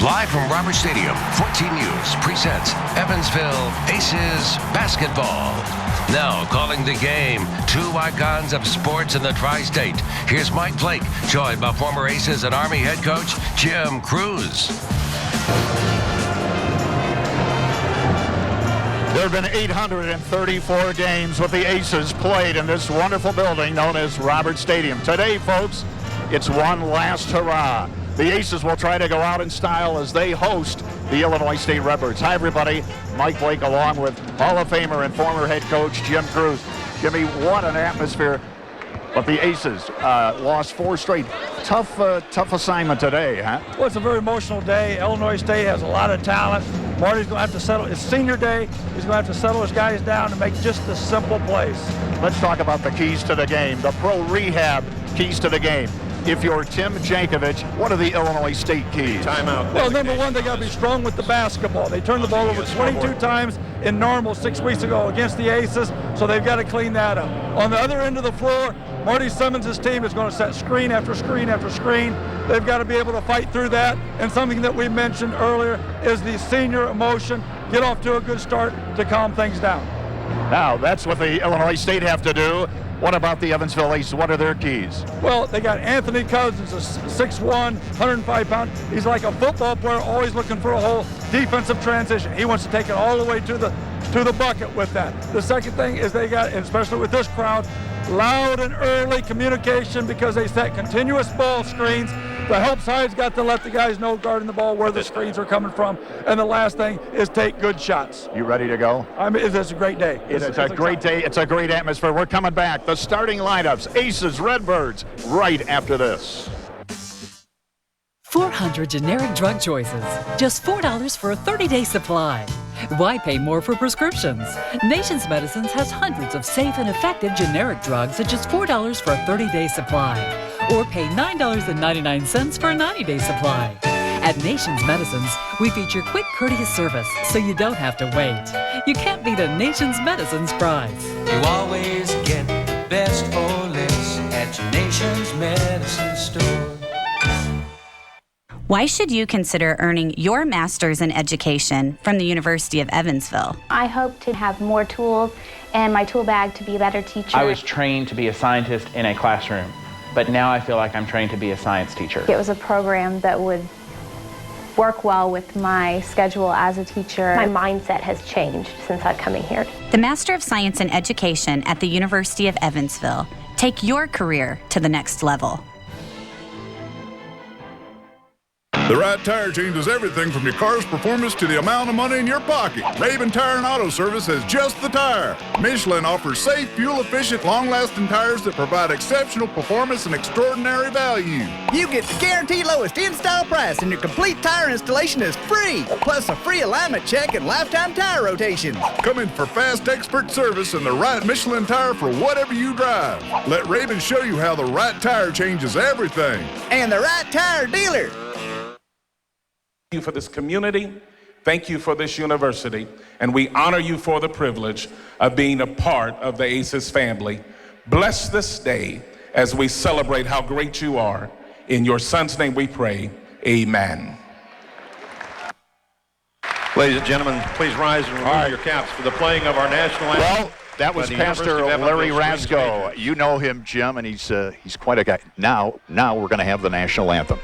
Live from Robert Stadium, 14 News presents Evansville Aces Basketball. Now calling the game, two icons of sports in the tri-state. Here's Mike Blake, joined by former Aces and Army head coach Jim Cruz. There have been 834 games with the Aces played in this wonderful building known as Robert Stadium. Today, folks, it's one last hurrah. The Aces will try to go out in style as they host the Illinois State Redbirds. Hi, everybody. Mike Blake along with Hall of Famer and former head coach Jim Cruz. Jimmy, what an atmosphere. But the Aces lost 4 straight. Tough assignment today, huh? Well, it's a very emotional day. Illinois State has a lot of talent. Marty's going to have to settle. It's senior day. He's going to have to settle his guys down to make just a simple plays. Let's talk about the keys to the game, the pro rehab keys to the game. If you're Tim Jankovic, what are the Illinois State keys? Timeout. Well, number one, they got to be strong with the basketball. They turned the ball over 22 times in normal 6 weeks ago against the Aces, so they've got to clean that up. On the other end of the floor, Marty Simmons' team is going to set screen after screen after screen. They've got to be able to fight through that. And something that we mentioned earlier is the senior emotion. Get off to a good start to calm things down. Now, that's what the Illinois State have to do. What about the Evansville Aces? What are their keys? Well, they got Anthony Cousins, a 6'1", 105-pound. He's like a football player, always looking for a whole defensive transition. He wants to take it all the way to the bucket with that. The second thing is they got, especially with this crowd, loud and early communication because they set continuous ball screens. The help side's got to let the guys know guarding the ball where the screens are coming from. And the last thing is take good shots. You ready to go? I mean, it's a great day. It's a great day. It's a great atmosphere. We're coming back. The starting lineups, Aces, Redbirds, right after this. 400 generic drug choices. Just $4 for a 30-day supply. Why pay more for prescriptions? Nations Medicines has hundreds of safe and effective generic drugs at just $4 for a 30-day supply. Or pay $9.99 for a 90-day supply. At Nations Medicines, we feature quick, courteous service so you don't have to wait. You can't beat a Nations Medicines price. You always get the best for less at your Nations Medicine store. Why should you consider earning your master's in education from the University of Evansville? I hope to have more tools and my tool bag to be a better teacher. I was trained to be a scientist in a classroom, but now I feel like I'm trained to be a science teacher. It was a program that would work well with my schedule as a teacher. My mindset has changed since I've come in here. The Master of Science in Education at the University of Evansville. Take your career to the next level. The right tire changes everything from your car's performance to the amount of money in your pocket. Raven Tire and Auto Service has just the tire. Michelin offers safe, fuel-efficient, long-lasting tires that provide exceptional performance and extraordinary value. You get the guaranteed lowest in-style price and your complete tire installation is free, plus a free alignment check and lifetime tire rotations. Come in for fast, expert service and the right Michelin tire for whatever you drive. Let Raven show you how the right tire changes everything. And the right tire dealer. Thank you for this community. Thank you for this university. And we honor you for the privilege of being a part of the Aces family. Bless this day as we celebrate how great you are. In your son's name we pray, amen. Ladies and gentlemen, please rise and remove your caps for the playing of our national anthem. Well, that was Pastor Larry Rasco. You know him, Jim, and he's quite a guy. Now we're going to have the national anthem.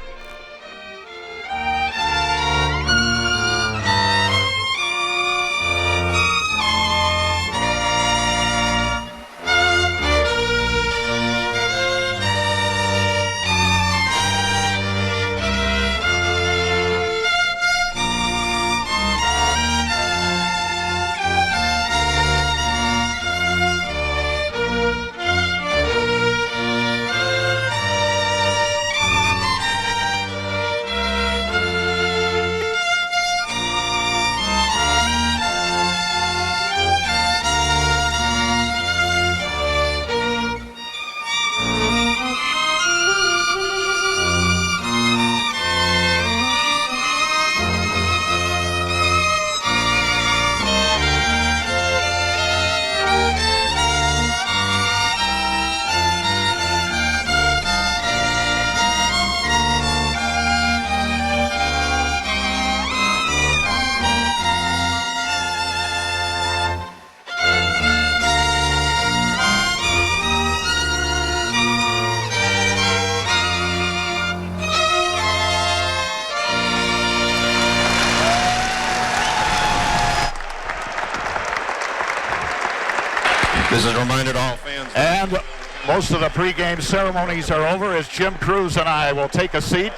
is a reminder to all fans. And most of the pregame ceremonies are over as Jim Cruz and I will take a seat.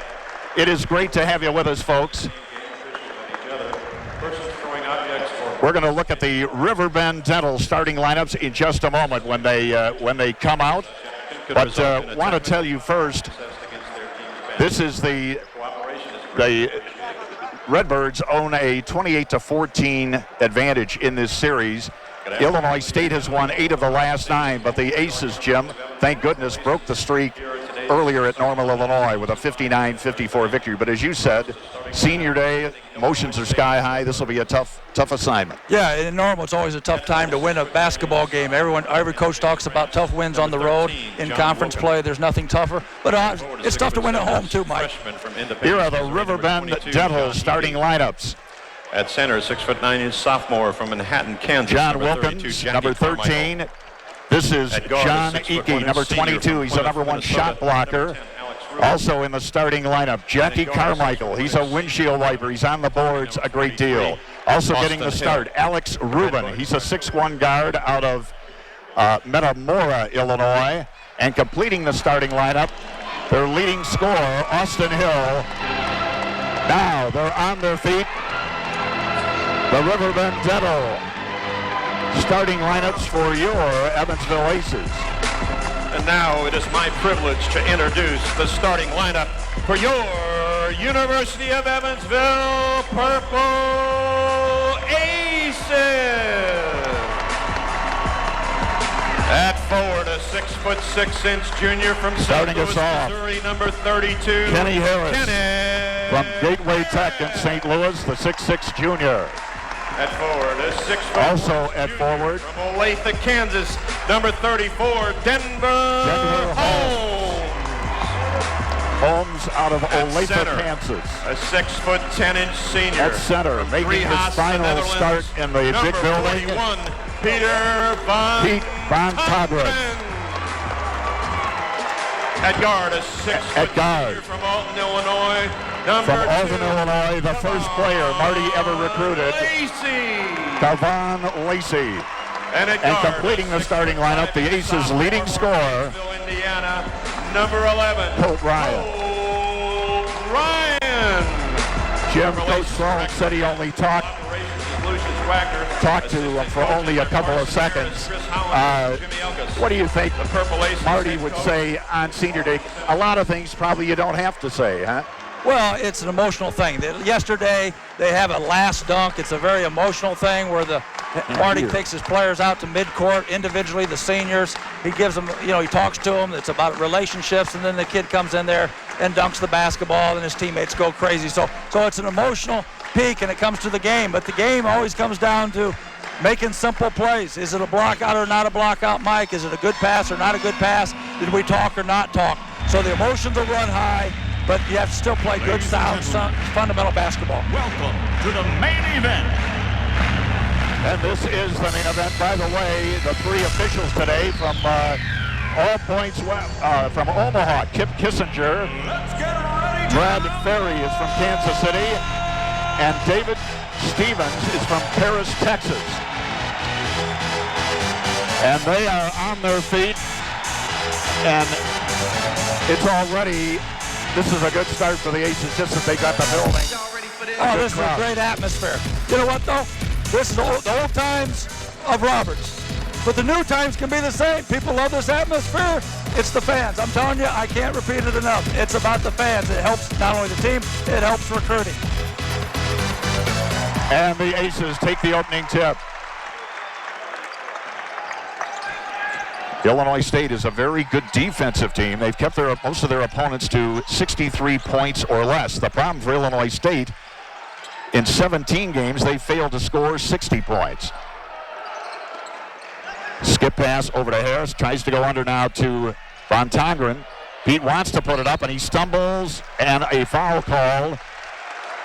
It is great to have you with us, folks. We're going to look at the Riverbend Dental starting lineups in just a moment when they come out. But want to tell you first, this is the Redbirds own a 28-14 advantage in this series. Illinois State has won 8 of the last 9, but the Aces, Jim, thank goodness, broke the streak earlier at Normal, Illinois with a 59-54 victory. But as you said, senior day, emotions are sky high. This will be a tough assignment. Yeah, in Normal, it's always a tough time to win a basketball game. Every coach talks about tough wins on the road. In conference play, there's nothing tougher. But it's tough to win at home, too, Mike. Here are the Riverbend Dental starting lineups. At center, 6'9" sophomore from Manhattan, Kansas. John Wilkins, number 13. This is John Ike, number 22. He's the number 1 shot blocker. Also in the starting lineup, Jackie Carmichael. He's a windshield wiper. He's on the boards a great deal. Also getting the start, Alex Rubin. He's a 6'1" guard out of Metamora, Illinois. And completing the starting lineup, their leading scorer, Austin Hill. Now they're on their feet. The Riverbend Dental starting lineups for your Evansville Aces. And now it is my privilege to introduce the starting lineup for your University of Evansville Purple Aces. At forward, a 6'6" junior from St. Louis, Missouri, number 32. Kenny Harris from Gateway Tech in St. Louis, the 6'6" junior. At forward, a 6'4" also at forward from Olathe, Kansas, number 34, Denver Holmes. Holmes out of Olathe, center, Kansas. A 6'10" senior. At center, making his final start in the big building. 41, Pete Van Todren. At guard, a 6'2" from Alton, Illinois. From Alton, Illinois, the first player Marty ever recruited, Kavon Lacey. And completing the starting lineup, the Aces' leading scorer, Indiana, number 11, Colt Ryan. Jim, Coach Sloan said he only talked to him for only a couple of seconds. What do you think Marty would say on senior day? A lot of things probably you don't have to say, huh? Well, it's an emotional thing. Yesterday, they have a last dunk. It's a very emotional thing where Marty takes his players out to midcourt individually, the seniors. He gives them, he talks to them. It's about relationships, and then the kid comes in there and dunks the basketball, and his teammates go crazy. So it's an emotional peak, and it comes to the game. But the game always comes down to making simple plays. Is it a block out or not a block out, Mike? Is it a good pass or not a good pass? Did we talk or not talk? So the emotions will run high, but you have to still play good, sound, fundamental basketball. Welcome to the main event. And this is the main event. By the way, the 3 officials today from all points from Omaha, Kip Kissinger. Brad Ferry is from Kansas City. And David Stevens is from Paris, Texas. And they are on their feet. And it's already... This is a good start for the Aces, just as they got the building. Oh, this is a great atmosphere. You know what, though? This is the old times of Roberts. But the new times can be the same. People love this atmosphere. It's the fans. I'm telling you, I can't repeat it enough. It's about the fans. It helps not only the team, it helps recruiting. And the Aces take the opening tip. Illinois State is a very good defensive team. They've kept most of their opponents to 63 points or less. The problem for Illinois State, in 17 games, they failed to score 60 points. Skip pass over to Harris, tries to go under now to Van Tongeren. Pete wants to put it up, and he stumbles, and a foul called.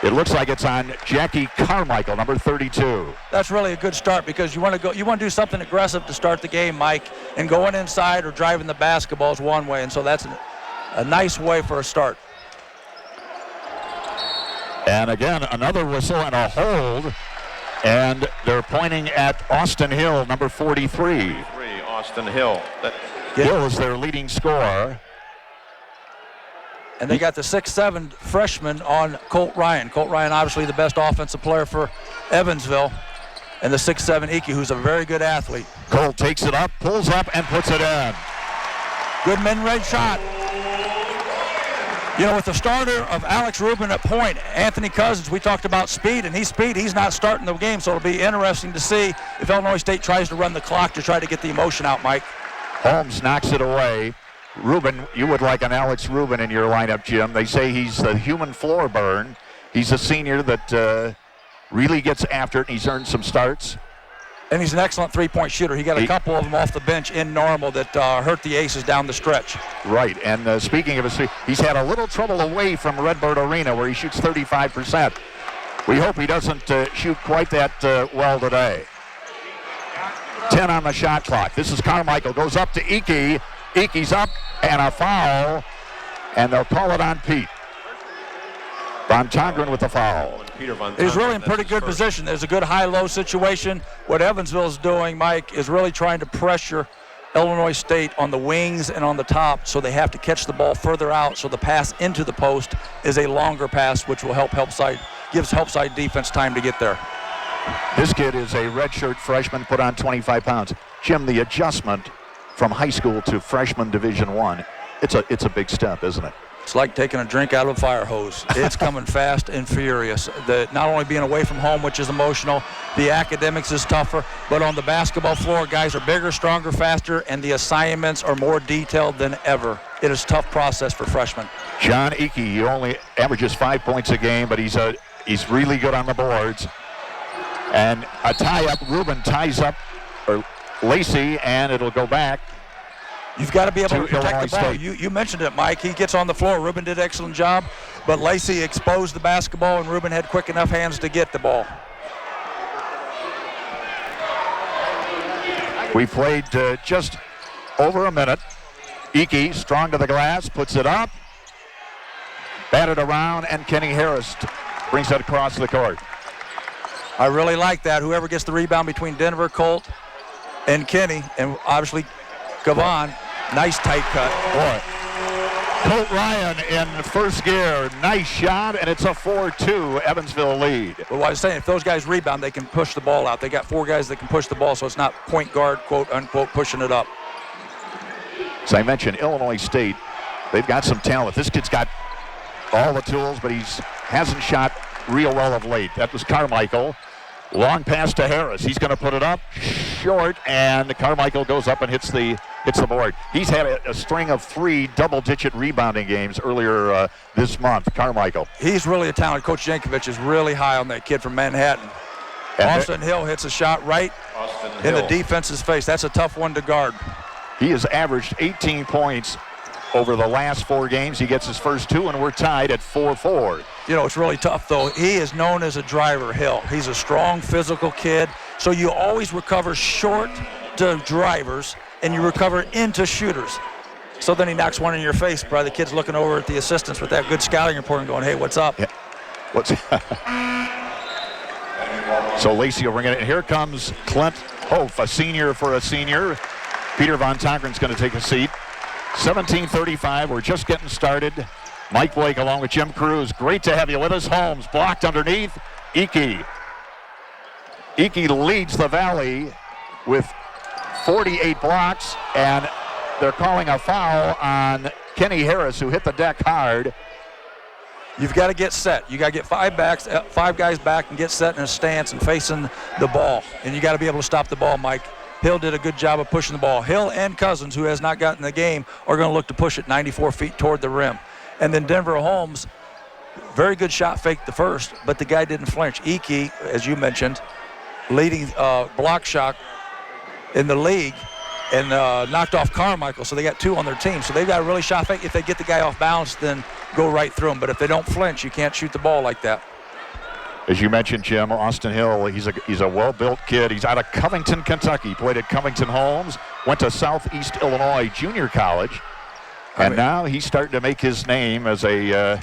It looks like it's on Jackie Carmichael, number 32. That's really a good start because you want to do something aggressive to start the game, Mike, and going inside or driving the basketball is one way, and so that's a nice way for a start. And again, another whistle and a hold, and they're pointing at Austin Hill, number 43. Austin Hill. Hill is their leading scorer. And they got the 6'7" freshman on Colt Ryan. Colt Ryan, obviously the best offensive player for Evansville. And the 6'7" Iki, who's a very good athlete. Colt takes it up, pulls up, and puts it in. Good mid-range shot. You know, with the starter of Alex Rubin at point, Anthony Cousins, we talked about speed, and he's not starting the game, so it'll be interesting to see if Illinois State tries to run the clock to try to get the emotion out, Mike. Holmes knocks it away. Rubin, you would like an Alex Rubin in your lineup, Jim. They say he's the human floor burn. He's a senior that really gets after it, and he's earned some starts. And he's an excellent three-point shooter. He got a couple of them off the bench in normal that hurt the Aces down the stretch. Right, and speaking of his, he's had a little trouble away from Redbird Arena where he shoots 35%. We hope he doesn't shoot quite that well today. 10 on the shot clock. This is Carmichael, goes up to Iki. Iki's up, and a foul, and they'll call it on Pete. Von Tongren with the foul. He's really in pretty good position. There's a good high-low situation. What Evansville is doing, Mike, is really trying to pressure Illinois State on the wings and on the top, so they have to catch the ball further out, so the pass into the post is a longer pass, which will gives help side defense time to get there. This kid is a redshirt freshman, put on 25 pounds. Jim, the adjustment from high school to freshman Division I, it's a big step, isn't it? It's like taking a drink out of a fire hose. It's coming fast and furious. Not only being away from home, which is emotional, the academics is tougher, but on the basketball floor, guys are bigger, stronger, faster, and the assignments are more detailed than ever. It is a tough process for freshmen. John Iki, he only averages 5 points a game, but he's really good on the boards. And a tie-up, Rubin ties up Lacey, and it'll go back. You've got to be able to protect Illinois the ball. State. You mentioned it, Mike. He gets on the floor. Rubin did an excellent job, but Lacey exposed the basketball, and Rubin had quick enough hands to get the ball. We played just over a minute. Iki, strong to the glass, puts it up, batted around, and Kenny Harris brings it across the court. I really like that. Whoever gets the rebound between Denver, Colt, and Kenny, and obviously Gavon, nice tight cut. Boy, Colt Ryan in first gear, nice shot, and it's a 4-2 Evansville lead. Well, I was saying, if those guys rebound, they can push the ball out. They got 4 guys that can push the ball, so it's not point guard, quote, unquote, pushing it up. As I mentioned, Illinois State, they've got some talent. This kid's got all the tools, but hasn't shot real well of late. That was Carmichael. Long pass to Harris. He's going to put it up short, and Carmichael goes up and hits the board. He's had a string of 3 double-digit rebounding games earlier this month, Carmichael. He's really a talent. Coach Jankovic is really high on that kid from Manhattan. And Austin Hill hits a shot right in the defense's face. That's a tough one to guard. He has averaged 18 points over the last 4 games. He gets his first 2, and we're tied at 4-4. You know, it's really tough, though. He is known as a driver, Hill. He's a strong, physical kid, so you always recover short to drivers, and you recover into shooters. So then he knocks one in your face. Probably the kid's looking over at the assistants with that good scouting report and going, hey, what's up? Yeah. So Lacey will bring it in. Here comes Clint Hof, a senior for a senior. Peter Von Tongren's going to take a seat. 17:35, we're just getting started. Mike Blake along with Jim Cruz. Great to have you with us. Holmes blocked underneath. Iki leads the Valley with 48 blocks, and they're calling a foul on Kenny Harris, who hit the deck hard. You've got to get set. You got to get 5 guys back and get set in a stance and facing the ball. And you got to be able to stop the ball, Mike. Hill did a good job of pushing the ball. Hill and Cousins, who has not gotten the game, are going to look to push it 94 feet toward the rim. And then Denver Holmes, very good shot fake the first, but the guy didn't flinch. Iki, as you mentioned, leading block shot in the league, and knocked off Carmichael, so they got 2 on their team. So they've got a really shot fake. If they get the guy off balance, then go right through him. But if they don't flinch, you can't shoot the ball like that. As you mentioned, Jim, Austin Hill, he's a well-built kid. He's out of Covington, Kentucky. Played at Covington Holmes, went to Southeast Illinois Junior College, and now he's starting to make his name as a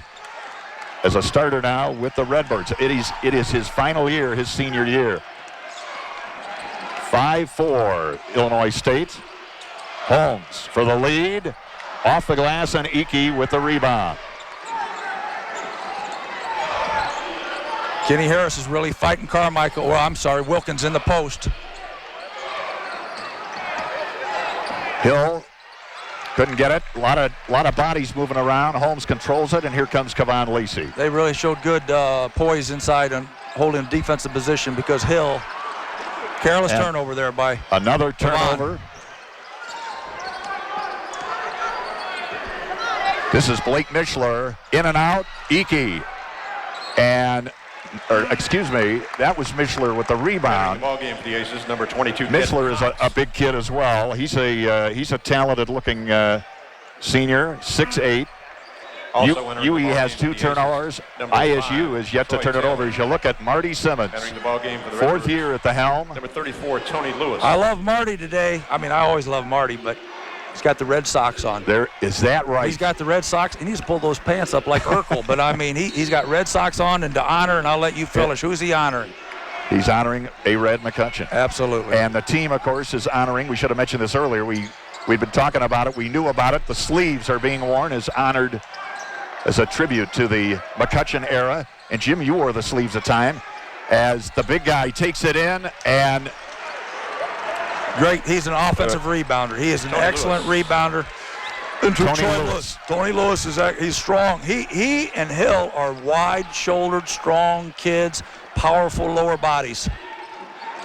starter now with the Redbirds. It is his final year, his senior year. 5-4 Illinois State. Holmes for the lead. Off the glass, and Iki with the rebound. Kenny Harris is really fighting Carmichael. Well, I'm sorry, Wilkins in the post. Hill couldn't get it. A lot of bodies moving around. Holmes controls it, and here comes Kevon Lacey. They really showed good poise inside and holding defensive position because Hill, careless turnover there by another turnover. This is Blake Mishler, in and out, Iki, excuse me, that was Mishler with the rebound. Ball game for the Aces, number 22. Mishler is a big kid as well. He's a talented-looking senior, 6'8". UE has 2 turnovers. ISU is yet to turn it over. As you look at Marty Simmons, Entering the ball game for the fourth Redbirds. year at the helm. Number 34, Tony Lewis. I love Marty today. I mean, I always love Marty, but he's got the Red Sox on. Is that right? He's got the Red Sox. He needs to pull those pants up like Urkel. But, I mean, he's got Red Sox on, and to honor, and I'll let you finish. Who's he honoring? He's honoring A-Red McCutcheon. Absolutely. And the team, of course, is honoring. We should have mentioned this earlier. We'd been talking about it. We knew about it. The sleeves are being worn as honored as a tribute to the McCutcheon era. And, Jim, you wore the sleeves at time as the big guy takes it in and... Great. He's an offensive rebounder. He is an excellent rebounder. Tony Lewis he's strong. He and Hill are wide-shouldered, strong kids, powerful lower bodies.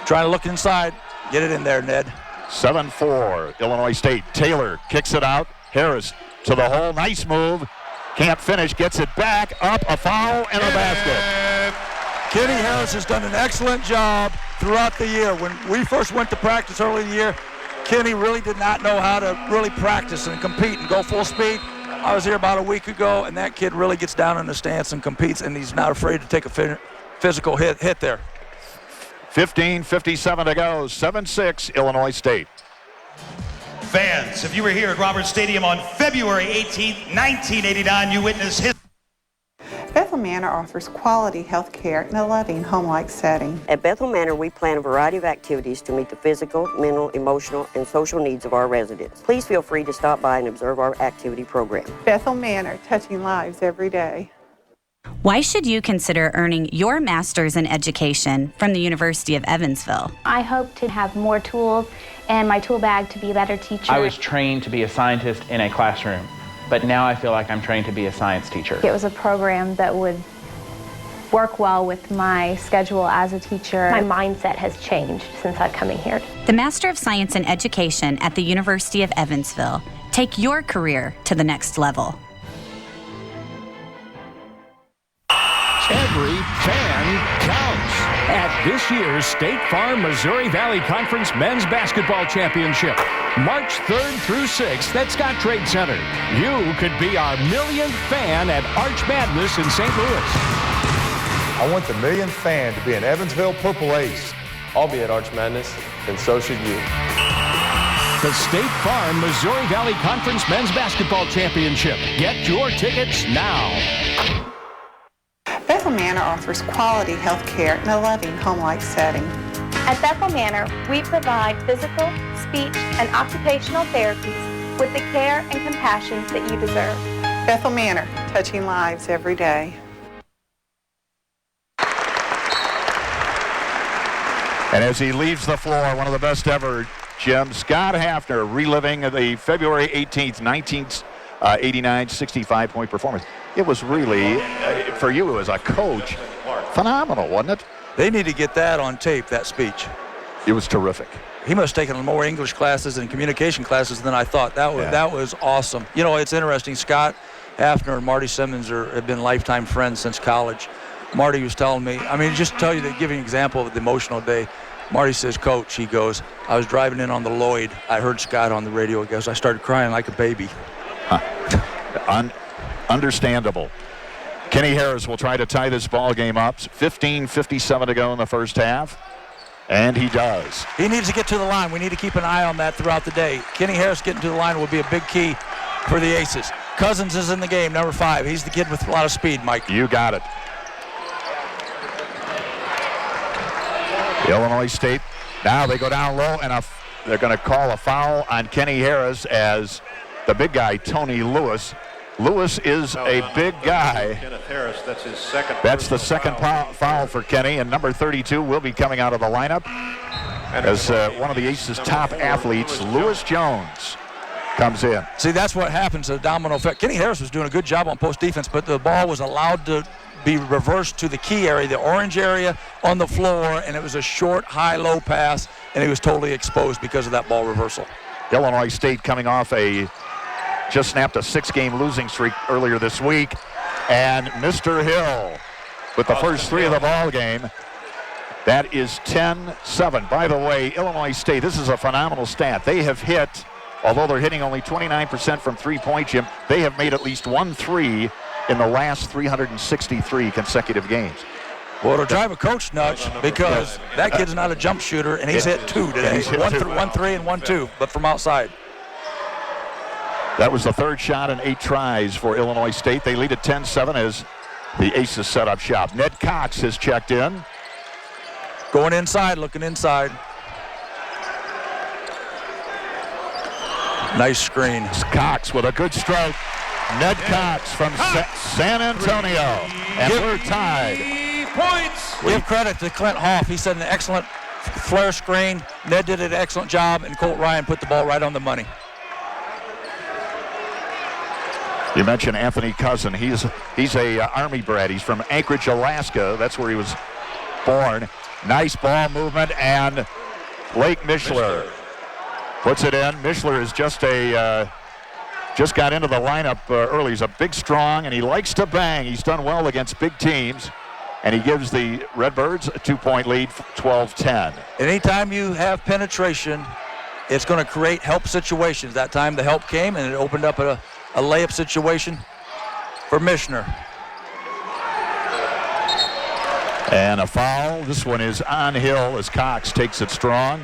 Trying to look inside. Get it in there, Ned. 7-4, Illinois State. Taylor kicks it out. Harris to the hole. Nice move. Can't finish. Gets it back. Up. A foul and a basket. Kenny Harris has done an excellent job throughout the year. When we first went to practice early in the year, Kenny really did not know how to really practice and compete and go full speed. I was here about a week ago, and that kid really gets down in the stance and competes, and he's not afraid to take a physical hit there. 15:57 to go. 7-6, Illinois State. Fans, if you were here at Roberts Stadium on February 18th, 1989, you witnessed history. Bethel Manor offers quality health care in a loving, home-like setting. At Bethel Manor, we plan a variety of activities to meet the physical, mental, emotional, and social needs of our residents. Please feel free to stop by and observe our activity program. Bethel Manor, touching lives every day. Why should you consider earning your master's in education from the University of Evansville? I hope to have more tools and my tool bag to be a better teacher. I was trained to be a scientist in a classroom, but now I feel like I'm trained to be a science teacher. It was a program that would work well with my schedule as a teacher. My mindset has changed since I've come in here. The Master of Science in Education at the University of Evansville. Take your career to the next level. Every fan counts at this year's State Farm Missouri Valley Conference Men's Basketball Championship, March 3rd through 6th at Scott Trade Center. You could be our millionth fan at Arch Madness in St. Louis. I want the millionth fan to be an Evansville Purple Ace. I'll be at Arch Madness, and so should you. The State Farm Missouri Valley Conference Men's Basketball Championship. Get your tickets now. Bethel Manor offers quality health care in a loving, home-like setting. At Bethel Manor, we provide physical, speech, and occupational therapies with the care and compassion that you deserve. Bethel Manor, touching lives every day. And as he leaves the floor, one of the best ever, Jim, Scott Hafner reliving the February 18th, 1989 65-point performance. It was really, for you as a coach, phenomenal, wasn't it? They need to get that on tape, that speech. It was terrific. He must have taken more English classes and communication classes than I thought. That was awesome. You know, it's interesting. Scott Hafner and Marty Simmons have been lifetime friends since college. Marty was telling me, I mean, just to tell you, to give you an example of the emotional day, Marty says, Coach, he goes, I was driving in on the Lloyd. I heard Scott on the radio. He goes, I started crying like a baby. Understandable. Kenny Harris will try to tie this ball game up. 15:57 to go in the first half. And he does. He needs to get to the line. We need to keep an eye on that throughout the day. Kenny Harris getting to the line will be a big key for the Aces. Cousins is in the game, number 5. He's the kid with a lot of speed, Mike. You got it. Illinois State, now they go down low, and they're going to call a foul on Kenny Harris as the big guy, Tony Lewis. Lewis is a big guy. Kenneth Harris, that's his second. That's the second foul for Kenny, and number 32 will be coming out of the lineup as one of the Aces' top athletes, Lewis Jones, comes in. See, that's what happens, the domino effect. Kenny Harris was doing a good job on post defense, but the ball was allowed to be reversed to the key area, the orange area on the floor, and it was a short, high-low pass, and he was totally exposed because of that ball reversal. Illinois State coming off just snapped a 6-game losing streak earlier this week, and Mr. Hill with the first 3 of the ball game. That is 10-7. By the way, Illinois State, this is a phenomenal stat. They have hit, although they're hitting only 29% from three-point, Jim, they have made at least 1 3 in the last 363 consecutive games. Well, it'll drive a coach nuts because that kid's not a jump shooter, and he's hit 2 today. He's hit 1 3 and 1 2, but from outside. That was the 3rd shot in 8 tries for Illinois State. They lead at 10-7 as the Aces set up shop. Ned Cox has checked in. Going inside, looking inside. Nice screen. Cox with a good stroke. Ned Cox from San Antonio. And we're tied. Points. Give credit to Clint Hoff. He set an excellent flare screen. Ned did an excellent job, and Colt Ryan put the ball right on the money. You mentioned Anthony Cousin. He's a Army brat. He's from Anchorage, Alaska. That's where he was born. Nice ball movement, and Blake Mishler puts it in. Mishler is just got into the lineup early. He's a big, strong, and he likes to bang. He's done well against big teams, and he gives the Redbirds a 2-point lead, 12-10. Anytime you have penetration, it's going to create help situations. That time the help came, and it opened up a layup situation for Mishner. And a foul. This one is on Hill as Cox takes it strong.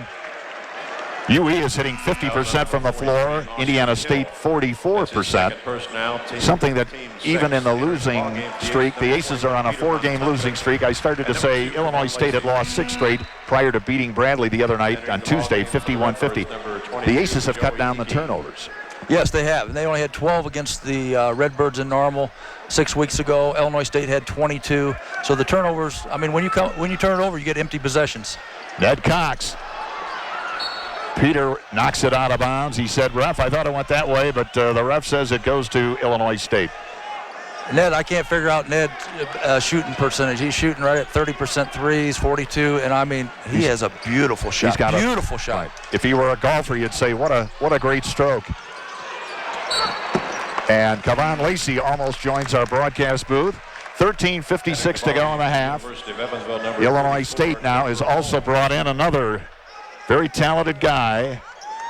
UE is hitting 50% from the floor. Indiana State 44%. Something that even in the losing streak, the Aces are on a 4-game losing streak. I started to say Illinois State had lost 6 straight prior to beating Bradley the other night on Tuesday, 51-50. The Aces have cut down the turnovers. Yes, they have. They only had 12 against the Redbirds in normal 6 weeks ago. Illinois State had 22. So the turnovers, I mean, when you turn it over, you get empty possessions. Ned Cox. Peter knocks it out of bounds. He said, "Ref, I thought it went that way," but the ref says it goes to Illinois State. Ned, I can't figure out Ned's shooting percentage. He's shooting right at 30% threes, 42, and I mean, he has a beautiful shot. He's got beautiful shot. Right. If he were a golfer, you'd say, what a great stroke. And Kevon Lacey almost joins our broadcast booth. 13:56 to go in the half. Illinois State now has also brought in another very talented guy,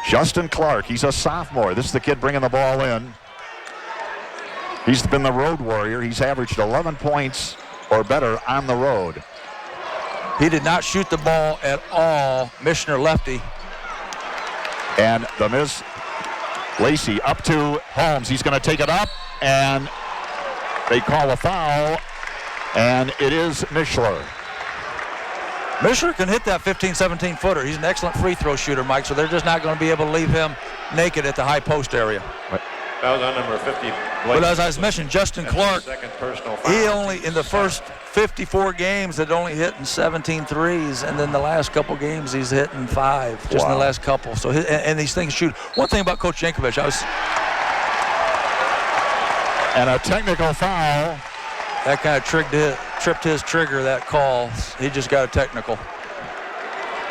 Justin Clark. He's a sophomore. This is the kid bringing the ball in. He's been the road warrior. He's averaged 11 points or better on the road. He did not shoot the ball at all. Mishner lefty. And the miss. Lacey up to Holmes. He's going to take it up, and they call a foul, and it is Mishler. Mishler can hit that 15, 17-footer. He's an excellent free throw shooter, Mike, so they're just not going to be able to leave him naked at the high post area. That was on number 50. But as I mentioned, Justin Clark, second personal foul. he only, in the first 54 games, had only hit 17 threes, and then the last couple games he's hitting 5, just in the last couple. So and these things shoot. One thing about Coach Jankovic, and a technical foul. That kind of tripped his trigger, that call. He just got a technical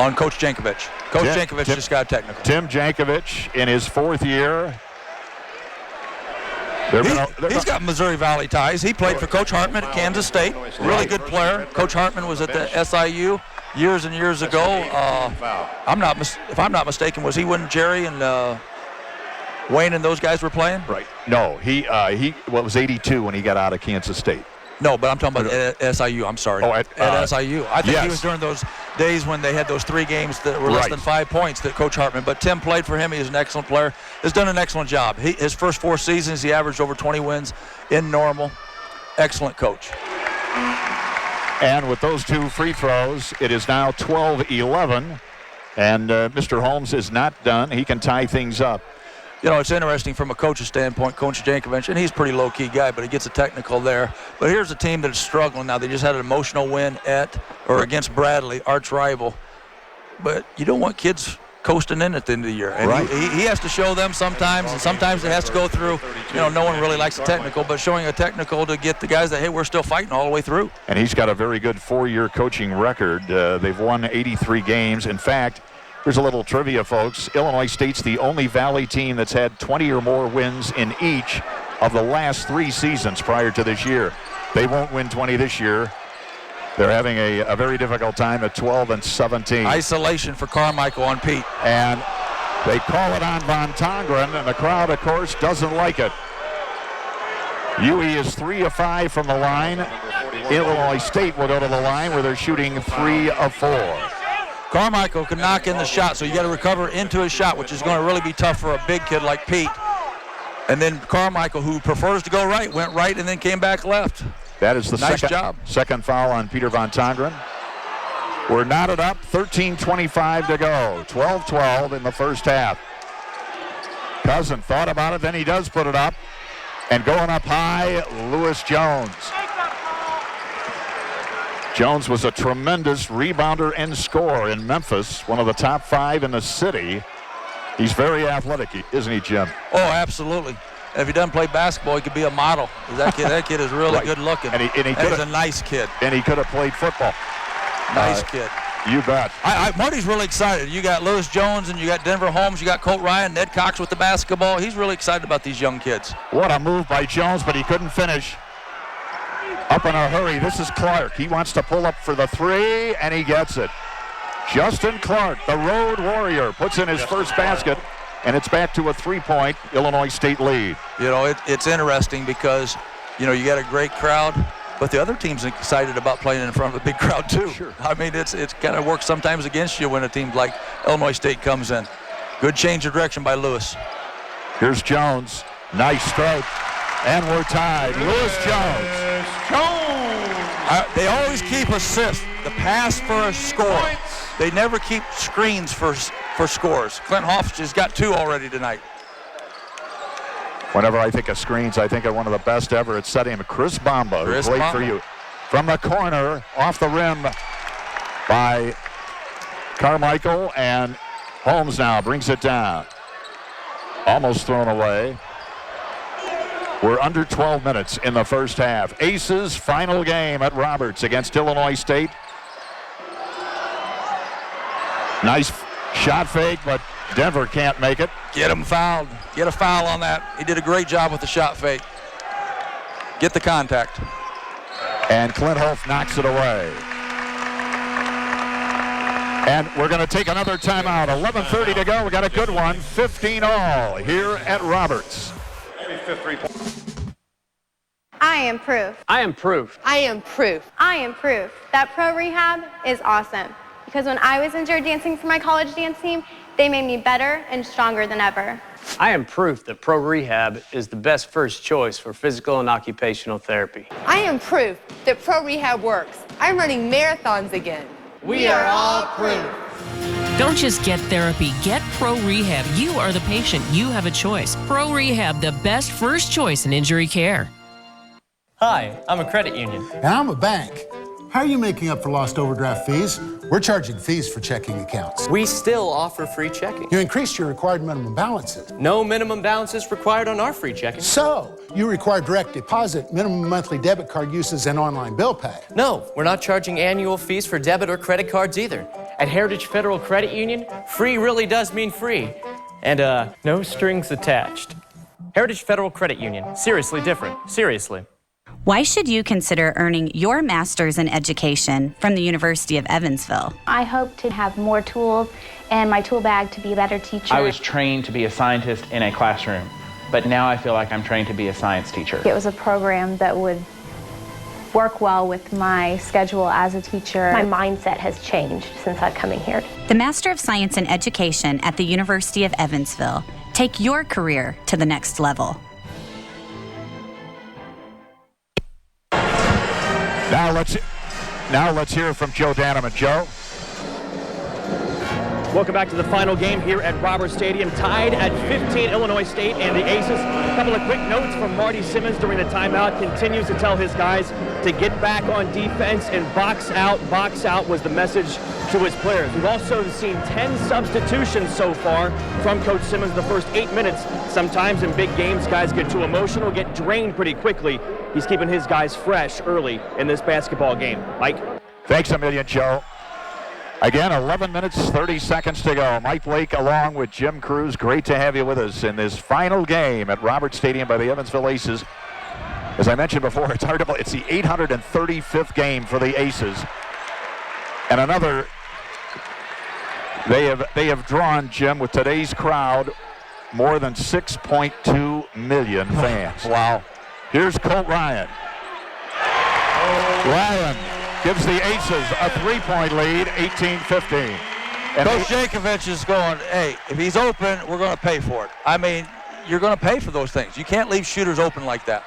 on Coach Jankovic. Coach Jankovic just got a technical. Tim Jankovic in his 4th year. He's got Missouri Valley ties. He played for Coach Hartman at Kansas State. Really good player. Coach Hartman was at the SIU years and years ago. If I'm not mistaken, was he when Jerry and Wayne and those guys were playing? Right. No, he was 82 when he got out of Kansas State. No, but I'm talking about at SIU. I'm sorry. At SIU. I think he was during those days when they had those 3 games that were less than 5 points that Coach Hartman. But Tim played for him. He is an excellent player. Has done an excellent job. His first 4 seasons, he averaged over 20 wins in normal. Excellent coach. And with those 2 free throws, it is now 12-11. And Mr. Holmes is not done. He can tie things up. You know, it's interesting from a coach's standpoint. Coach Jankovic, and he's a pretty low-key guy, but he gets a technical there. But here's a team that is struggling now. They just had an emotional win against Bradley, arch rival. But you don't want kids coasting in at the end of the year. And right. he has to show them sometimes, and sometimes it has to go through. You know, no one really likes a technical, but showing a technical to get the guys that, hey, we're still fighting all the way through. And he's got a very good 4-year coaching record. They've won 83 games. In fact, here's a little trivia, folks. Illinois State's the only Valley team that's had 20 or more wins in each of the last 3 seasons prior to this year. They won't win 20 this year. They're having a very difficult time at 12-17. Isolation for Carmichael on Pete. And they call it on Von Tongren, and the crowd, of course, doesn't like it. UE is 3 of 5 from the line. Illinois State will go to the line where they're shooting 3 of 4. Carmichael can knock in the shot, so you got to recover into his shot, which is going to really be tough for a big kid like Pete. And then Carmichael, who prefers to go right, went right and then came back left. That is the nice job. Second foul on Peter Von Tongren. We're knotted up, 13:25 to go. 12-12 in the first half. Cousin thought about it, then he does put it up. And going up high, Lewis Jones. Jones was a tremendous rebounder and scorer in Memphis, one of the top 5 in the city. He's very athletic, isn't he, Jim? Oh, absolutely. If he doesn't play basketball, he could be a model. That kid is really right. good looking. And he's a nice kid. And he could have played football. Nice kid. You bet. Marty's really excited. You got Lewis Jones and you got Denver Holmes. You got Colt Ryan, Ned Cox with the basketball. He's really excited about these young kids. What a move by Jones, but he couldn't finish. Up in a hurry. This is Clark. He wants to pull up for the 3, and he gets it. Justin Clark, the road warrior, puts in his first basket. And it's back to a 3-point Illinois State lead. You know, it's interesting because, you know, you got a great crowd, but the other team's excited about playing in front of a big crowd too. Sure. I mean, it's kind of works sometimes against you when a team like Illinois State comes in. Good change of direction by Lewis. Here's Jones. Nice stroke. And we're tied. Lewis Jones. They always keep assists. The pass for a score. They never keep screens for scores. Clint Hoff has got 2 already tonight. Whenever I think of screens, I think of one of the best ever at setting him, Chris Bamba, who played for you. From the corner, off the rim by Carmichael, and Holmes now brings it down. Almost thrown away. We're under 12 minutes in the first half. Aces' final game at Roberts against Illinois State. Nice shot fake, but Denver can't make it. Get him fouled. Get a foul on that. He did a great job with the shot fake. Get the contact. And Clint Hoff knocks it away. And we're going to take another timeout. 11:30 to go. We got a good one. 15-all here at Roberts. I am proof. I am proof. I am proof. I am proof that Pro Rehab is awesome. Because when I was injured dancing for my college dance team, they made me better and stronger than ever. I am proof that Pro Rehab is the best first choice for physical and occupational therapy. I am proof that Pro Rehab works. I'm running marathons again. We are all proof. Don't just get therapy, get Pro Rehab. You are the patient. You have a choice. Pro Rehab, the best first choice in injury care. Hi, I'm a credit union. And I'm a bank. How are you making up for lost overdraft fees? We're charging fees for checking accounts. We still offer free checking. You increased your required minimum balances. No minimum balances required on our free checking. So, you require direct deposit, minimum monthly debit card uses, and online bill pay. No, we're not charging annual fees for debit or credit cards either. At Heritage Federal Credit Union, free really does mean free. And, no strings attached. Heritage Federal Credit Union. Seriously different. Seriously. Why should you consider earning your master's in education from the University of Evansville? I hope to have more tools and my tool bag to be a better teacher. I was trained to be a scientist in a classroom, but now I feel like I'm trained to be a science teacher. It was a program that would work well with my schedule as a teacher. My mindset has changed since I've come in here. The Master of Science in Education at the University of Evansville. Take your career to the next level. Now let's hear from Joe Danneman. Joe? Welcome back to the final game here at Robert Stadium. Tied at 15, Illinois State and the Aces. A couple of quick notes from Marty Simmons during the timeout. Continues to tell his guys to get back on defense and box out. Box out was the message to his players. We've also seen 10 substitutions so far from Coach Simmons the first 8 minutes. Sometimes in big games, guys get too emotional, get drained pretty quickly. He's keeping his guys fresh early in this basketball game. Mike? Thanks a million, Joe. Again, 11 minutes, 30 seconds to go. Mike Blake along with Jim Cruz. Great to have you with us in this final game at Robert Stadium by the Evansville Aces. As I mentioned before, it's hard to believe. It's the 835th game for the Aces. And another, they have drawn, Jim, with today's crowd, more than 6.2 million fans. Wow. Here's Colt Ryan. Ryan gives the Aces a 3-point lead, 18-15. And Coach Jankovic is going, hey, if he's open, we're going to pay for it. I mean, you're going to pay for those things. You can't leave shooters open like that.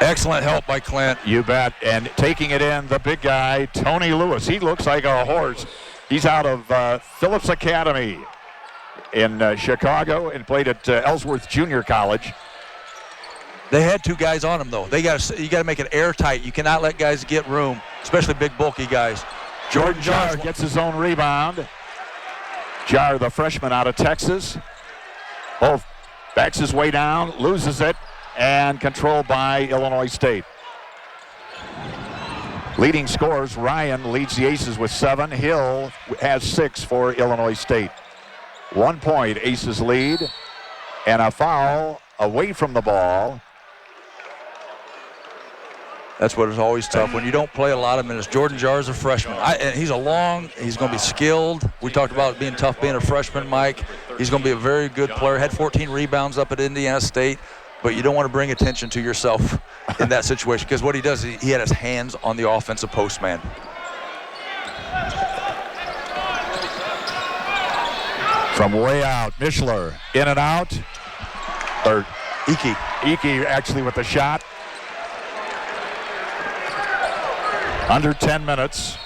Excellent help by Clint. You bet. And taking it in, the big guy, Tony Lewis. He looks like a horse. He's out of Phillips Academy in Chicago and played at Ellsworth Junior College. They had two guys on him, though. You got to make it airtight. You cannot let guys get room, especially big, bulky guys. Jordan Jarr gets his own rebound. Jarr, the freshman out of Texas. Both backs his way down, loses it, and controlled by Illinois State. Leading scorers, Ryan leads the Aces with 7. Hill has 6 for Illinois State. 1 point, Aces lead, and a foul away from the ball. That's what is always tough when you don't play a lot of minutes. Jordan Jarr is a freshman. And he's he's going to be skilled. We talked about it being tough being a freshman, Mike. He's going to be a very good player. Had 14 rebounds up at Indiana State, but you don't want to bring attention to yourself in that situation because what he does, he had his hands on the offensive post man. From way out, Mishler in and out. Or Iki actually with the shot. Under 10 minutes.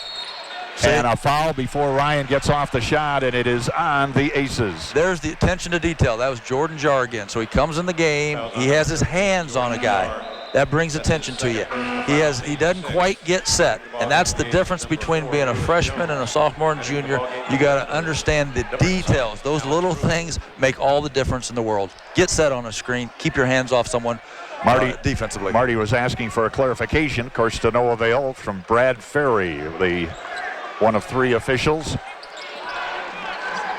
And a foul before Ryan gets off the shot, and it is on the Aces. There's the attention to detail. That was Jordan Jarr again. So he comes in the game. He has his hands on a guy. That brings attention to you. He doesn't quite get set, and that's the difference between being a freshman and a sophomore and junior. You got to understand the details. Those little things make all the difference in the world. Get set on a screen. Keep your hands off someone. Marty, defensively. Marty was asking for a clarification, of course, to no avail from Brad Ferry, the one of 3 officials.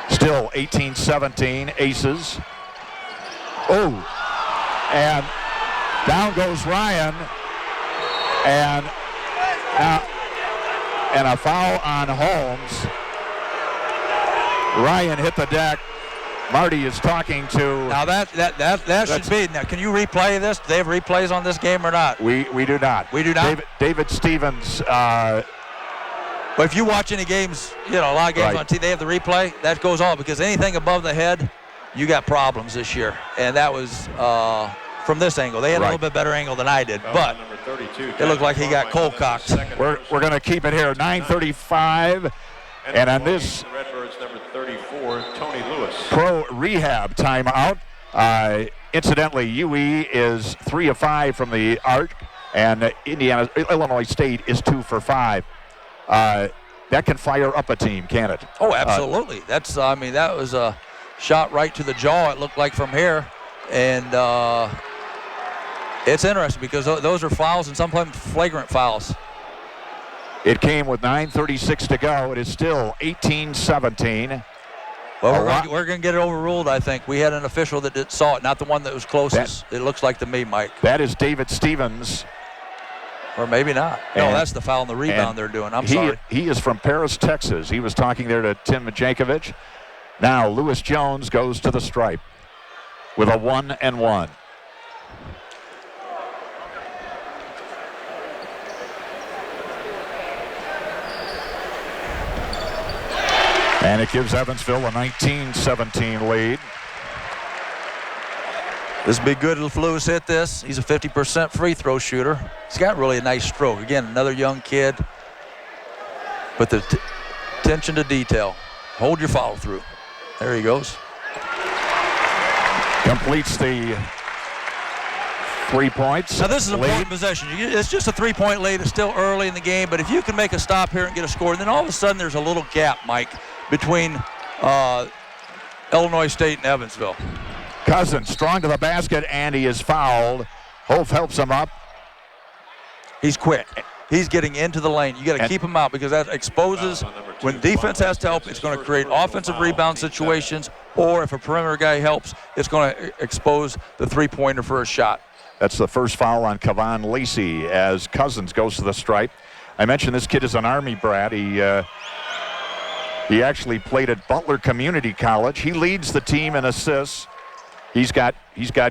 Still 18-17, Aces. Oh, and down goes Ryan, and a foul on Holmes. Ryan hit the deck. Marty is talking to. Now that should be. Now, can you replay this? Do they have replays on this game or not? We do not. We do not. David Stevens. But if you watch any games, a lot of games on TV, they have the replay. That goes on because anything above the head, you got problems this year. And that was from this angle. They had a little bit better angle than I did, but it looked like he got cold cocked. We're going to keep it here. 9:35, and on this. Redbirds number 34, Tony Lewis. Pro rehab timeout. Incidentally, UE is 3 of 5 from the arc, and Illinois State is 2 for 5. That can fire up a team, can it? Oh, absolutely. That was a shot right to the jaw, it looked like from here. And it's interesting because those are fouls and sometimes flagrant fouls. It came with 9:36 to go. It is still 18-17. Well, we're going to get it overruled, I think. We had an official that saw it, not the one that was closest. It looks like to me, Mike. That is David Stevens. Or maybe not. No, that's the foul on the rebound they're doing. I'm sorry. He is from Paris, Texas. He was talking there to Tim Jankovic. Now Lewis Jones goes to the stripe with a 1-and-1. And it gives Evansville a 19-17 lead. This would be good if Lewis hit this. He's a 50% free throw shooter. He's got really a nice stroke. Again, another young kid. But the attention to detail. Hold your follow through. There he goes. Completes the 3 points. Now this is an lead. important possession. It's just a 3-point lead. It's still early in the game, but if you can make a stop here and get a score, then all of a sudden there's a little gap, Mike, between Illinois State and Evansville. Cousins strong to the basket, and he is fouled. Hof helps him up. He's quick. He's getting into the lane. You got to keep him out because that exposes, when defense has to help, it's going to create offensive rebound situations, or if a perimeter guy helps, it's going to expose the three-pointer for a shot. That's the first foul on Kevon Lacey as Cousins goes to the stripe. I mentioned this kid is an Army brat. He actually played at Butler Community College. He leads the team in assists. He's got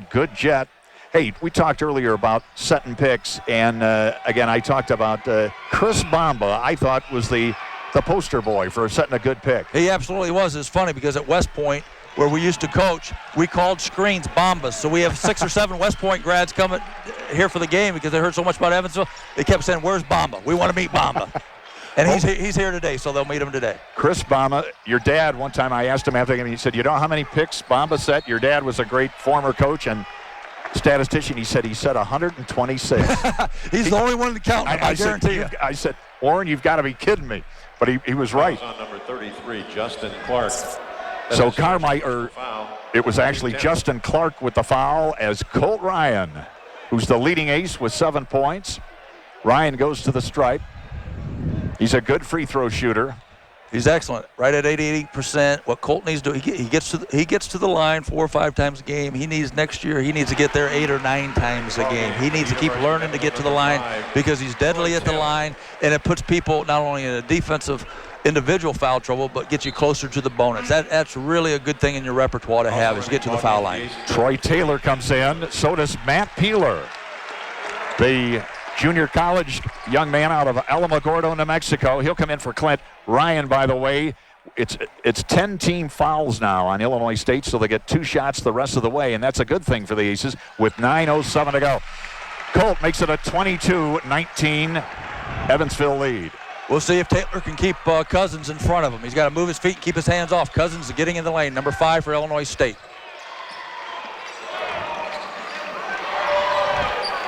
good jet. Hey, we talked earlier about setting picks, and again, I talked about Chris Bamba. I thought was the poster boy for setting a good pick. He absolutely was. It's funny because at West Point, where we used to coach, we called screens Bombas. So we have 6 or 7 West Point grads coming here for the game because they heard so much about Evansville. They kept saying, "Where's Bamba? We want to meet Bamba." And he's here today, so they'll meet him today. Chris Bamba, your dad, one time I asked him after the game, he said, "You know how many picks Bamba set?" Your dad was a great former coach and statistician. He said 126. He's the only one to count. I guarantee you. I said, "Warren, you've got to be kidding me." But he was right. On number 33, Justin Clark. So it was actually Justin Clark with the foul as Colt Ryan, who's the leading ace with 7 points. Ryan goes to the stripe. He's a good free throw shooter. He's excellent, right at 88%. What Colt needs to do, he gets to the line 4 or 5 times a game. Next year he needs to get there 8 or 9 times a game. He needs to keep learning to get to the line because he's deadly at the line, and it puts people not only in a defensive individual foul trouble, but gets you closer to the bonus. That's really a good thing in your repertoire to have, is get to the foul line. Troy Taylor comes in. So does Matt Peeler, the junior college young man out of Alamogordo, New Mexico. He'll come in for Clint. Ryan, by the way, it's 10 team fouls now on Illinois State, so they get 2 shots the rest of the way, and that's a good thing for the Aces with 9:07 to go. Colt makes it a 22-19 Evansville lead. We'll see if Taylor can keep Cousins in front of him. He's got to move his feet, keep his hands off. Cousins is getting in the lane, number 5 for Illinois State.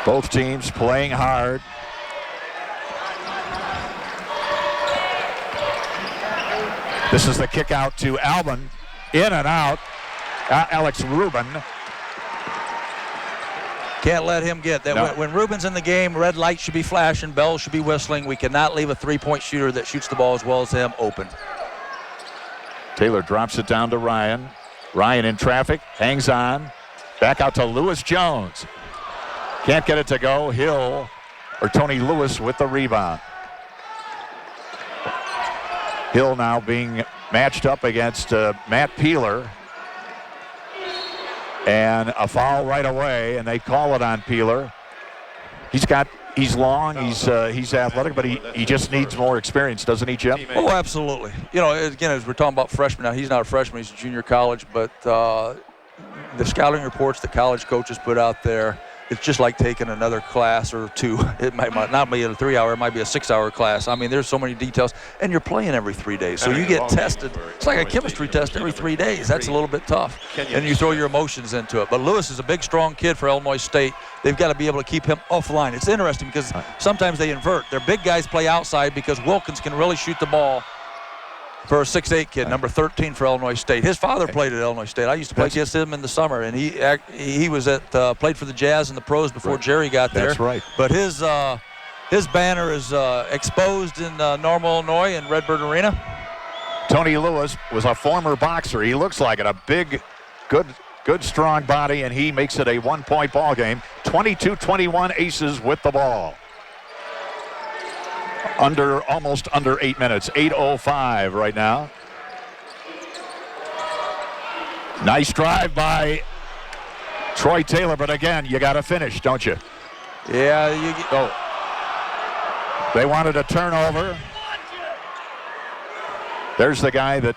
Both teams playing hard. This is the kick out to Albin. In and out. Alex Rubin. Can't let him get that. No. When Rubin's in the game, red lights should be flashing, bells should be whistling. We cannot leave a three-point shooter that shoots the ball as well as him open. Taylor drops it down to Ryan. Ryan in traffic, hangs on. Back out to Lewis Jones. Can't get it to go. Tony Lewis with the rebound. Hill now being matched up against Matt Peeler. And a foul right away, and they call it on Peeler. He's long, he's athletic, but he just needs more experience, doesn't he, Jim? Oh, absolutely. You know, again, as we're talking about freshmen now, he's not a freshman, he's a junior college, but the scouting reports that college coaches put out there, it's just like taking another class or 2. It might not be a 3-hour, it might be a 6-hour class. I mean, there's so many details, and you're playing every 3 days, so you get tested. It's like a chemistry test every 3 days. That's a little bit tough, and you throw your emotions into it. But Lewis is a big, strong kid for Illinois State. They've got to be able to keep him offline. It's interesting because sometimes they invert. Their big guys play outside because Wilkins can really shoot the ball for a 6'8" kid, number 13 for Illinois State. His father played at Illinois State. I used to play against him in the summer, and he was played for the Jazz and the pros before Jerry got there. That's right. But his banner is exposed in Normal, Illinois, in Redbird Arena. Tony Lewis was a former boxer. He looks like it. A big, good, strong body, and he makes it a 1-point ball game. 22-21 Aces with the ball. Almost under 8 minutes. 8:05 right now. Nice drive by Troy Taylor, but again, you got to finish, don't you? Yeah. They wanted a turnover. There's the guy that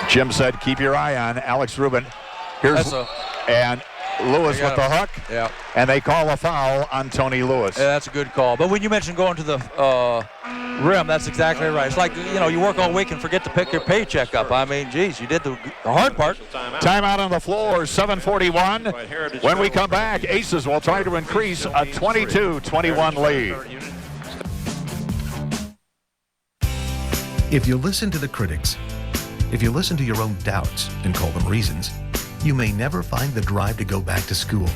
Jim said keep your eye on Alex Rubin. And Lewis with the hook. Yeah. And they call a foul on Tony Lewis. Yeah, that's a good call. But when you mentioned going to the rim, that's exactly right. It's like, you work all week and forget to pick your paycheck up. I mean, geez, you did the hard part. Timeout on the floor, 7:41. When we come back, Aces will try to increase a 22-21 lead. If you listen to the critics, if you listen to your own doubts and call them reasons, you may never find the drive to go back to school.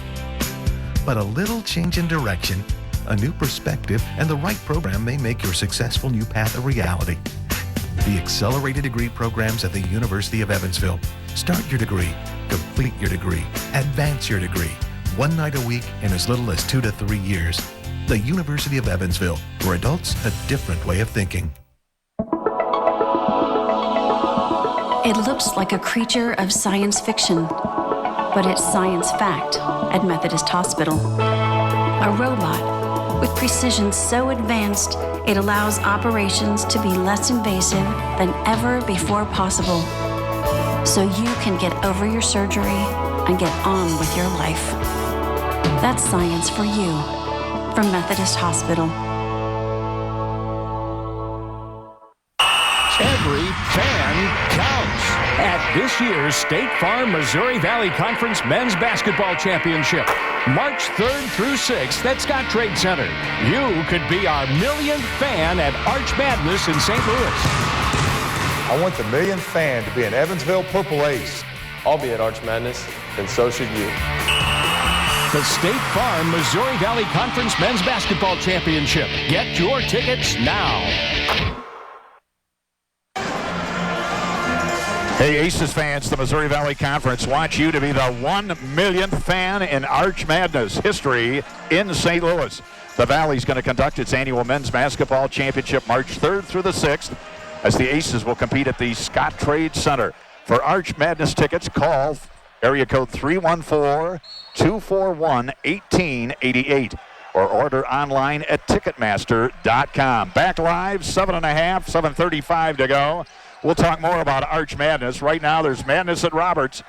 But a little change in direction, a new perspective, and the right program may make your successful new path a reality. The accelerated degree programs at the University of Evansville. Start your degree, complete your degree, advance your degree. One night a week in as little as 2 to 3 years. The University of Evansville. For adults, a different way of thinking. It looks like a creature of science fiction, but it's science fact at Methodist Hospital. A robot with precision so advanced it allows operations to be less invasive than ever before possible, so you can get over your surgery and get on with your life. That's science for you from Methodist Hospital. Every fan counts at this year's State Farm Missouri Valley Conference Men's Basketball Championship, March 3rd through 6th at Scott Trade Center. You could be our millionth fan at Arch Madness in St. Louis. I want the millionth fan to be an Evansville Purple Ace. I'll be at Arch Madness, and so should you. The State Farm Missouri Valley Conference Men's Basketball Championship. Get your tickets now. Hey, Aces fans, the Missouri Valley Conference wants you to be the 1 millionth fan in Arch Madness history in St. Louis. The Valley's going to conduct its annual men's basketball championship March 3rd through the 6th as the Aces will compete at the Scott Trade Center. For Arch Madness tickets, call area code 314-241-1888 or order online at Ticketmaster.com. Back live, 7:35 to go. We'll talk more about Arch Madness. Right now, there's madness at Roberts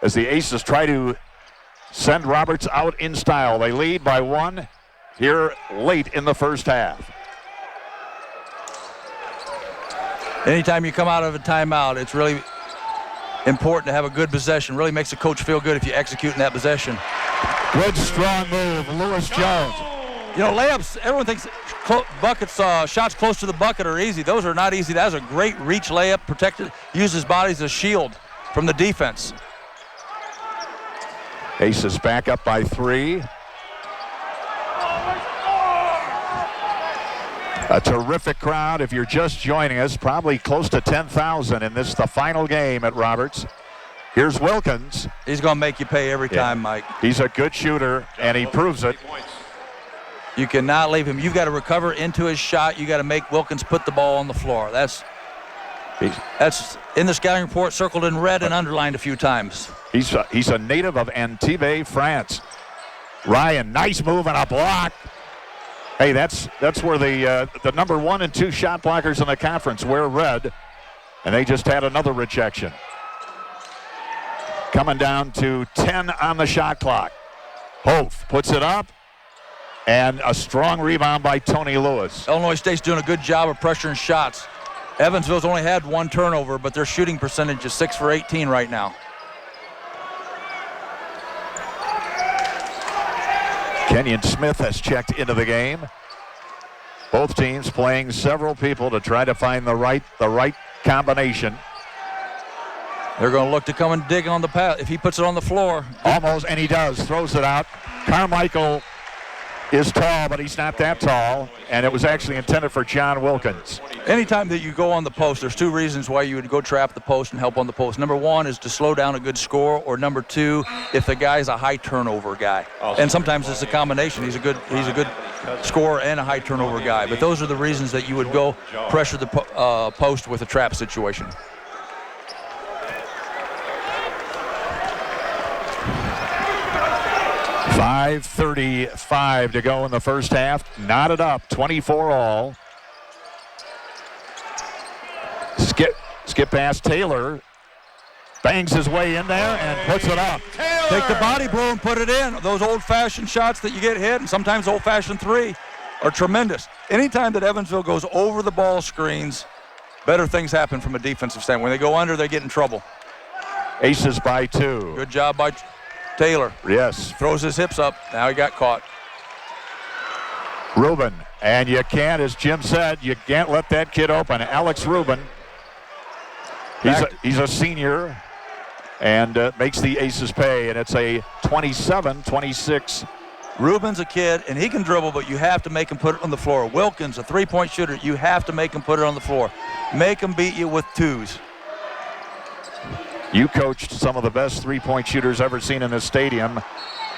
as the Aces try to send Roberts out in style. They lead by 1 here late in the first half. Anytime you come out of a timeout, it's really important to have a good possession. Really makes the coach feel good if you execute in that possession. Good, strong move, Lewis Jones. Layups, everyone thinks buckets, shots close to the bucket are easy. Those are not easy. That was a great reach layup, protected, used his body as a shield from the defense. Aces back up by 3. A terrific crowd. If you're just joining us, probably close to 10,000 in this, the final game at Roberts. Here's Wilkins. He's going to make you pay every time, Mike. He's a good shooter, and he proves it. You cannot leave him. You've got to recover into his shot. You got to make Wilkins put the ball on the floor. That's in the scouting report, circled in red and underlined a few times. He's a native of Antibes, France. Ryan, nice move and a block. Hey, that's where the number 1 and 2 shot blockers in the conference wear red, and they just had another rejection. Coming down to 10 on the shot clock. Hof puts it up. And a strong rebound by Tony Lewis. Illinois State's doing a good job of pressuring shots. Evansville's only had 1 turnover, but their shooting percentage is 6 for 18 right now. Kenyon Smith has checked into the game. Both teams playing several people to try to find the right combination. They're going to look to come and dig on the pass. If he puts it on the floor. Almost, and he does. Throws it out. Carmichael is tall, but he's not that tall, and it was actually intended for John Wilkins. Anytime that you go on the post, there's 2 reasons why you would go trap the post and help on the post. Number 1 is to slow down a good score, or number 2, if the guy's a high turnover guy. And sometimes it's a combination. He's a good scorer and a high turnover guy. But those are the reasons that you would go pressure the post with a trap situation. .535 to go in the first half. Knotted up, 24 all. Skip past Taylor. Bangs his way in there and puts it up. Take the body blow and put it in. Those old-fashioned shots that you get hit, and sometimes old-fashioned three, are tremendous. Anytime that Evansville goes over the ball screens, better things happen from a defensive standpoint. When they go under, they get in trouble. Aces by 2. Good job by Taylor. Yes. Throws his hips up. Now he got caught. Rubin. And you can't, as Jim said, you can't let that kid open. Alex Rubin. He's a senior and makes the Aces pay, and it's a 27-26. Rubin's a kid, and he can dribble, but you have to make him put it on the floor. Wilkins, a three-point shooter, you have to make him put it on the floor. Make him beat you with twos. You coached some of the best three-point shooters ever seen in this stadium,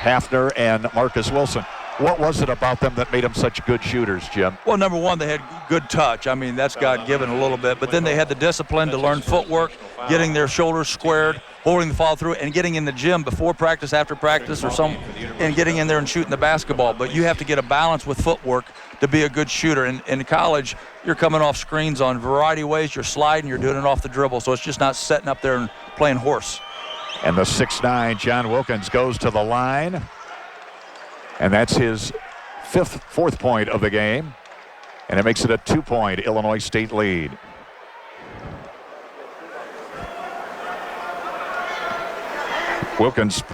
Hafner and Marcus Wilson. What was it about them that made them such good shooters, Jim? Well, number one, they had good touch. I mean, that's God-given a little bit. But then they had the discipline to learn footwork, getting their shoulders squared, holding the follow-through, and getting in the gym before practice, after practice, and getting in there and shooting the basketball. But you have to get a balance with footwork to be a good shooter. In college, you're coming off screens on a variety of ways. You're sliding, you're doing it off the dribble. So it's just not setting up there and playing horse. And the 6'9", John Wilkins, goes to the line. And that's his fourth point of the game. And it makes it a 2-point Illinois State lead. Wilkins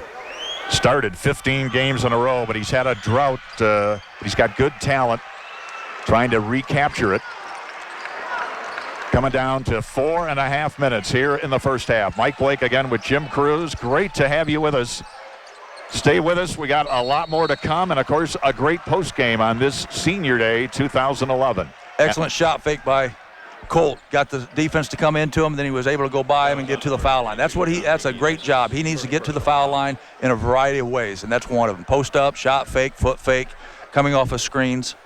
started 15 games in a row, but he's had a drought. He's got good talent, trying to recapture it. Coming down to 4.5 minutes here in the first half. Mike Blake again with Jim Cruz. Great to have you with us. Stay with us. We got a lot more to come, and of course a great post game on this Senior Day 2011. Excellent shot fake by Colt. Got the defense to come into him, then he was able to go by him and get to the foul line. That's a great job. He needs to get to the foul line in a variety of ways, and that's one of them. Post up, shot fake, foot fake, coming off of screens.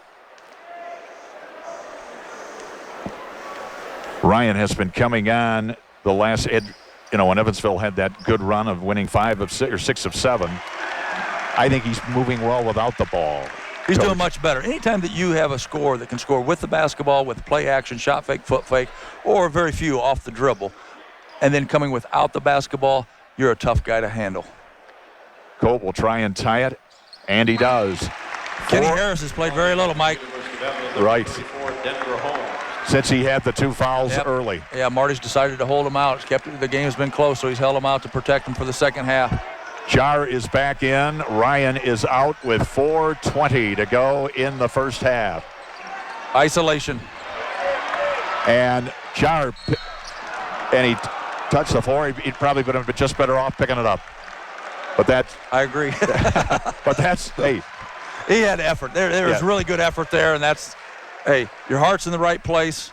Ryan has been coming on the last, when Evansville had that good run of winning 5 of 6 or 6 of 7. I think he's moving well without the ball. He's doing much better. Anytime that you have a scorer that can score with the basketball, with play action, shot fake, foot fake, or very few off the dribble, and then coming without the basketball, you're a tough guy to handle. Colt will try and tie it, and he does. Kenny Harris has played very little, Mike. Right. Since he had the 2 fouls early. Yeah, Marty's decided to hold him out. The game's been close, so he's held him out to protect him for the second half. Jar is back in. Ryan is out with 4:20 to go in the first half. Isolation. And Jar, and he touched the floor. He'd probably been just better off picking it up. But that's... I agree. But that's, hey. He had effort. There was really good effort there, and that's, hey, your heart's in the right place.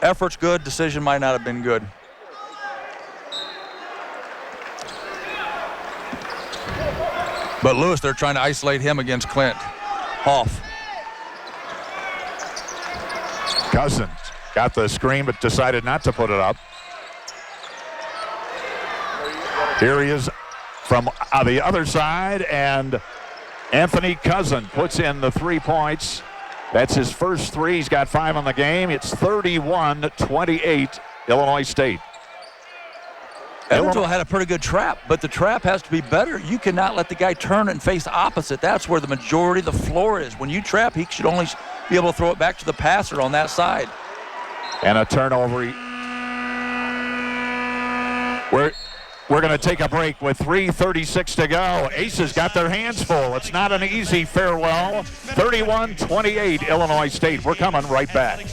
Effort's good. Decision might not have been good. But Lewis, they're trying to isolate him against Clint Hoff. Cousins got the screen but decided not to put it up. Here he is from the other side, and Anthony Cousin puts in the 3 points. That's his first 3. He's got 5 on the game. It's 31-28 Illinois State. Evansville had a pretty good trap, but the trap has to be better. You cannot let the guy turn and face opposite. That's where the majority of the floor is. When you trap, he should only be able to throw it back to the passer on that side. And a turnover. We're going to take a break with 3:36 to go. Aces got their hands full. It's not an easy farewell. 31-28 Illinois State. We're coming right back.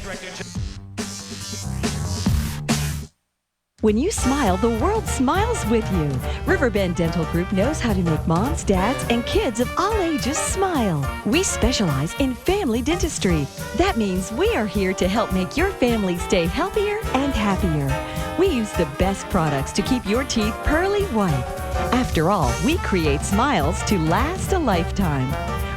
When you smile, the world smiles with you. Riverbend Dental Group knows how to make moms, dads, and kids of all ages smile. We specialize in family dentistry. That means we are here to help make your family stay healthier and happier. We use the best products to keep your teeth pearly white. After all, we create smiles to last a lifetime.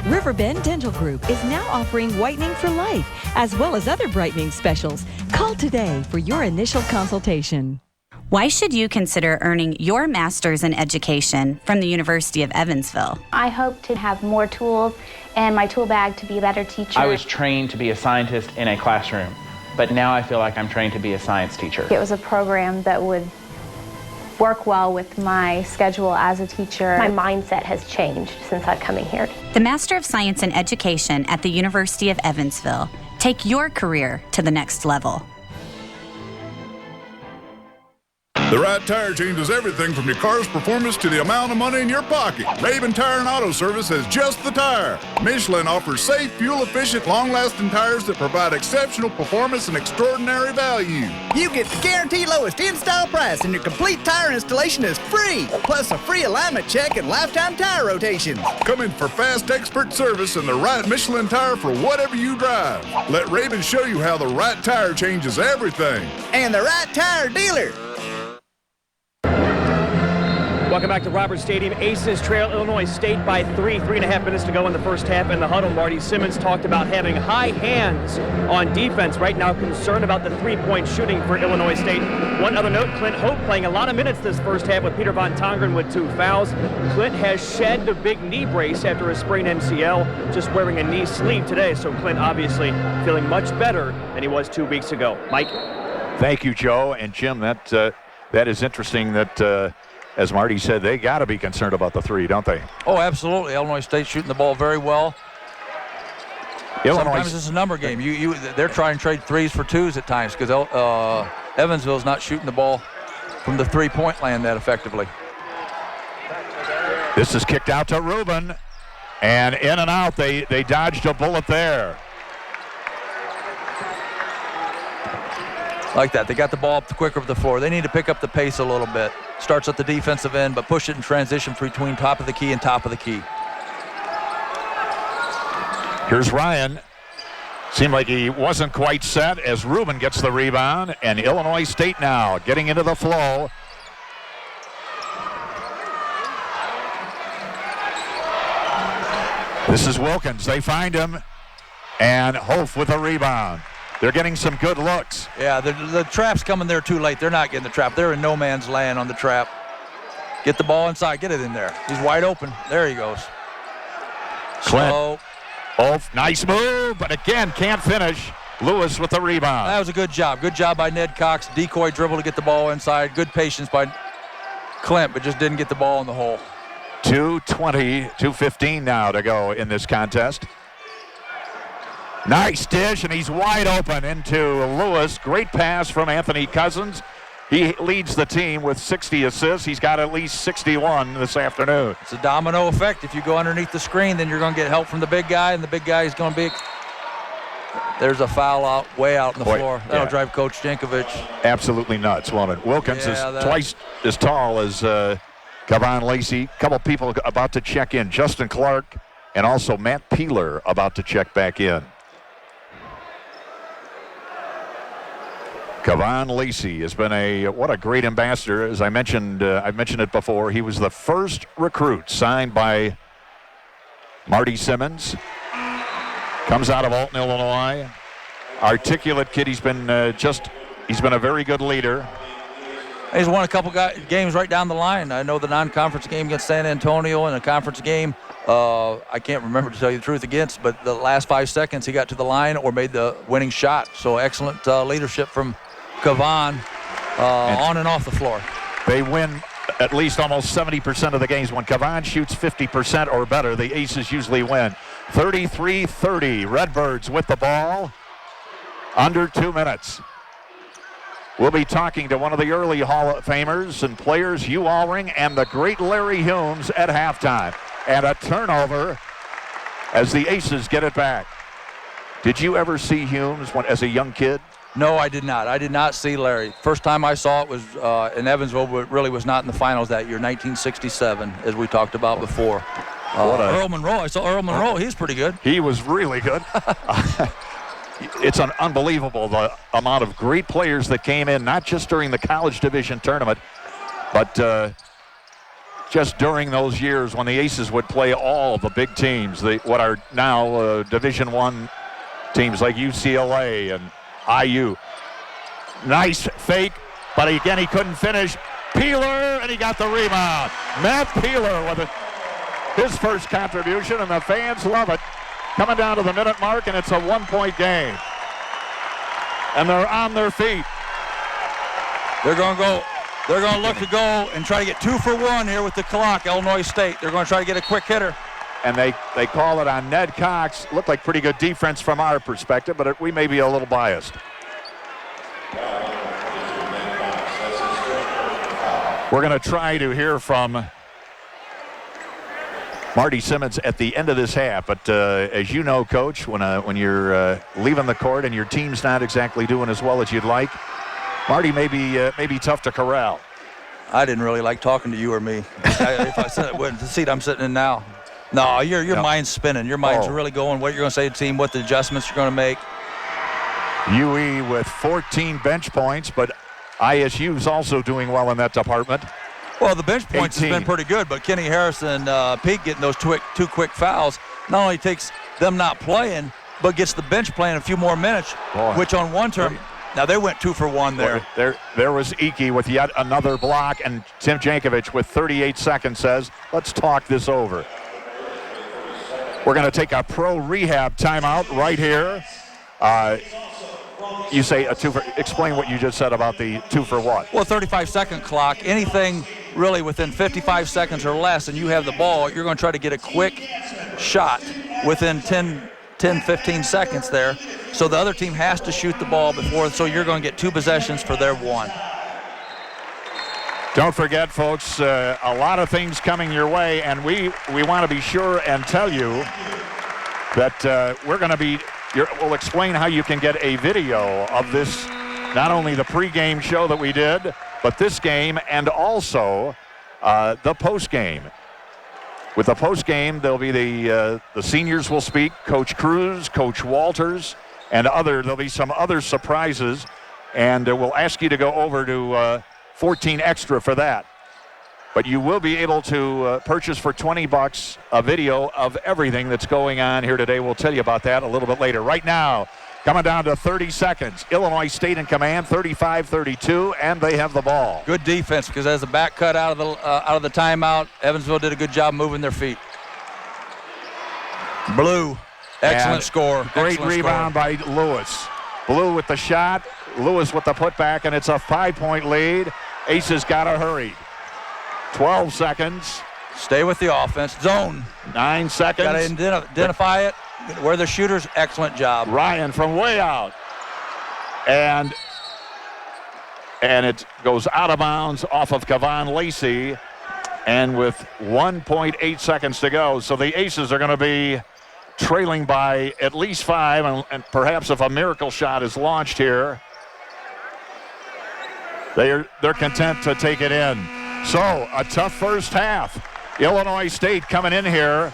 Riverbend Dental Group is now offering whitening for life, as well as other brightening specials. Call today for your initial consultation. Why should you consider earning your master's in education from the University of Evansville? I hope to have more tools and my tool bag to be a better teacher. I was trained to be a scientist in a classroom, but now I feel like I'm trained to be a science teacher. It was a program that would work well with my schedule as a teacher. My mindset has changed since I've come here. The Master of Science in Education at the University of Evansville. Take your career to the next level. The right tire changes everything from your car's performance to the amount of money in your pocket. Raven Tire and Auto Service has just the tire. Michelin offers safe, fuel-efficient, long-lasting tires that provide exceptional performance and extraordinary value. You get the guaranteed lowest in-style price, and your complete tire installation is free, plus a free alignment check and lifetime tire rotations. Come in for fast, expert service and the right Michelin tire for whatever you drive. Let Raven show you how the right tire changes everything. And the right tire dealer. Welcome back to Roberts Stadium. Aces trail Illinois State by 3.5 minutes to go in the first half. In the huddle, Marty Simmons talked about having high hands on defense. Right now, concerned about the three-point shooting for Illinois State. One other note, Clint Hope playing a lot of minutes this first half with Peter Von Tongeren with 2 fouls. Clint has shed the big knee brace after a sprained MCL, just wearing a knee sleeve today. So Clint obviously feeling much better than he was 2 weeks ago. Mike? Thank you, Joe. And Jim, that is interesting that as Marty said, they got to be concerned about the three, don't they? Oh, absolutely. Illinois State shooting the ball very well. Sometimes it's a number game. They're trying to trade threes for twos at times because Evansville's not shooting the ball from the three-point land that effectively. This is kicked out to Rubin, and in and out. They dodged a bullet there. Like that. They got the ball up quicker of the floor. They need to pick up the pace a little bit. Starts at the defensive end, but push it in transition between top of the key and top of the key. Here's Ryan. Seemed like he wasn't quite set as Rubin gets the rebound, and Illinois State now getting into the flow. This is Wilkins. They find him, and Hof with a rebound. They're getting some good looks. Yeah, the trap's coming there too late. They're not getting the trap. They're in no man's land on the trap. Get the ball inside. Get it in there. He's wide open. There he goes. Slow. Oh, nice move, but again, can't finish. Lewis with the rebound. That was a good job. Good job by Ned Cox. Decoy dribble to get the ball inside. Good patience by Clint, but just didn't get the ball in the hole. 2:20, 2:15 now to go in this contest. Nice dish, and he's wide open into Lewis. Great pass from Anthony Cousins. He leads the team with 60 assists. He's got at least 61 this afternoon. It's a domino effect. If you go underneath the screen, then you're going to get help from the big guy, and the big guy is going to be... There's a foul out, way out on the floor. That'll drive Coach Jankovic absolutely nuts, won't it? Wilkins is twice as tall as Kevon Lacey. A couple people about to check in. Justin Clark and also Matt Peeler about to check back in. Kevon Lacey has been what a great ambassador. As I mentioned, I've mentioned it before. He was the first recruit signed by Marty Simmons. Comes out of Alton, Illinois. Articulate kid. He's been a very good leader. He's won a couple games right down the line. I know the non-conference game against San Antonio and a conference game. I can't remember to tell you the truth against, but the last 5 seconds he got to the line or made the winning shot. So excellent leadership from Kevon on and off the floor. They win at least almost 70% of the games. When Kevon shoots 50% or better, the Aces usually win. 33-30, Redbirds with the ball. Under 2 minutes. We'll be talking to one of the early Hall of Famers and players, Hugh Allring and the great Larry Humes at halftime. And a turnover as the Aces get it back. Did you ever see Humes as a young kid? No, I did not. I did not see Larry. First time I saw it was in Evansville, but really was not in the finals that year, 1967, as we talked about before. Earl Monroe. I saw Earl Monroe. He's pretty good. He was really good. It's unbelievable the amount of great players that came in, not just during the college division tournament, but just during those years when the Aces would play all the big teams, what are now Division I teams like UCLA and IU. Nice fake, but again he couldn't finish. Peeler, and he got the rebound. Matt Peeler with his first contribution, and the fans love it. Coming down to the minute mark, and it's a 1-point game. And they're on their feet. They're going to go They're going to look to go and try to get 2 for 1 here with the clock, Illinois State. They're going to try to get a quick hitter. And they call it on Ned Cox. Looked like pretty good defense from our perspective, but we may be a little biased. We're going to try to hear from Marty Simmons at the end of this half, but as you know, Coach, when you're leaving the court and your team's not exactly doing as well as you'd like, Marty may be tough to corral. I didn't really like talking to you or me. If I said it wasn't the seat I'm sitting in now. No, your mind's spinning. Your mind's really going what you're going to say to the team, what the adjustments you're going to make. UE with 14 bench points, but ISU's also doing well in that department. Well, the bench points has been pretty good, but Kenny Harris and Pete getting those two quick fouls not only takes them not playing, but gets the bench playing a few more minutes, which on one term, now they went 2 for 1 there. There was Iki with yet another block, and Tim Jankovic with 38 seconds says, let's talk this over. We're going to take a pro rehab timeout right here. You say a 2 for, explain what you just said about the 2 for what? Well, 35-second clock, anything really within 55 seconds or less and you have the ball, you're going to try to get a quick shot within 10, 15 seconds there. So the other team has to shoot the ball before, so you're going to get 2 possessions for their 1. Don't forget, folks, a lot of things coming your way, and we want to be sure and tell you that we're going to be, we'll explain how you can get a video of this, not only the pregame show that we did, but this game and also the postgame. With the postgame, there'll be the seniors will speak, Coach Cruz, Coach Walters, and there'll be some other surprises, and we'll ask you to go over to 14 extra for that. But you will be able to purchase for $20 a video of everything that's going on here today. We'll tell you about that a little bit later. Right now, coming down to 30 seconds. Illinois State in command, 35-32, and they have the ball. Good defense, because as the back cut out of the timeout, Evansville did a good job moving their feet. Blue, excellent score. Great rebound by Lewis. Blue with the shot, Lewis with the putback, and it's a 5-point lead. Aces got to hurry. 12 seconds. Stay with the offense. Zone. 9 seconds. Got to identify it. Where the shooters, excellent job. Ryan from way out. And it goes out of bounds off of Kevon Lacey. And with 1.8 seconds to go. So the Aces are going to be trailing by at least 5. And perhaps if a miracle shot is launched here, they're content to take it in. So a tough first half. Illinois State coming in here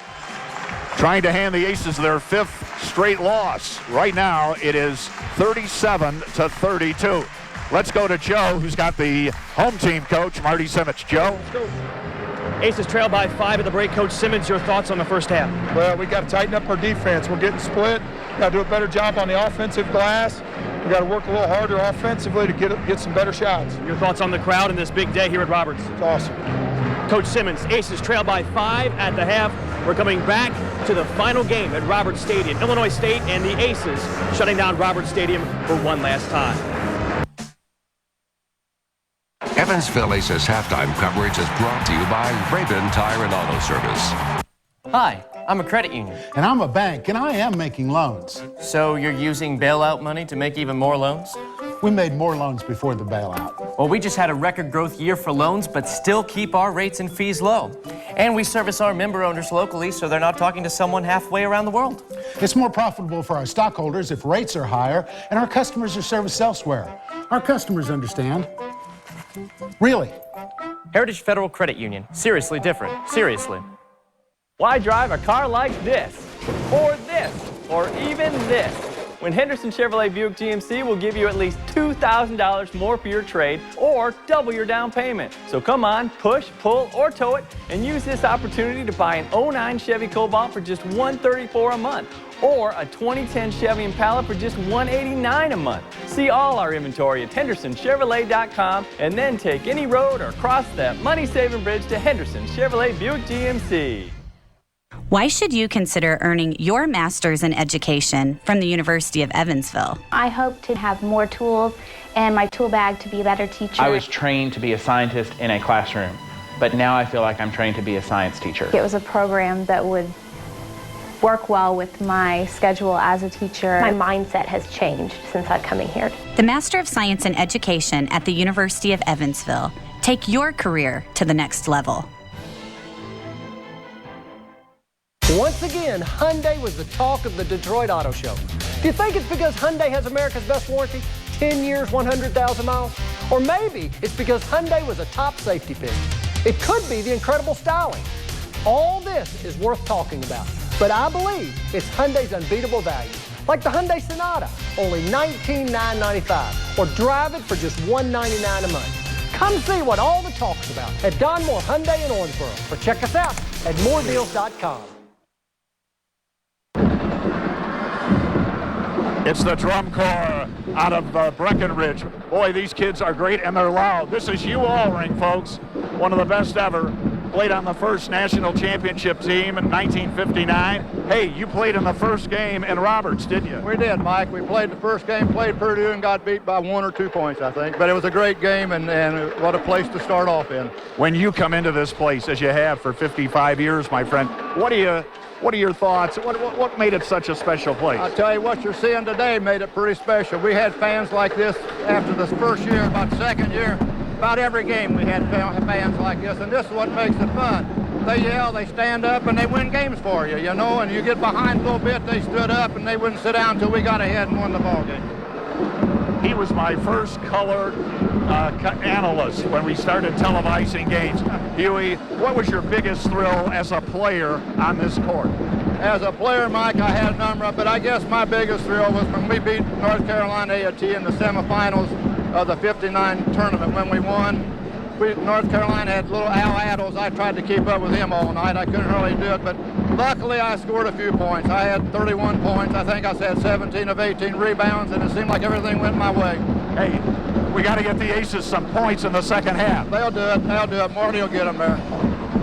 trying to hand the Aces their 5th straight loss. Right now it is 37-32. Let's go to Joe, who's got the home team coach, Marty Simmons. Joe? Let's go. Aces trail by 5 at the break. Coach Simmons, your thoughts on the first half? Well, we got to tighten up our defense. We're getting split. Got to do a better job on the offensive glass. We got to work a little harder offensively to get some better shots. Your thoughts on the crowd in this big day here at Roberts? It's awesome. Coach Simmons, Aces trail by 5 at the half. We're coming back to the final game at Roberts Stadium. Illinois State and the Aces shutting down Roberts Stadium for one last time. Evansville Aces halftime coverage is brought to you by Rabin Tire and Auto Service. Hi, I'm a credit union. And I'm a bank, and I am making loans. So you're using bailout money to make even more loans? We made more loans before the bailout. Well, we just had a record growth year for loans, but still keep our rates and fees low. And we service our member owners locally, so they're not talking to someone halfway around the world. It's more profitable for our stockholders if rates are higher and our customers are serviced elsewhere. Our customers understand. Really. Heritage Federal Credit Union. Seriously different. Seriously. Why drive a car like this? Or this? Or even this? When Henderson Chevrolet Buick GMC will give you at least $2,000 more for your trade or double your down payment. So come on, push, pull, or tow it and use this opportunity to buy an 09 Chevy Cobalt for just $134 a month or a 2010 Chevy Impala for just $189 a month. See all our inventory at HendersonChevrolet.com and then take any road or cross that money-saving bridge to Henderson Chevrolet Buick GMC. Why should you consider earning your master's in education from the University of Evansville? I hope to have more tools and my tool bag to be a better teacher. I was trained to be a scientist in a classroom, but now I feel like I'm trained to be a science teacher. It was a program that would work well with my schedule as a teacher. My mindset has changed since I've come in here. The Master of Science in Education at the University of Evansville. Take your career to the next level. Once again, Hyundai was the talk of the Detroit Auto Show. Do you think it's because Hyundai has America's best warranty? 10 years, 100,000 miles? Or maybe it's because Hyundai was a top safety pick. It could be the incredible styling. All this is worth talking about, but I believe it's Hyundai's unbeatable value. Like the Hyundai Sonata, only $19,995, or drive it for just $199 a month. Come see what all the talk's about at Don Moore Hyundai in Owensboro, or check us out at moredeals.com. It's the drum corps out of Breckenridge. Boy, these kids are great and they're loud. This is Hugh Allring, folks. One of the best ever. Played on the first national championship team in 1959. Hey, you played in the first game in Roberts, didn't you? We did, Mike. We played the first game, played Purdue, and got beat by 1 or 2 points, I think. But it was a great game, and what a place to start off in. When you come into this place, as you have for 55 years, my friend, what are your thoughts? What made it such a special place? I'll tell you what you're seeing today made it pretty special. We had fans like this after this first year, about second year. About every game we had fans like this, and this is what makes it fun. They yell, they stand up, and they win games for you, you know, and you get behind a little bit, they stood up, and they wouldn't sit down until we got ahead and won the ball game. He was my first colored analyst when we started televising games. Huey, what was your biggest thrill as a player on this court? As a player, Mike, I had a number of, but I guess my biggest thrill was when we beat North Carolina A&T in the semifinals of the 59 tournament when we won. North Carolina had little Al Addles. I tried to keep up with him all night. I couldn't really do it, but luckily I scored a few points. I had 31 points. I think I had 17 of 18 rebounds, and it seemed like everything went my way. Hey, we got to get the Aces some points in the second half. They'll do it. They'll do it. Marty will get them there.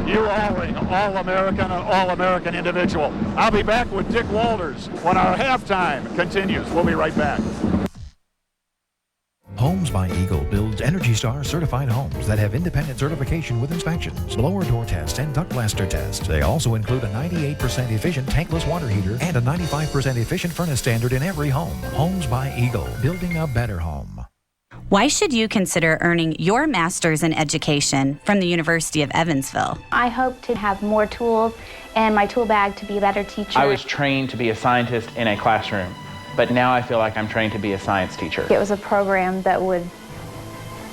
You Allring, All-American and All-American individual. I'll be back with Dick Walters when our halftime continues. We'll be right back. Homes by Eagle builds Energy Star certified homes that have independent certification with inspections, blower door tests, and duct blaster tests. They also include a 98% efficient tankless water heater and a 95% efficient furnace standard in every home. Homes by Eagle, building a better home. Why should you consider earning your master's in education from the University of Evansville? I hope to have more tools and my tool bag to be a better teacher. I was trained to be a scientist in a classroom, but now I feel like I'm trained to be a science teacher. It was a program that would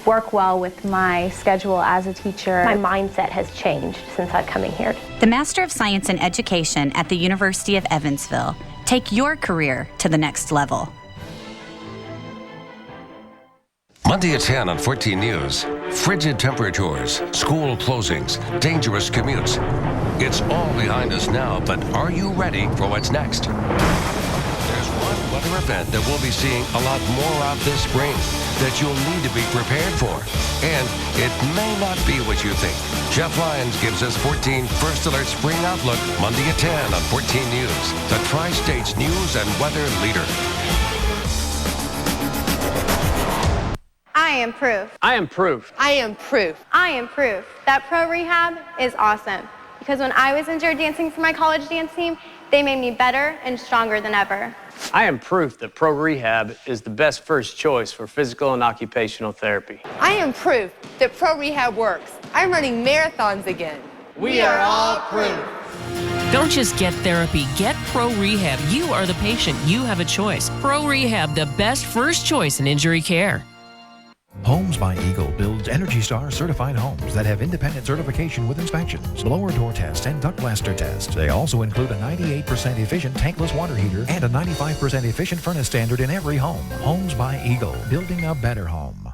work well with my schedule as a teacher. My mindset has changed since I've come in here. The Master of Science in Education at the University of Evansville. Take your career to the next level. Monday at 10 on 14 News. Frigid temperatures, school closings, dangerous commutes. It's all behind us now, but are you ready for what's next? There's one weather event that we'll be seeing a lot more of this spring that you'll need to be prepared for. And it may not be what you think. Jeff Lyons gives us 14 First Alert Spring Outlook Monday at 10 on 14 News, the Tri-State's news and weather leader. I am proof. I am proof. I am proof. I am proof that Pro Rehab is awesome. Because when I was injured dancing for my college dance team, they made me better and stronger than ever. I am proof that Pro Rehab is the best first choice for physical and occupational therapy. I am proof that Pro Rehab works. I'm running marathons again. We are all proof. Don't just get therapy, get Pro Rehab. You are the patient. You have a choice. Pro Rehab, the best first choice in injury care. Homes by Eagle builds Energy Star certified homes that have independent certification with inspections, blower door tests, and duct blaster tests. They also include a 98% efficient tankless water heater and a 95% efficient furnace standard in every home. Homes by Eagle, building a better home.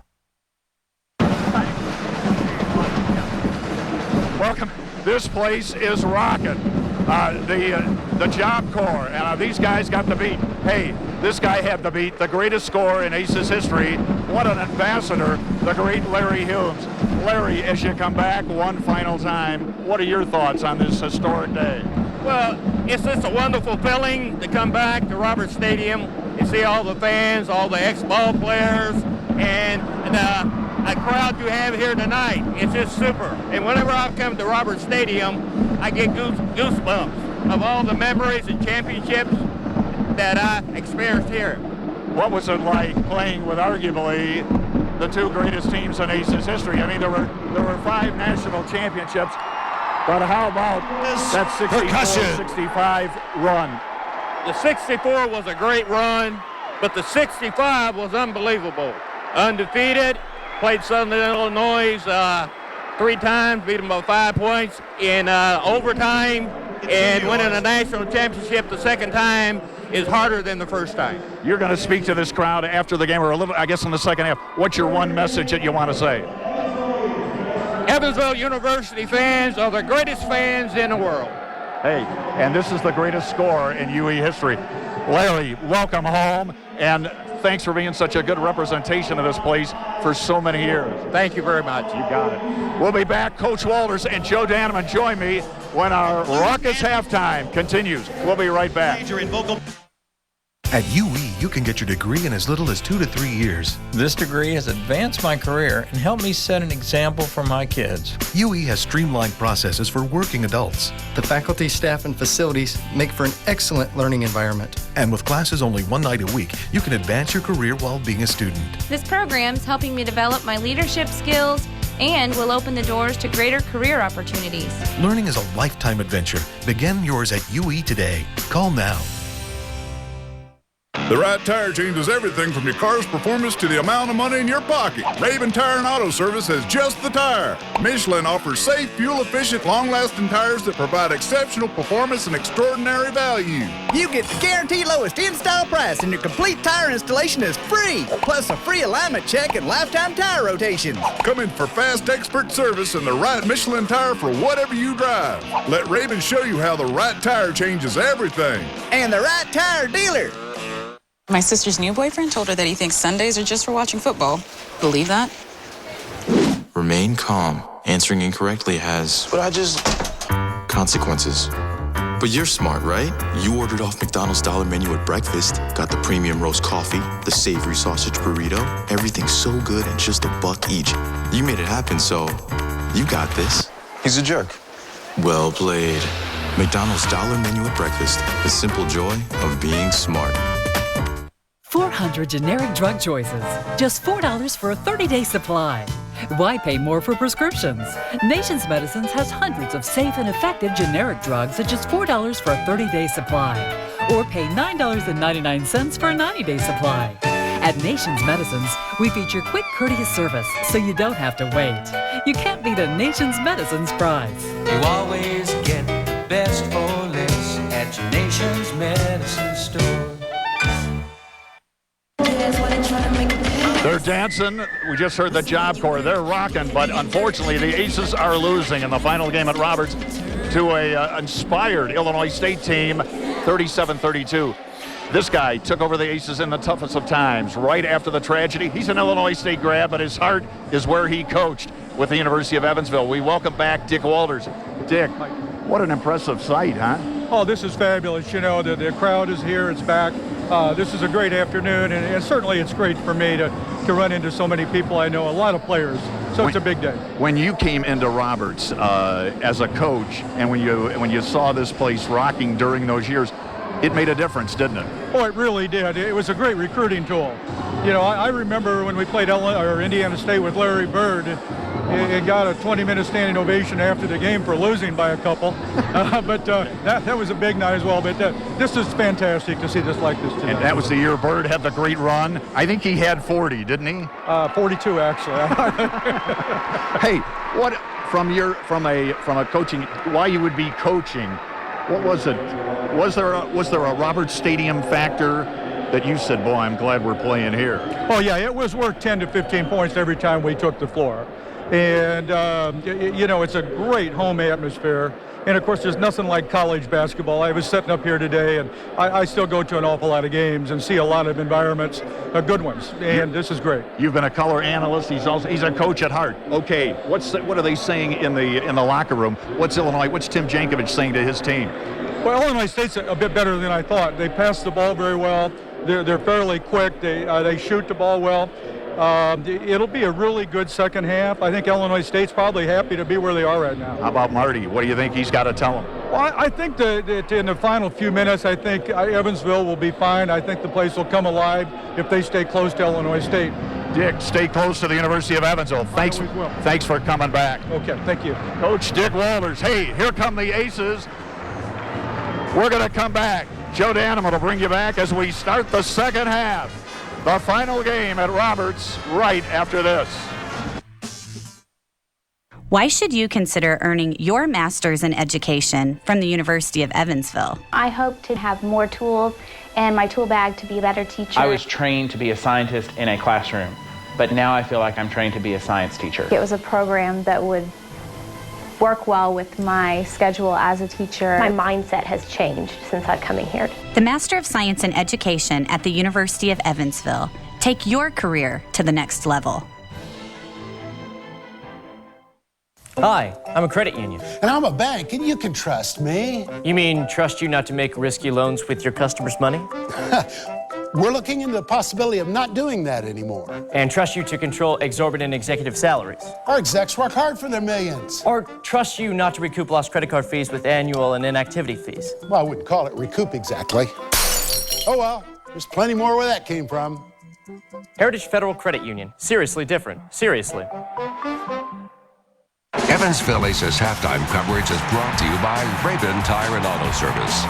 Welcome. This place is rocking. The Job Corps, and these guys got the beat. Hey, this guy had the beat, the greatest scorer in Aces history. What an ambassador, the great Larry Humes. Larry, as you come back one final time, what are your thoughts on this historic day? Well, it's just a wonderful feeling to come back to Roberts Stadium and see all the fans, all the ex-ball players, and a crowd you have here tonight. It's just super. And whenever I come to Roberts Stadium, I get goosebumps of all the memories and championships that I experienced here. What was it like playing with arguably the two greatest teams in Aces history? I mean, there were 5 national championships, but how about that 64-65 run? The 64 was a great run, but the 65 was unbelievable. Undefeated, played Southern Illinois 3 times, beat them by 5 points in overtime, and winning a national championship the second time is harder than the first time. You're going to speak to this crowd after the game, or a little, I guess, in the second half. What's your one message that you want to say? Evansville University fans are the greatest fans in the world. Hey, and this is the greatest score in UE history. Larry, welcome home, and thanks for being such a good representation of this place for so many years. Thank you very much. You got it. We'll be back. Coach Walters and Joe Danneman join me when our raucous halftime continues. We'll be right back. At UE, you can get your degree in as little as 2 to 3 years. This degree has advanced my career and helped me set an example for my kids. UE has streamlined processes for working adults. The faculty, staff, and facilities make for an excellent learning environment. And with classes only 1 night a week, you can advance your career while being a student. This program's helping me develop my leadership skills and will open the doors to greater career opportunities. Learning is a lifetime adventure. Begin yours at UE today. Call now. The right tire change is everything from your car's performance to the amount of money in your pocket. Raven Tire and Auto Service has just the tire. Michelin offers safe, fuel-efficient, long-lasting tires that provide exceptional performance and extraordinary value. You get the guaranteed lowest in-style price, and your complete tire installation is free, plus a free alignment check and lifetime tire rotations. Come in for fast, expert service and the right Michelin tire for whatever you drive. Let Raven show you how the right tire changes everything. And the right tire dealer. My sister's new boyfriend told her that he thinks Sundays are just for watching football. Believe that? Remain calm. Answering incorrectly has consequences. But you're smart, right? You ordered off McDonald's dollar menu at breakfast, got the premium roast coffee, the savory sausage burrito, everything so good and just $1 each. You made it happen, so you got this. He's a jerk. Well played. McDonald's dollar menu at breakfast, the simple joy of being smart. 400 generic drug choices. Just $4 for a 30-day supply. Why pay more for prescriptions? Nations Medicines has hundreds of safe and effective generic drugs at just $4 for a 30-day supply. Or pay $9.99 for a 90-day supply. At Nations Medicines, we feature quick, courteous service, so you don't have to wait. You can't beat a Nations Medicines price. You always get the best for less at your Nations Medicine store. They're dancing. We just heard the Job Corps. They're rocking, but unfortunately the Aces are losing in the final game at Roberts to a inspired Illinois State team, 37-32. This guy took over the Aces in the toughest of times, right after the tragedy. He's an Illinois State grad, but his heart is where he coached with the University of Evansville. We welcome back Dick Walters. Dick, what an impressive sight, huh? Oh, this is fabulous. You know, the crowd is here. It's back. This is a great afternoon, and certainly it's great for me to run into so many people I know, a lot of players. So it's a big day. When you came into Roberts as a coach, and when you saw this place rocking during those years, it made a difference, didn't it? Oh, it really did. It was a great recruiting tool. You know, I remember when we played Indiana State with Larry Bird, it got a 20-minute standing ovation after the game for losing by a couple. But that was a big night as well. But this is fantastic to see this like this today. And that was the year Bird had the great run. I think he had 40, didn't he? 42, actually. Hey, what from a coaching? Why you would be coaching? What was it? Was there a Roberts Stadium factor that you said, boy, I'm glad we're playing here? Oh yeah, it was worth 10 to 15 points every time we took the floor. And, you know, it's a great home atmosphere. And, of course, there's nothing like college basketball. I was sitting up here today, and I still go to an awful lot of games and see a lot of environments, good ones. And this is great. You've been a color analyst. He's a coach at heart. Okay, what are they saying in the locker room? What's Tim Jankovich saying to his team? Well, Illinois State's a bit better than I thought. They pass the ball very well. They're fairly quick. They shoot the ball well. It'll be a really good second half. I think Illinois State's probably happy to be where they are right now. How about Marty? What do you think he's got to tell them? Well, I think that in the final few minutes, I think Evansville will be fine. I think the place will come alive if they stay close to Illinois State. Dick, stay close to the University of Evansville. Thanks for coming back. Okay, thank you. Coach Dick Walters. Hey, here come the Aces. We're going to come back. Joe Danneman will bring you back as we start the second half. The final game at Roberts right after this. Why should you consider earning your master's in education from the University of Evansville? I hope to have more tools and my tool bag to be a better teacher. I was trained to be a scientist in a classroom, but now I feel like I'm trained to be a science teacher. It was a program that would work well with my schedule as a teacher. My mindset has changed since I've come in here. The Master of Science in Education at the University of Evansville. Take your career to the next level. Hi, I'm a credit union. And I'm a bank, and you can trust me. You mean trust you not to make risky loans with your customers' money? We're looking into the possibility of not doing that anymore. And trust you to control exorbitant executive salaries. Our execs work hard for their millions. Or trust you not to recoup lost credit card fees with annual and inactivity fees. Well, I wouldn't call it recoup exactly. Oh well, there's plenty more where that came from. Heritage Federal Credit Union. Seriously different. Seriously. Evansville Aces halftime coverage is brought to you by Rabin Tire and Auto Service.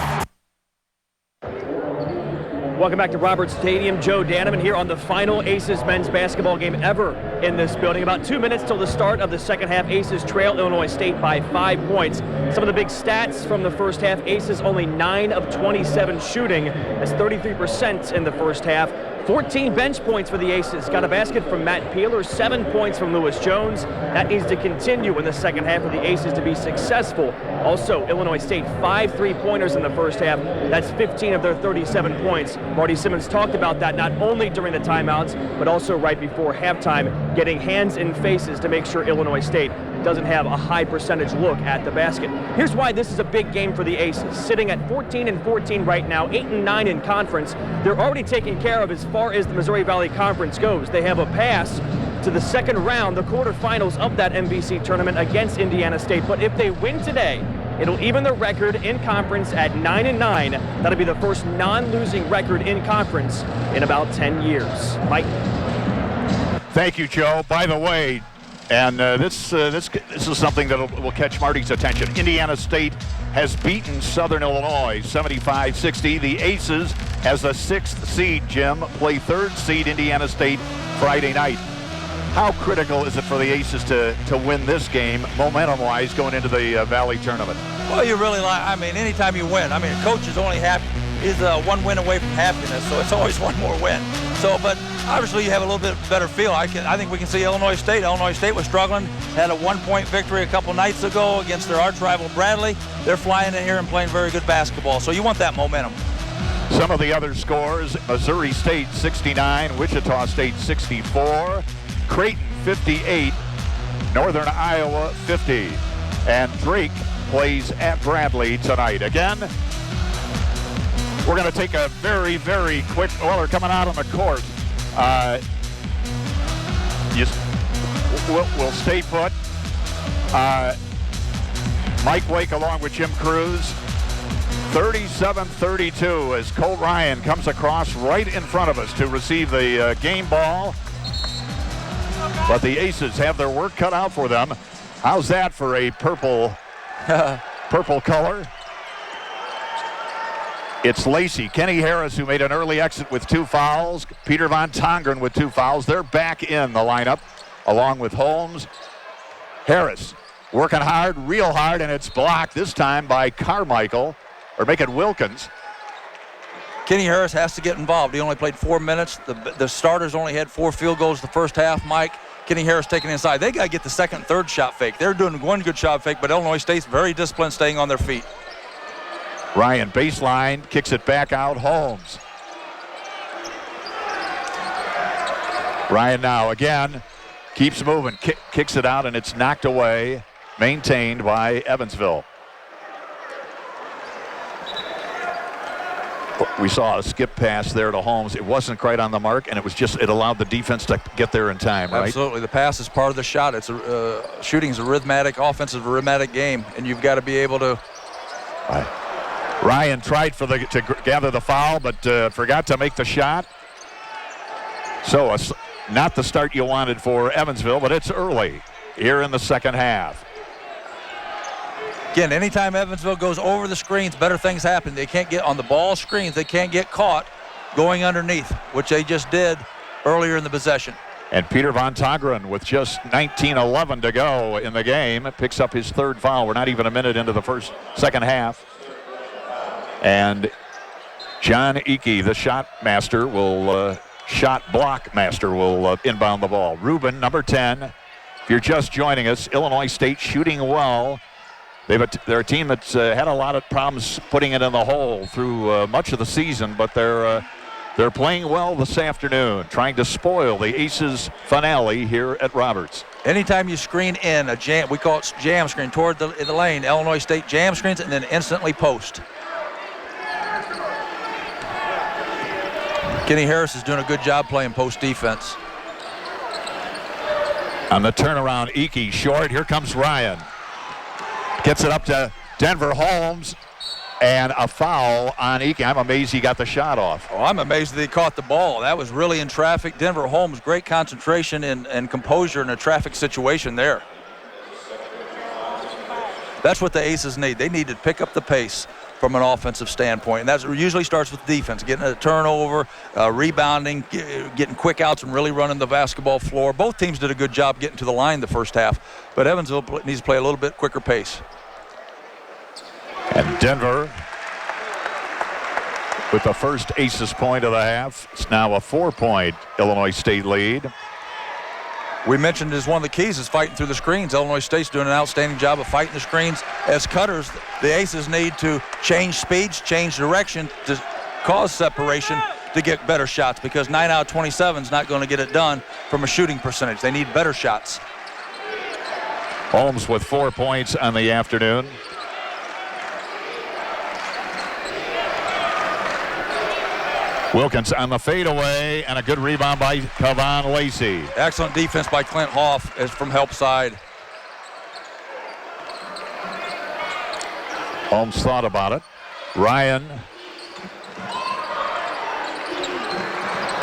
Welcome back to Roberts Stadium. Joe Danneman here on the final Aces men's basketball game ever in this building. About 2 minutes till the start of the second half. Aces trail Illinois State by 5 points. Some of the big stats from the first half. Aces only 9 of 27 shooting. That's 33% in the first half. 14 bench points for the Aces. Got a basket from Matt Peeler, 7 points from Lewis Jones. That needs to continue in the second half for the Aces to be successful. Also, Illinois State, 5 3-pointers in the first half. That's 15 of their 37 points. Marty Simmons talked about that not only during the timeouts, but also right before halftime, getting hands in faces to make sure Illinois State doesn't have a high percentage look at the basket. Here's why this is a big game for the Aces. Sitting at 14-14 right now, 8-9 in conference. They're already taken care of as far as the Missouri Valley Conference goes. They have a pass to the second round, the quarterfinals of that MVC tournament against Indiana State. But if they win today, it'll even the record in conference at 9-9. That'll be the first non-losing record in conference in about 10 years. Mike. Thank you, Joe. By the way, and this is something that will catch Marty's attention. Indiana State has beaten Southern Illinois 75-60. The Aces, as the 6th seed, Jim, play 3rd seed Indiana State Friday night. How critical is it for the Aces to win this game, momentum-wise, going into the Valley tournament? Well, you really anytime you win. A coach is only happy. He's 1 win away from happiness, so it's always one more win. So, but obviously you have a little bit better feel. I think we can see Illinois State. Illinois State was struggling, had a 1-point victory a couple nights ago against their arch rival Bradley. They're flying in here and playing very good basketball, so you want that momentum. Some of the other scores: Missouri State 69, Wichita State 64, Creighton 58, Northern Iowa 50, and Drake plays at Bradley tonight. Again, we're going to take a very, very quick. Well, they're coming out on the court. We'll stay put. Mike Wake along with Jim Cruz. 37-32 as Colt Ryan comes across right in front of us to receive the game ball. But the Aces have their work cut out for them. How's that for a purple color? It's Lacey. Kenny Harris, who made an early exit with 2 fouls. Peter Von Tongeren with 2 fouls. They're back in the lineup along with Holmes. Harris working hard, real hard, and it's blocked this time by Carmichael, or make it Wilkins. Kenny Harris has to get involved. He only played 4 minutes. The starters only had 4 field goals the first half, Mike. Kenny Harris taking inside. They got to get the second, third shot fake. They're doing one good shot fake, but Illinois State's very disciplined, staying on their feet. Ryan baseline, kicks it back out. Holmes. Ryan now again, keeps moving, kicks it out, and it's knocked away, maintained by Evansville. We saw a skip pass there to Holmes. It wasn't quite on the mark, and it allowed the defense to get there in time, right? Absolutely. The pass is part of the shot. It's shooting is a rhythmic, offensive rhythmic game, and you've got to be able to. Ryan tried to gather the foul, but forgot to make the shot. So not the start you wanted for Evansville, but it's early here in the second half. Again, anytime Evansville goes over the screens, better things happen. They can't get on the ball screens. They can't get caught going underneath, which they just did earlier in the possession. And Peter Von Togren, with just 19:11 to go in the game, picks up his third foul. We're not even a minute into the second half. And John Ike, the shot block master, will inbound the ball. Ruben, number 10. If you're just joining us, Illinois State shooting well. They're a team that's had a lot of problems putting it in the hole through much of the season, but they're playing well this afternoon, trying to spoil the Aces finale here at Roberts. Anytime you screen in a jam, we call it jam screen toward the lane, Illinois State jam screens and then instantly post. Kenny Harris is doing a good job playing post defense. On the turnaround, Ike short. Here comes Ryan. Gets it up to Denver Holmes, and a foul on Ike. I'm amazed he got the shot off. Oh, I'm amazed that he caught the ball. That was really in traffic. Denver Holmes, great concentration and composure in a traffic situation there. That's what the Aces need. They need to pick up the pace from an offensive standpoint, and that usually starts with defense, getting a turnover, rebounding, getting quick outs, and really running the basketball floor. Both teams did a good job getting to the line the first half, but Evansville needs to play a little bit quicker pace. And Denver, with the first Aces point of the half, it's now a 4-point Illinois State lead. We mentioned as one of the keys is fighting through the screens. Illinois State's doing an outstanding job of fighting the screens. As cutters, the Aces need to change speeds, change direction to cause separation to get better shots, because 9 out of 27 is not going to get it done from a shooting percentage. They need better shots. Holmes with 4 points on the afternoon. Wilkins on the fadeaway, and a good rebound by Kevon Lacey. Excellent defense by Clint Hoff as from help side. Holmes thought about it. Ryan.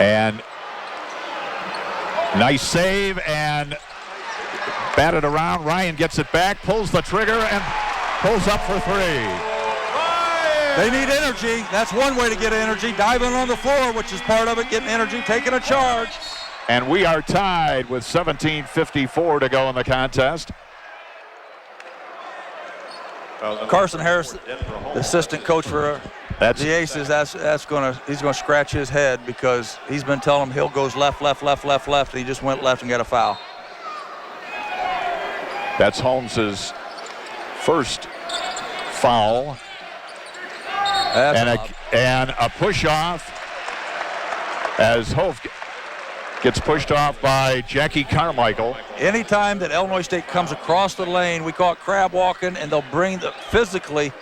And nice save, and batted around. Ryan gets it back, pulls the trigger, and pulls up for three. They need energy. That's one way to get energy. Diving on the floor, which is part of it, getting energy, taking a charge. And we are tied with 17:54 to go in the contest. Carson Harris, the assistant coach for the Aces, he's gonna scratch his head, because he's been telling him Hill goes left, left, left, left, left, and he just went left and got a foul. That's Holmes's first foul. And a push off as Hof gets pushed off by Jackie Carmichael. Anytime that Illinois State comes across the lane, we call it crab walking, and they'll physically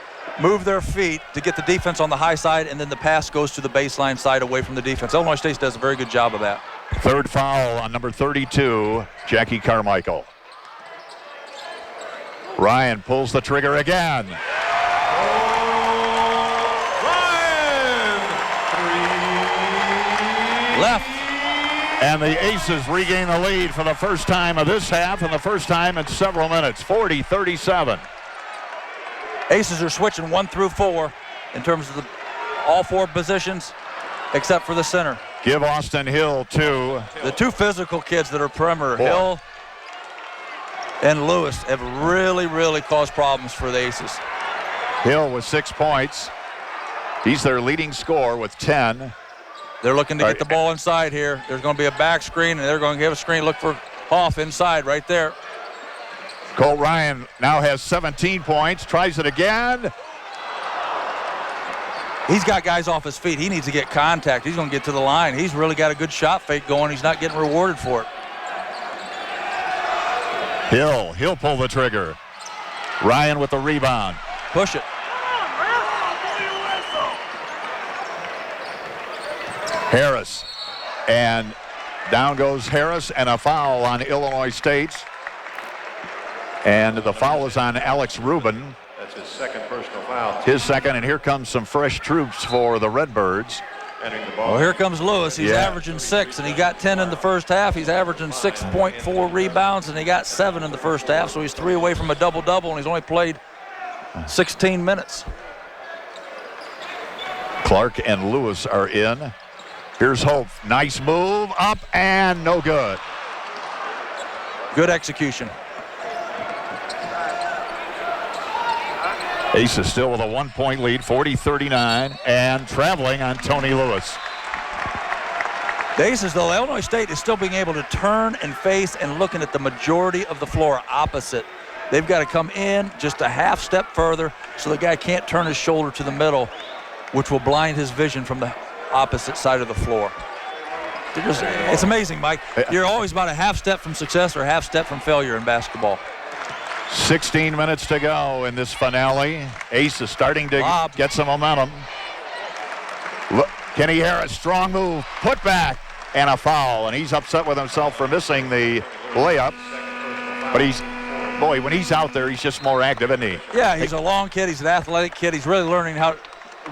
move their feet to get the defense on the high side, and then the pass goes to the baseline side away from the defense. Illinois State does a very good job of that. Third foul on number 32, Jackie Carmichael. Ryan pulls the trigger again. Left. And the Aces regain the lead for the first time of this half and the first time in several minutes, 40-37. Aces are switching 1 through 4 in terms of all 4 positions except for the center. Give Austin Hill 2. The 2 physical kids that are perimeter, Hill and Lewis, have really, really caused problems for the Aces. Hill with 6 points. He's their leading scorer with 10. They're looking to get the ball inside here. There's going to be a back screen, and they're going to give a screen. Look for Hoff inside right there. Cole Ryan now has 17 points. Tries it again. He's got guys off his feet. He needs to get contact. He's going to get to the line. He's really got a good shot fake going. He's not getting rewarded for it. He'll pull the trigger. Ryan with the rebound. Push it. Harris. And down goes Harris, and a foul on Illinois State. And the foul is on Alex Rubin. That's his second personal foul. His second, and here comes some fresh troops for the Redbirds. Well, here comes Lewis. He's averaging 6, and he got 10 in the first half. He's averaging 6.4 rebounds, and he got 7 in the first half, so he's 3 away from a double-double, and he's only played 16 minutes. Clark and Lewis are in. Here's Hope. Nice move, up, and no good. Good execution. Aces still with a 1-point lead, 40-39, and traveling on Tony Lewis. The Aces, though, Illinois State is still being able to turn and face and looking at the majority of the floor opposite. They've got to come in just a half step further so the guy can't turn his shoulder to the middle, which will blind his vision from the opposite side of the floor. It's amazing, Mike. You're always about a half step from success or a half step from failure in basketball. 16 minutes to go in this finale. Ace is starting to get some momentum. Look, Kenny Harris, strong move, put back, and a foul. And he's upset with himself for missing the layup. But boy, when he's out there, he's just more active, isn't he? Yeah, he's a long kid. He's an athletic kid. He's really learning how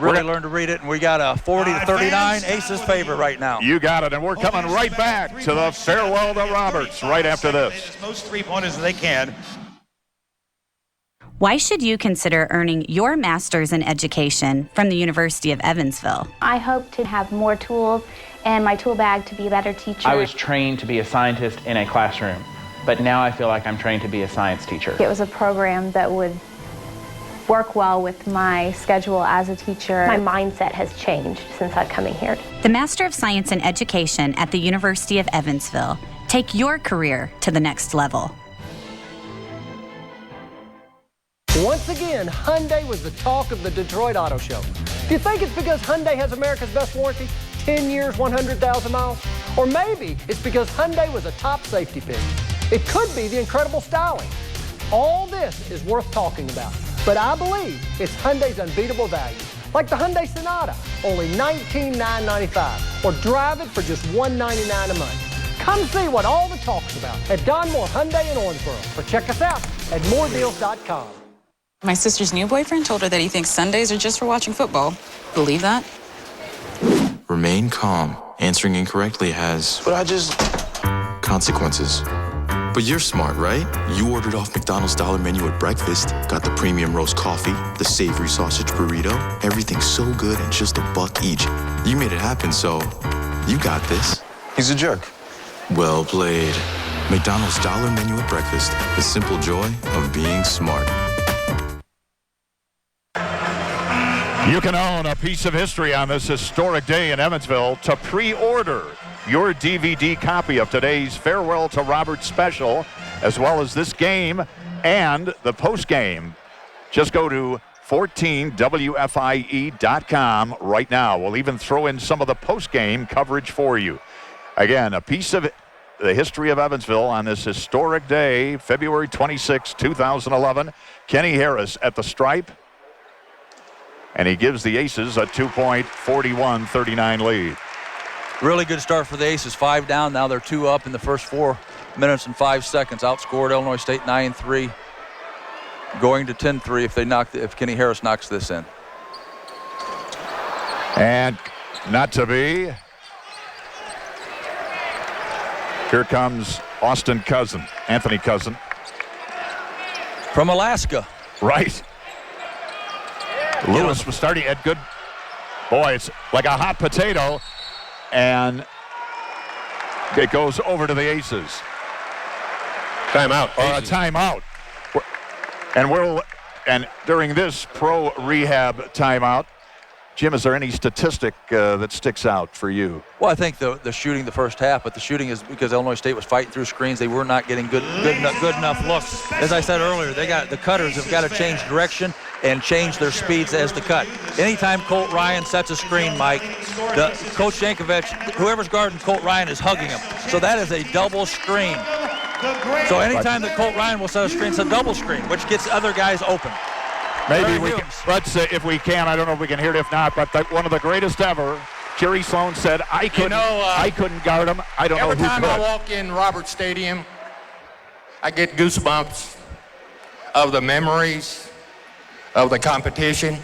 learn to read it. And we got a 40-39 Aces favor right now. You got it. And we're coming right back to the farewell to Roberts right after this. Most three-pointers they can. Why should you consider earning your master's in education from the University of Evansville? I hope to have more tools and my tool bag to be a better teacher. I was trained to be a scientist in a classroom, but now I feel like I'm trained to be a science teacher. It was a program that would work well with my schedule as a teacher. My mindset has changed since I've come in here. The Master of Science in Education at the University of Evansville. Take your career to the next level. Once again, Hyundai was the talk of the Detroit Auto Show. Do you think it's because Hyundai has America's best warranty, 10 years, 100,000 miles? Or maybe it's because Hyundai was a top safety pick. It could be the incredible styling. All this is worth talking about, but I believe it's Hyundai's unbeatable value. Like the Hyundai Sonata, only $19,995, or drive it for just $199 a month. Come see what all the talk's about at Donmore Hyundai in Owensboro, or check us out at moredeals.com. My sister's new boyfriend told her that he thinks Sundays are just for watching football. Believe that? Remain calm. Answering incorrectly has consequences. But you're smart, right? You ordered off McDonald's dollar menu at breakfast, got the premium roast coffee, the savory sausage burrito, everything so good and just $1 each. You made it happen, so you got this. He's a jerk. Well played. McDonald's dollar menu at breakfast, the simple joy of being smart. You can own a piece of history on this historic day in Evansville. To pre-order your DVD copy of today's Farewell to Roberts special, as well as this game and the post-game, just go to 14wfie.com right now. We'll even throw in some of the post-game coverage for you. Again, a piece of the history of Evansville on this historic day, February 26, 2011. Kenny Harris at the stripe. And he gives the Aces a 2-point, 41-39 lead. Really good start for the Aces. 5 down. Now they're 2 up in the first 4 minutes and 5 seconds. Outscored Illinois State 9-3. Going to 10-3 if Kenny Harris knocks this in. And not to be. Here comes Austin Cousin, Anthony Cousin. From Alaska. Right. Lewis was starting at good. Boy, it's like a hot potato. And it goes over to the Aces. Timeout. A timeout. And during this pro rehab timeout, Jim, is there any statistic that sticks out for you? Well, I think the shooting the first half, but the shooting is because Illinois State was fighting through screens. They were not getting good enough looks. As I said earlier, the cutters have got to change direction and change their speeds as they cut. Anytime Colt Ryan sets a screen, Mike, Coach Jankovic, whoever's guarding Colt Ryan is hugging him. So that is a double screen. So anytime that Colt Ryan will set a screen, it's a double screen, which gets other guys open. Maybe we can, let's if we can, I don't know if we can hear it, if not, but one of the greatest ever Jerry Sloan said, I couldn't guard him. I don't know who could. Every time I walk in Roberts Stadium, I get goosebumps of the memories of the competition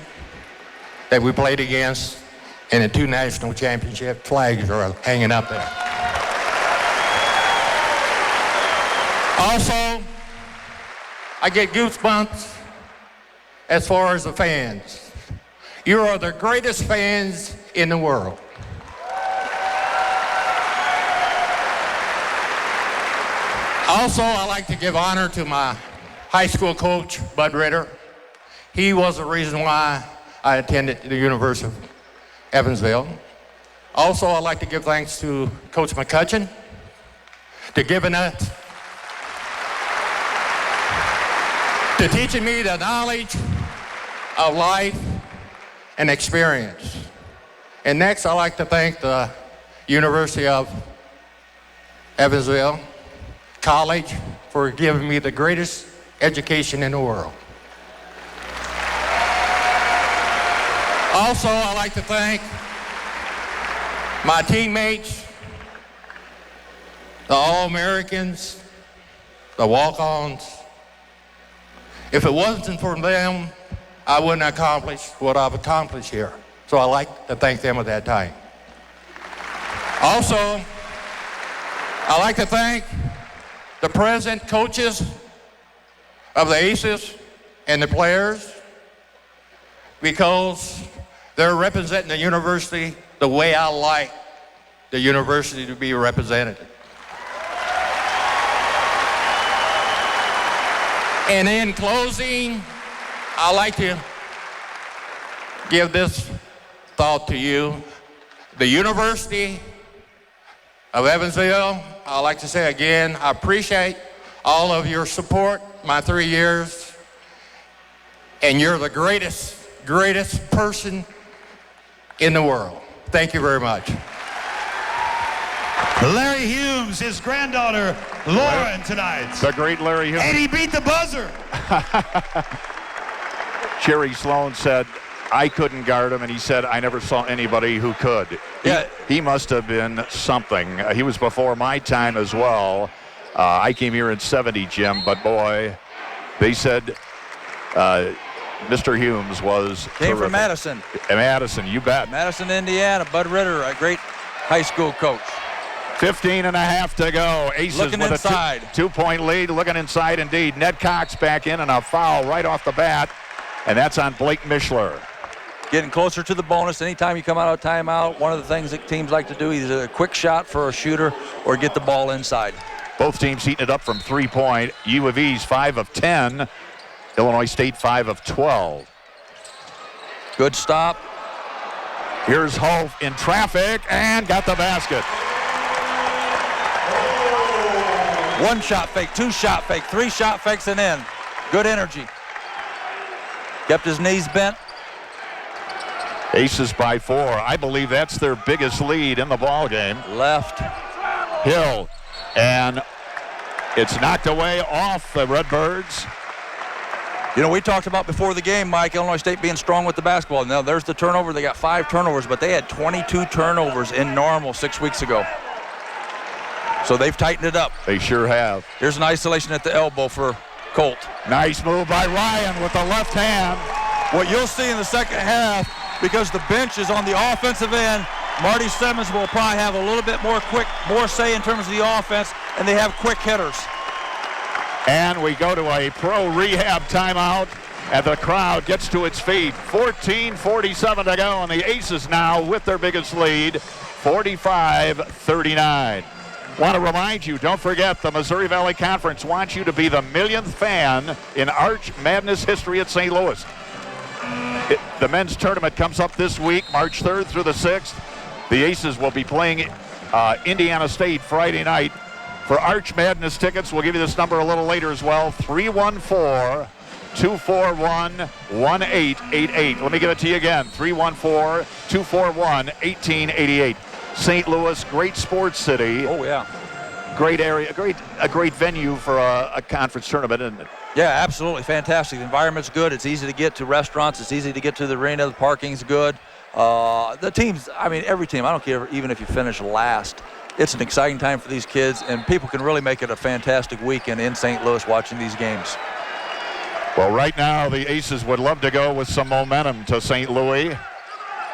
that we played against, and the 2 national championship flags are hanging up there. Also, I get goosebumps as far as the fans. You are the greatest fans in the world. Also, I like to give honor to my high school coach, Bud Ritter. He was the reason why I attended the University of Evansville. Also, I'd like to give thanks to Coach McCutcheon for giving us, to teaching me the knowledge of life and experience. And next, I'd like to thank the University of Evansville College for giving me the greatest education in the world. Also, I'd like to thank my teammates, the All-Americans, the walk-ons. If it wasn't for them, I wouldn't accomplish what I've accomplished here. So I'd like to thank them at that time. Also, I'd like to thank the present coaches of the Aces and the players, because they're representing the university the way I like the university to be represented. And in closing, I'd like to give this thought to you. The University of Evansville, I'd like to say again, I appreciate all of your support my 3 years, and you're the greatest person in the world. Thank you very much. Larry Humes, his granddaughter, Lauren, tonight. The great Larry Humes. And he beat the buzzer. Jerry Sloan said, I couldn't guard him, and he said, I never saw anybody who could. Yeah. He must have been something. He was before my time as well. I came here in '70, Jim, but boy, they said Mr. Humes was Came terrific. from Madison. Madison, you bet. Madison, Indiana. Bud Ritter, a great high school coach. 15 and a half to go. Aces looking with inside. a two-point lead. Looking inside indeed. Ned Cox back in, and a foul right off the bat. And that's on Blake Mishler. Getting closer to the bonus. Anytime you come out of timeout, one of the things that teams like to do is either a quick shot for a shooter or get the ball inside. Both teams heating it up from three-point. U of E's 5 of 10. Illinois State 5 of 12. Good stop. Here's Huff in traffic and got the basket. One shot fake, two shot fake, three shot fakes and in. Good energy. Kept his knees bent. Aces by 4. I believe that's their biggest lead in the ball game. Left. Hill. And it's knocked away off the Redbirds. You know, we talked about before the game, Mike, Illinois State being strong with the basketball. Now, there's the turnover. They got 5 turnovers, but they had 22 turnovers in normal 6 weeks ago. So they've tightened it up. They sure have. Here's an isolation at the elbow for Colt. Nice move by Ryan with the left hand. What you'll see in the second half, because the bench is on the offensive end, Marty Simmons will probably have a little bit more say in terms of the offense, and they have quick hitters. And we go to a pro rehab timeout, and the crowd gets to its feet. 14:47 to go, and the Aces now with their biggest lead, 45-39. Want to remind you, don't forget, the Missouri Valley Conference wants you to be the millionth fan in Arch Madness history at St. Louis. The men's tournament comes up this week, March 3rd through the 6th. The Aces will be playing Indiana State Friday night. For Arch Madness tickets, we'll give you this number a little later as well, 314-241-1888. Let me give it to you again, 314-241-1888. St. Louis, great sports city. Oh, yeah. Great area, a great venue for a conference tournament, isn't it? Yeah, absolutely fantastic. The environment's good. It's easy to get to restaurants. It's easy to get to the arena. The parking's good. The teams, I mean, every team, I don't care even if you finish last, it's an exciting time for these kids, and people can really make it a fantastic weekend in St. Louis watching these games. Well, right now, the Aces would love to go with some momentum to St. Louis.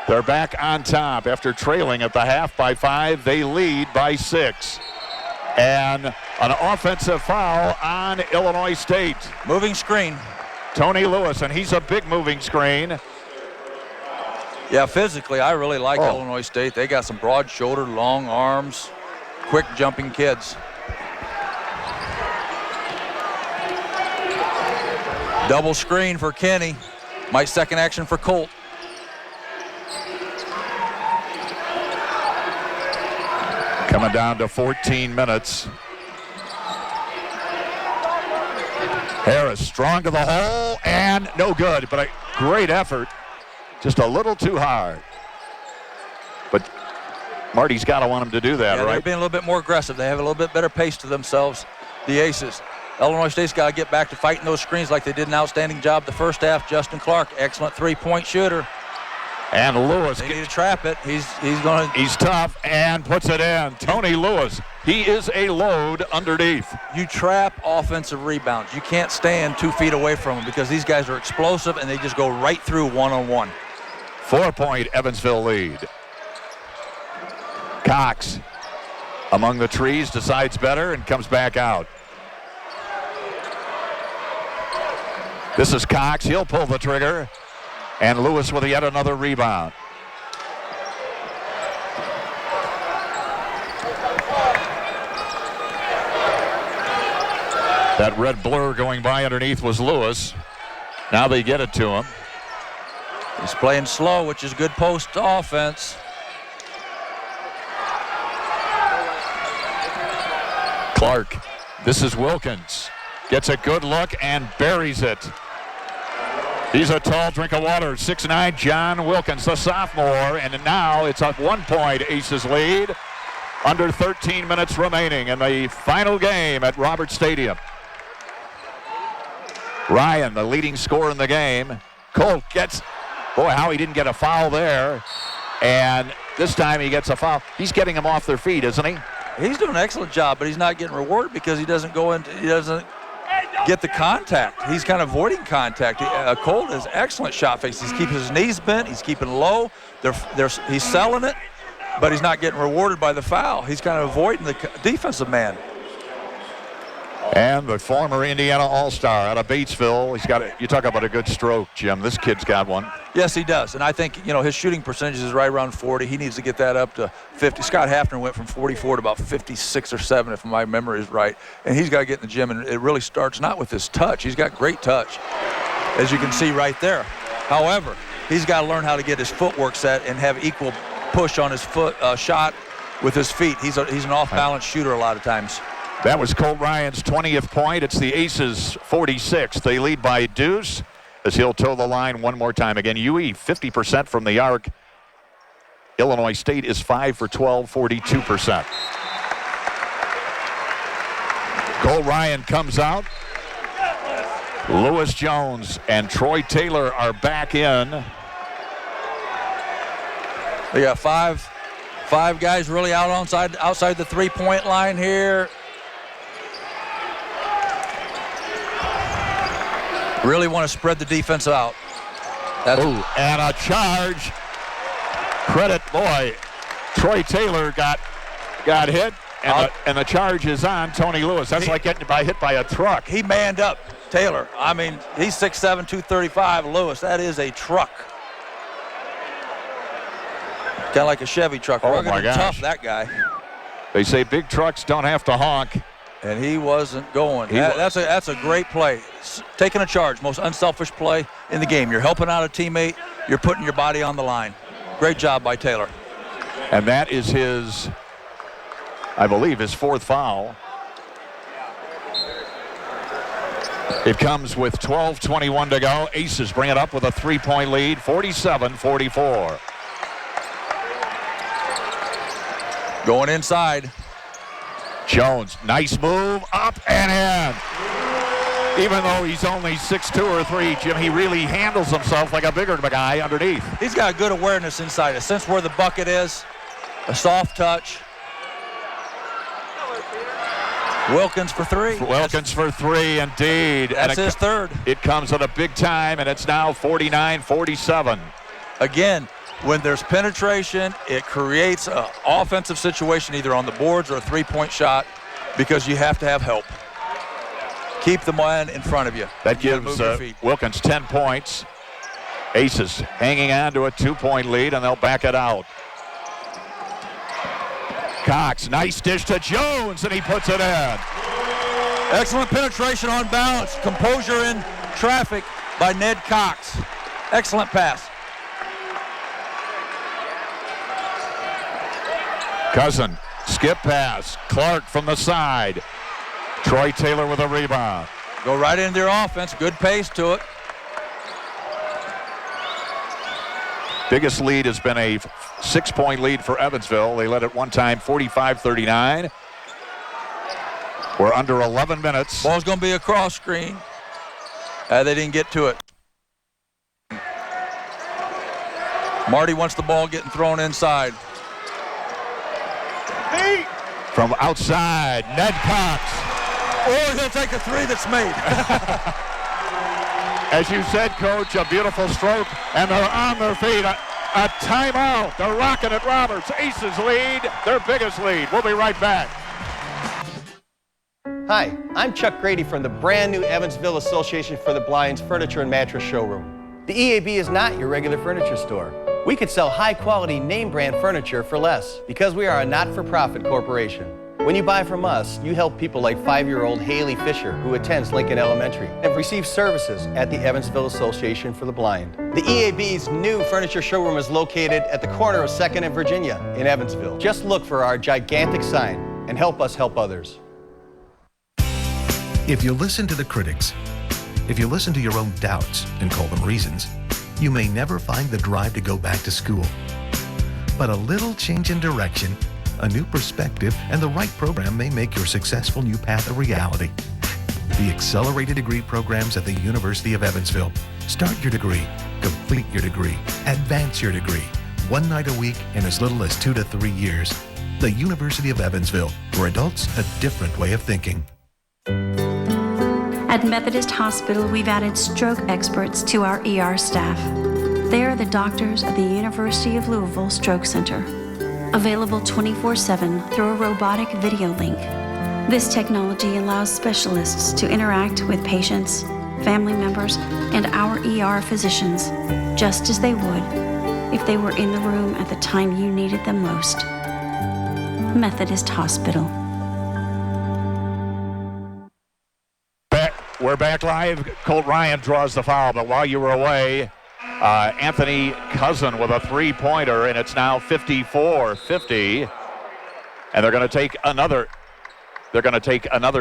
They're back on top after trailing at the half by 5. They lead by 6. And an offensive foul on Illinois State. Moving screen. Tony Lewis, and he's a big moving screen. Yeah, physically, I really like Illinois State. They got some broad-shouldered, long arms, quick jumping kids. Double screen for Kenny. My second action for Colt. Coming down to 14 minutes. Harris strong to the hole and no good, but a great effort. Just a little too hard. But Marty's got to want him to do that, right? They're being a little bit more aggressive. They have a little bit better pace to themselves, the Aces. Illinois State's got to get back to fighting those screens like they did an outstanding job the first half. Justin Clark, excellent three-point shooter. And Lewis. They need to trap it. He's tough and puts it in. Tony Lewis, he is a load underneath. You trap offensive rebounds. You can't stand 2 feet away from them because these guys are explosive and they just go right through one-on-one. 4-point Evansville lead. Cox among the trees decides better and comes back out. This is Cox. He'll pull the trigger. And Lewis with yet another rebound. That red blur going by underneath was Lewis. Now they get it to him. He's playing slow, which is good post offense. Clark. This is Wilkins. Gets a good look and buries it. He's a tall drink of water. 6'9", John Wilkins, the sophomore. And now it's a 1-point Aces lead. Under 13 minutes remaining in the final game at Roberts Stadium. Ryan, the leading scorer in the game. Colt gets, boy, how he didn't get a foul there. And this time he gets a foul. He's getting them off their feet, isn't he? He's doing an excellent job, but he's not getting rewarded because he doesn't get the contact. He's kind of avoiding contact. Colt is excellent shot face. He's keeping his knees bent. He's keeping low. He's selling it, but he's not getting rewarded by the foul. He's kind of avoiding the defensive man. And the former Indiana All-Star out of Batesville. He's got you talk about a good stroke, Jim. This kid's got one. Yes, he does. And I think, his shooting percentage is right around 40. He needs to get that up to 50. Scott Hafner went from 44 to about 56 or 7, if my memory is right. And he's got to get in the gym, and it really starts not with his touch. He's got great touch, as you can see right there. However, he's got to learn how to get his footwork set and have equal push on his foot shot with his feet. He's an off-balance shooter a lot of times. That was Colt Ryan's 20th point. It's the Aces' 46th. They lead by deuce as he'll toe the line one more time. Again, UE 50% from the arc. Illinois State is 5 for 12, 42%. Colt Ryan comes out. Lewis Jones and Troy Taylor are back in. They got five guys really out outside the three-point line here. Really want to spread the defense out. And a charge. Credit, boy. Troy Taylor got hit, and the charge is on Tony Lewis. That's like getting hit by a truck. He manned up, Taylor. I mean, he's 6'7", 235. Lewis, that is a truck. Kind of like a Chevy truck. Oh, my gosh. Tough, that guy. They say big trucks don't have to honk. And he wasn't going. That's a great play. Taking a charge, most unselfish play in the game. You're helping out a teammate. You're putting your body on the line. Great job by Taylor. And that is his, I believe, his 4th foul. It comes with 12:21 to go. Aces bring it up with a 3-point lead, 47-44. Going inside. Jones, nice move, up and in. Even though he's only 6'2" or 3", Jim, he really handles himself like a bigger guy underneath. He's got good awareness inside. A sense where the bucket is, a soft touch. Wilkins for 3. Wilkins for 3, indeed. That's his third. It comes at a big time, and it's now 49-47. Again, when there's penetration, it creates an offensive situation either on the boards or a three-point shot because you have to have help. Keep the man in front of you. That gives Wilkins 10 points. Aces hanging on to a 2-point lead, and they'll back it out. Cox, nice dish to Jones, and he puts it in. Excellent penetration on balance. Composure in traffic by Ned Cox. Excellent pass. Cousin, skip pass. Clark from the side. Troy Taylor with a rebound. Go right into their offense. Good pace to it. Biggest lead has been a 6-point lead for Evansville. They led at one time 45-39. We're under 11 minutes. Ball's going to be a cross screen. They didn't get to it. Marty wants the ball getting thrown inside. From outside, Ned Cox. Or he'll take a 3 that's made. As you said, Coach, a beautiful stroke, and they're on their feet. A timeout. They're rocking it, Roberts. Aces lead, their biggest lead. We'll be right back. Hi, I'm Chuck Grady from the brand new Evansville Association for the Blind's Furniture and Mattress Showroom. The EAB is not your regular furniture store. We could sell high-quality name-brand furniture for less because we are a not-for-profit corporation. When you buy from us, you help people like 5-year-old Haley Fisher, who attends Lincoln Elementary, and receives services at the Evansville Association for the Blind. The EAB's new furniture showroom is located at the corner of 2nd and Virginia in Evansville. Just look for our gigantic sign and help us help others. If you listen to the critics, if you listen to your own doubts and call them reasons, you may never find the drive to go back to school. But a little change in direction, a new perspective, and the right program may make your successful new path a reality. The accelerated degree programs at the University of Evansville. Start your degree, complete your degree, advance your degree. 1 night a week in as little as 2 to 3 years. The University of Evansville. For adults, a different way of thinking. At Methodist Hospital, we've added stroke experts to our ER staff. They are the doctors of the University of Louisville Stroke Center. Available 24/7 through a robotic video link. This technology allows specialists to interact with patients, family members, and our ER physicians just as they would if they were in the room at the time you needed them most. Methodist Hospital. We're back live. Colt Ryan draws the foul, but while you were away, Anthony Cousin with a 3-pointer, and it's now 54-50. And they're going to take another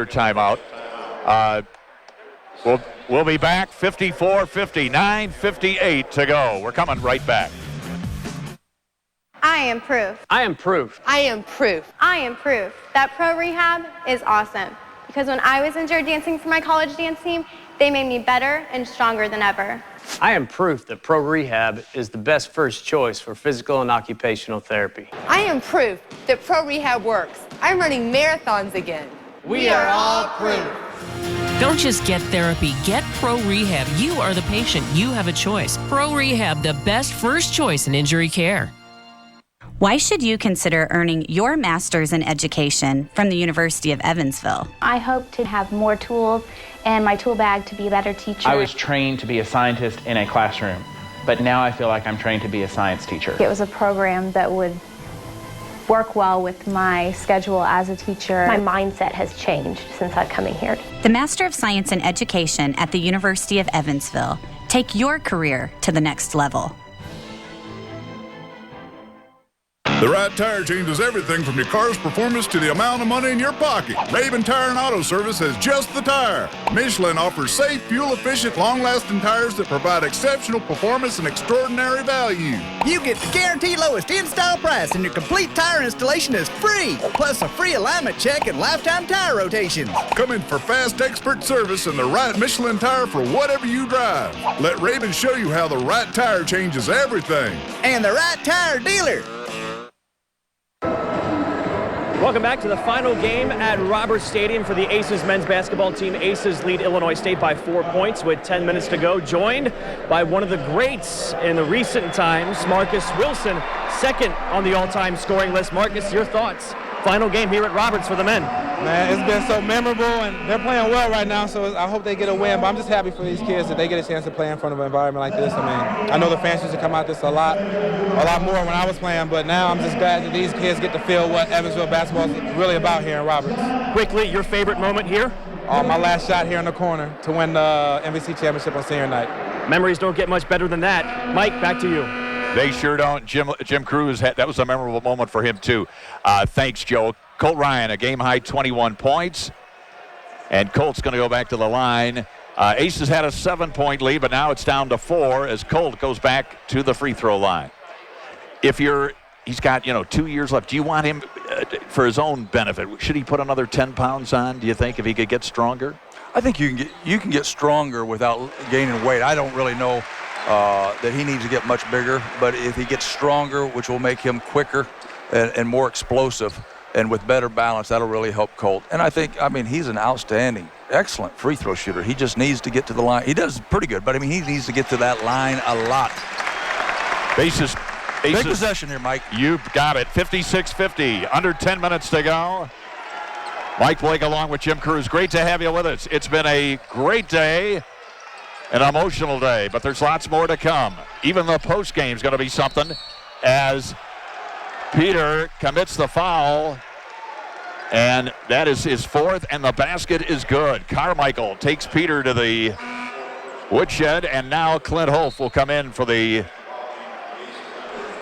timeout. We'll be back 54-50, 9:58 to go. We're coming right back. I am proof. I am proof. I am proof. I am proof that Pro Rehab is awesome. Because when I was injured dancing for my college dance team, they made me better and stronger than ever. I am proof that Pro Rehab is the best first choice for physical and occupational therapy. I am proof that Pro Rehab works. I'm running marathons again. We are all proof. Don't just get therapy, get Pro Rehab. You are the patient. You have a choice. Pro Rehab, the best first choice in injury care. Why should you consider earning your master's in education from the University of Evansville? I hope to have more tools and my tool bag to be a better teacher. I was trained to be a scientist in a classroom, but now I feel like I'm trained to be a science teacher. It was a program that would work well with my schedule as a teacher. My mindset has changed since I've come in here. The Master of Science in Education at the University of Evansville. Take your career to the next level. The right tire changes everything from your car's performance to the amount of money in your pocket. Raven Tire and Auto Service has just the tire. Michelin offers safe, fuel-efficient, long-lasting tires that provide exceptional performance and extraordinary value. You get the guaranteed lowest in-style price, and your complete tire installation is free, plus a free alignment check and lifetime tire rotations. Come in for fast, expert service and the right Michelin tire for whatever you drive. Let Raven show you how the right tire changes everything. And the right tire dealer. Welcome back to the final game at Roberts Stadium for the Aces men's basketball team. Aces lead Illinois State by 4 points with 10 minutes to go, joined by one of the greats in the recent times, Marcus Wilson, second on the all-time scoring list. Marcus, your thoughts? Final game here at Roberts for the men. Man, it's been so memorable, and they're playing well right now, so I hope they get a win. But I'm just happy for these kids that they get a chance to play in front of an environment like this. I mean, I know the fans used to come out this a lot more when I was playing, but now I'm just glad that these kids get to feel what Evansville basketball is really about here in Roberts. Quickly, your favorite moment here? My last shot here in the corner to win the MVC championship on senior night. Memories don't get much better than that. Mike, back to you. They sure don't. Jim Cruz, that was a memorable moment for him, too. Thanks, Joe. Colt Ryan, a game-high 21 points. And Colt's going to go back to the line. Aces had a 7-point lead, but now it's down to 4 as Colt goes back to the free throw line. He's got, 2 years left. Do you want him, for his own benefit, should he put another 10 pounds on, do you think, if he could get stronger? I think you can get stronger without gaining weight. I don't really know that he needs to get much bigger, but if he gets stronger, which will make him quicker and more explosive and with better balance, that'll really help Colt. And he's an outstanding, excellent free throw shooter. He just needs to get to the line. He does pretty good, but he needs to get to that line a lot. Aces. Big possession here, Mike. You've got it. 56-50. Under 10 minutes to go. Mike Blake along with Jim Cruz. Great to have you with us. It's been a great day, an emotional day, but there's lots more to come. Even the post game is going to be something as Peter commits the foul, and that is his fourth, and the basket is good. Carmichael takes Peter to the woodshed, and now Clint Hof will come in for the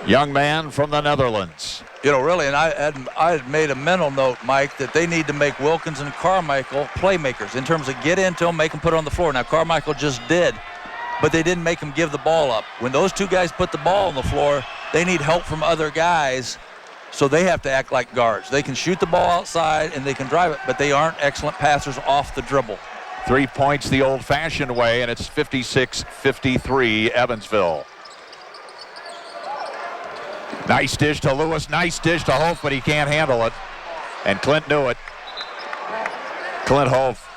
young man from the Netherlands. Really, and I had made a mental note, Mike, that they need to make Wilkins and Carmichael playmakers in terms of get into them, make them put it on the floor. Now, Carmichael just did, but they didn't make him give the ball up. When those two guys put the ball on the floor, they need help from other guys, so they have to act like guards. They can shoot the ball outside and they can drive it, but they aren't excellent passers off the dribble. 3 points the old-fashioned way, and it's 56-53 Evansville. Nice dish to Lewis, nice dish to Hof, but he can't handle it. And Clint knew it. Clint Hof,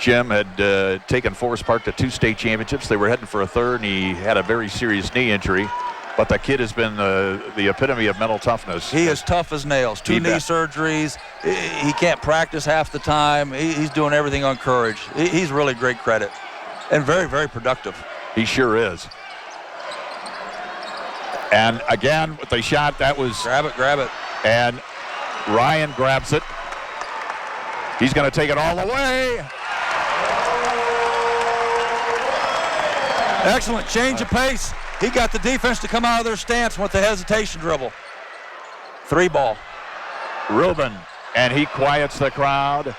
Jim, had taken Forest Park to 2 state championships. They were heading for a third, and he had a very serious knee injury. But the kid has been the epitome of mental toughness. He is tough as nails. 2 knee surgeries. He can't practice half the time. He's doing everything on courage. He's really great credit and very, very productive. He sure is. And again, with the shot, that was... Grab it. And Ryan grabs it. He's going to take it all the way. Excellent change of pace. He got the defense to come out of their stance with the hesitation dribble. 3 ball. Rubin, and he quiets the crowd.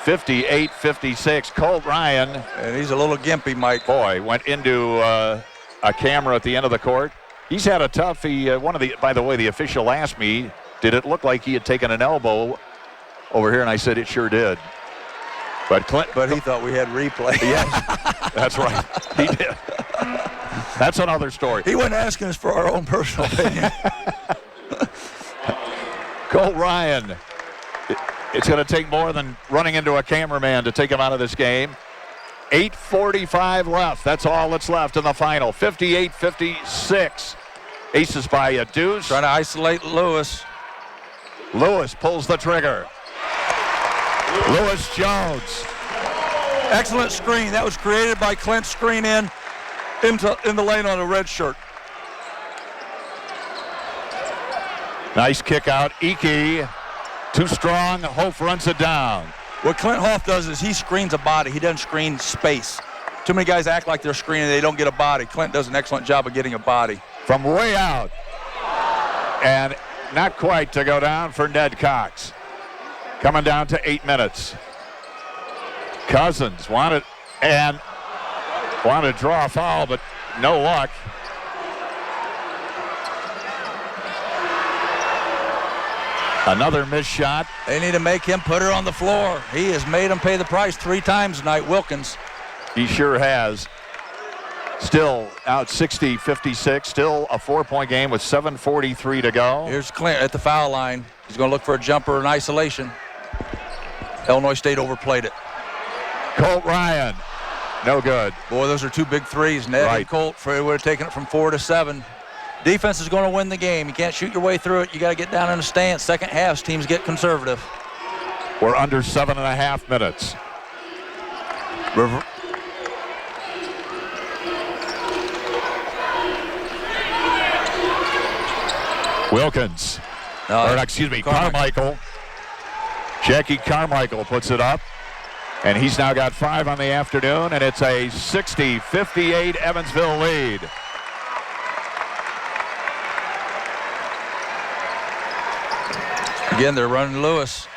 58-56. Colt Ryan. And he's a little gimpy, Mike. Boy, went into a camera at the end of the court. He's had a tough, by the way, the official asked me, did it look like he had taken an elbow over here? And I said, it sure did. But he thought we had replay. Yes, that's right. He did. That's another story. He wasn't asking us for our own personal opinion. Colt Ryan. It's going to take more than running into a cameraman to take him out of this game. 8:45 left. That's all that's left in the final. 58-56. Aces by a deuce. Trying to isolate Lewis. Lewis pulls the trigger. Lewis Jones. Excellent screen. That was created by Clint. Screen in the lane on a red shirt. Nice kick out. Ike. Too strong. Hof runs it down. What Clint Hof does is he screens a body. He doesn't screen space. Too many guys act like they're screening. They don't get a body. Clint does an excellent job of getting a body. From way out. And not quite to go down for Ned Cox. Coming down to 8 minutes. Cousins wanted to draw a foul, but no luck. Another missed shot. They need to make him put her on the floor. He has made him pay the price 3 times tonight, Wilkins. He sure has. Still out 60-56. Still a 4-point game with 7:43 to go. Here's Clint at the foul line. He's going to look for a jumper in isolation. Illinois State overplayed it. Colt Ryan, no good. Boy, those are 2 big threes. Ned and Colt would have taken it from 4 to 7. Defense is going to win the game. You can't shoot your way through it. You got to get down in the stance. Second halves, teams get conservative. We're under 7.5 minutes. Wilkins, Carmichael. Jackie Carmichael puts it up, and he's now got 5 on the afternoon, and it's a 60-58 Evansville lead. Again, they're running Lewis.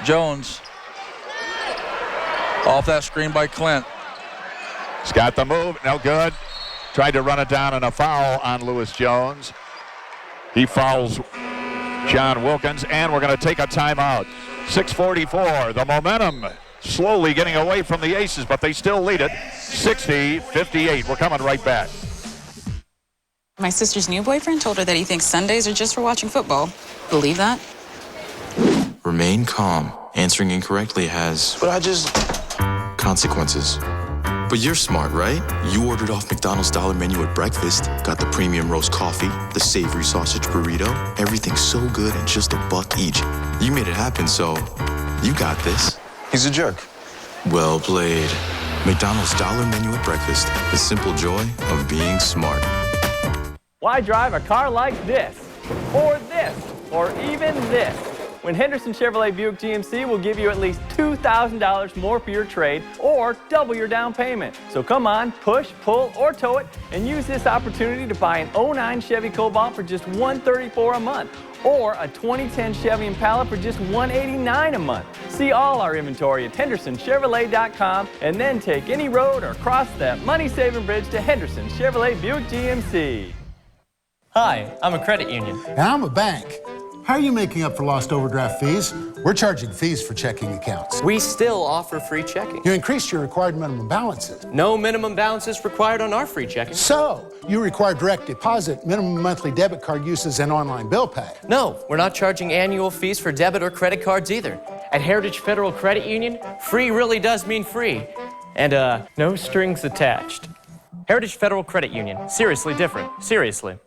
Jones. Off that screen by Clint. He's got the move, no good. Tried to run it down and a foul on Lewis Jones. He fouls John Wilkins, and we're going to take a timeout. 6:44, the momentum slowly getting away from the Aces, but they still lead it, 60-58. We're coming right back. My sister's new boyfriend told her that he thinks Sundays are just for watching football. Believe that? Remain calm. Answering incorrectly has consequences. But you're smart, right? You ordered off McDonald's dollar menu at breakfast, got the premium roast coffee, the savory sausage burrito, everything so good and just $1 each. You made it happen, so you got this. He's a jerk. Well played. McDonald's dollar menu at breakfast, the simple joy of being smart. Why drive a car like this, or even this? When Henderson Chevrolet Buick GMC will give you at least $2,000 more for your trade or double your down payment. So come on, push, pull, or tow it and use this opportunity to buy an 09 Chevy Cobalt for just $134 a month or a 2010 Chevy Impala for just $189 a month. See all our inventory at HendersonChevrolet.com and then take any road or cross that money-saving bridge to Henderson Chevrolet Buick GMC. Hi, I'm a credit union. And I'm a bank. How are you making up for lost overdraft fees? We're charging fees for checking accounts. We still offer free checking. You increased your required minimum balances. No minimum balances required on our free checking. So, you require direct deposit, minimum monthly debit card uses, and online bill pay. No, we're not charging annual fees for debit or credit cards either. At Heritage Federal Credit Union, free really does mean free. And, no strings attached. Heritage Federal Credit Union. Seriously different. Seriously.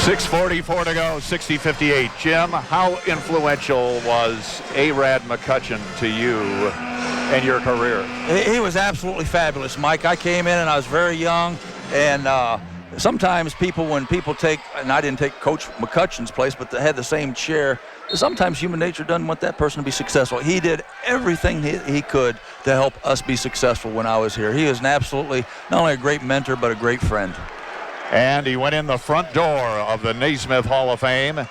6:44 to go, 60-58. Jim, how influential was A-Rad McCutcheon to you and your career? He was absolutely fabulous, Mike. I came in and I was very young, and sometimes when people take, and I didn't take Coach McCutcheon's place, but they had the same chair, sometimes human nature doesn't want that person to be successful. He did everything he could to help us be successful when I was here. He was an absolutely, not only a great mentor, but a great friend. And he went in the front door of the Naismith Hall of Fame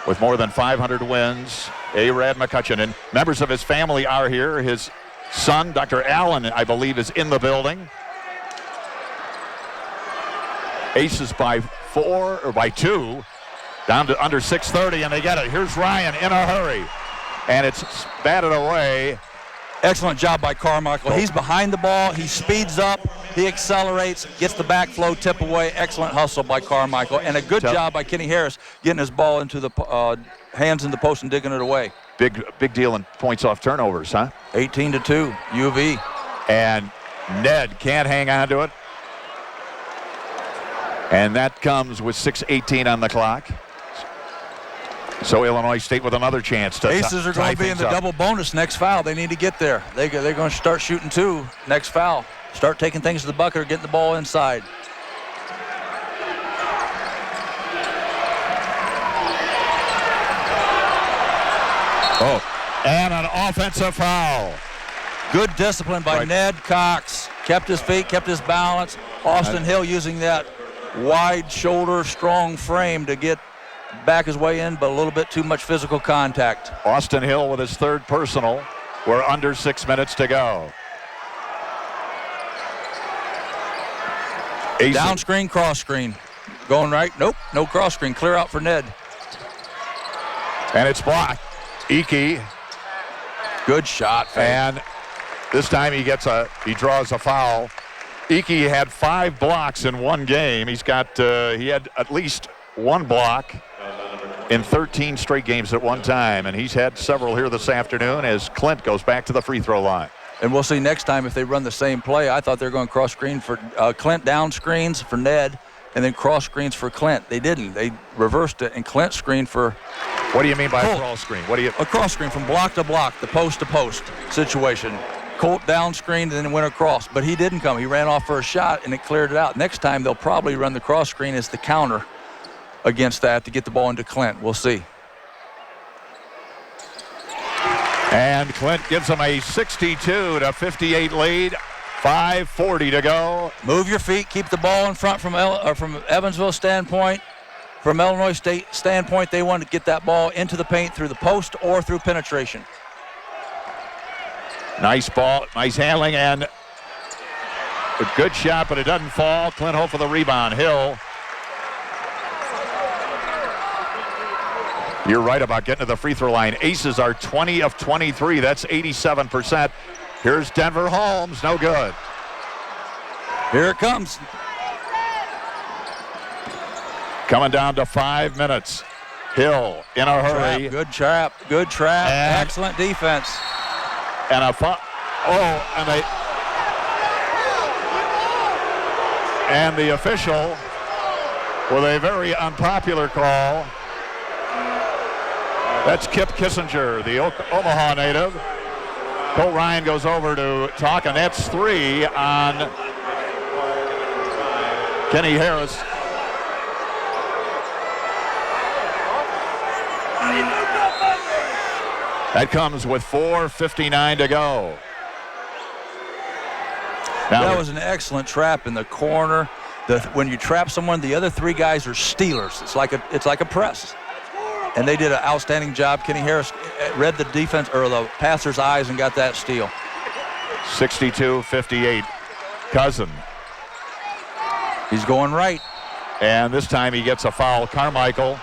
with more than 500 wins. A-Rad McCutcheon, and members of his family are here. His son, Dr. Allen, I believe, is in the building. Aces by 4 or by 2, down to under 6:30, and they get it. Here's Ryan in a hurry, and it's batted away. Excellent job by Carmichael. He's behind the ball. He speeds up. He accelerates, gets the backflow tip away. Excellent hustle by Carmichael. And a good job by Kenny Harris getting his ball into the hands in the post and digging it away. Big deal in points off turnovers, huh? 18-2, U of E. And Ned can't hang on to it. And that comes with 6:18 on the clock. So Illinois State with another chance to Aces are going to be in the double bonus next foul. They need to get there. They're going to start shooting 2 next foul. Start taking things to the bucket or getting the ball inside. Oh, and an offensive foul. Good discipline by Ned Cox. Kept his feet, kept his balance. Austin Hill using that wide shoulder, strong frame to get back his way in, but a little bit too much physical contact. Austin Hill with his third personal. We're under 6 minutes to go. Down screen, cross screen. Going right. Nope, no cross screen. Clear out for Ned. And it's blocked. Iki. Good shot, and this time he draws a foul. Iki had 5 blocks in one game. He had at least one block in 13 straight games at one time, and he's had several here this afternoon as Clint goes back to the free throw line. And we'll see next time if they run the same play. I thought they were going cross screen for Clint, down screens for Ned, and then cross screens for Clint. They didn't. They reversed it, and Clint screened for. What do you mean by a cross screen? A cross screen from block to block, the post to post situation. Colt down screened and then went across, but he didn't come. He ran off for a shot, and it cleared it out. Next time they'll probably run the cross screen as the counter against that to get the ball into Clint. We'll see. And Clint gives them a 62-58 lead. 5:40 to go. Move your feet. Keep the ball in front from Evansville standpoint. From Illinois State standpoint, they want to get that ball into the paint through the post or through penetration. Nice ball, nice handling, and a good shot, but it doesn't fall. Clint Hope for the rebound. Hill. You're right about getting to the free throw line. Aces are 20 of 23. That's 87%. Here's Denver Holmes. No good. Here it comes. Coming down to 5 minutes. Hill in a hurry. Good trap. Good trap. Excellent defense. And a and the official with a very unpopular call. That's Kip Kissinger, the Omaha native. Colt Ryan goes over to talk, and that's 3 on Kenny Harris. That comes with 4:59 to go. Now that was an excellent trap in the corner. When you trap someone, the other 3 guys are stealers. It's like a press. And they did an outstanding job. Kenny Harris read the defense or the passer's eyes and got that steal. 62-58. Cousin. He's going right. And this time he gets a foul. Carmichael.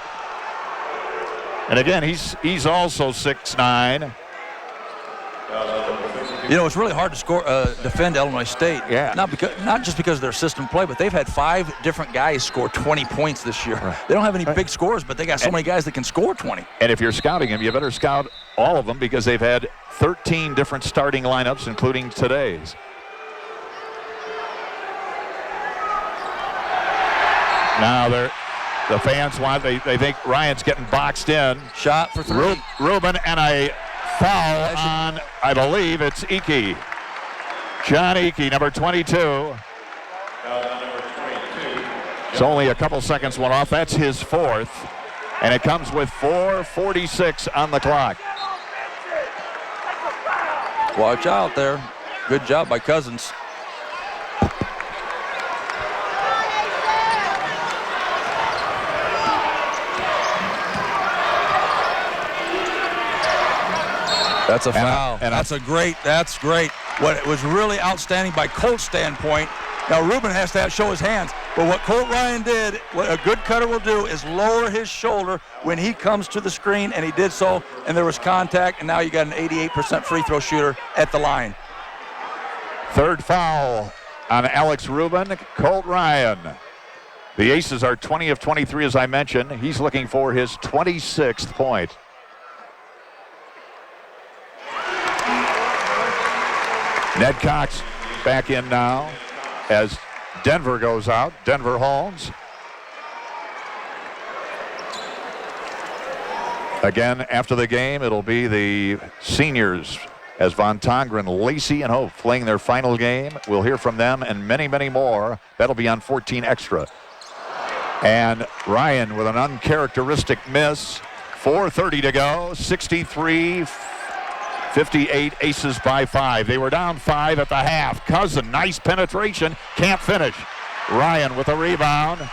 And again, he's also 6'9". You know, it's really hard to defend Illinois State. Yeah. Not just because of their system play, but they've had 5 different guys score 20 points this year. Right. They don't have any big scores, but they got so many guys that can score 20. And if you're scouting them, you better scout all of them because they've had 13 different starting lineups, including today's. Now the fans they think Ryan's getting boxed in. Shot for 3. Rubin and a foul on, I believe it's Iki. John Iki, number 22. It's only a couple seconds went off. That's his 4th. And it comes with 4:46 on the clock. Watch out there. Good job by Cousins. That's a foul. That's great. What was really outstanding by Colt's standpoint. Now Rubin has to show his hands, but what Colt Ryan did, what a good cutter will do, is lower his shoulder when he comes to the screen, and he did so, and there was contact, and now you got an 88% free throw shooter at the line. 3rd foul on Alex Rubin. Colt Ryan. The Aces are 20 of 23, as I mentioned. He's looking for his 26th point. Ned Cox back in now as Denver goes out. Denver Holmes. Again, after the game, it'll be the seniors as Von Tongren, Lacey, and Hope playing their final game. We'll hear from them and many, many more. That'll be on 14 Extra. And Ryan with an uncharacteristic miss. 4:30 to go. 63-58, Aces by 5. They were down 5 at the half. Cousin, nice penetration, can't finish. Ryan with a rebound.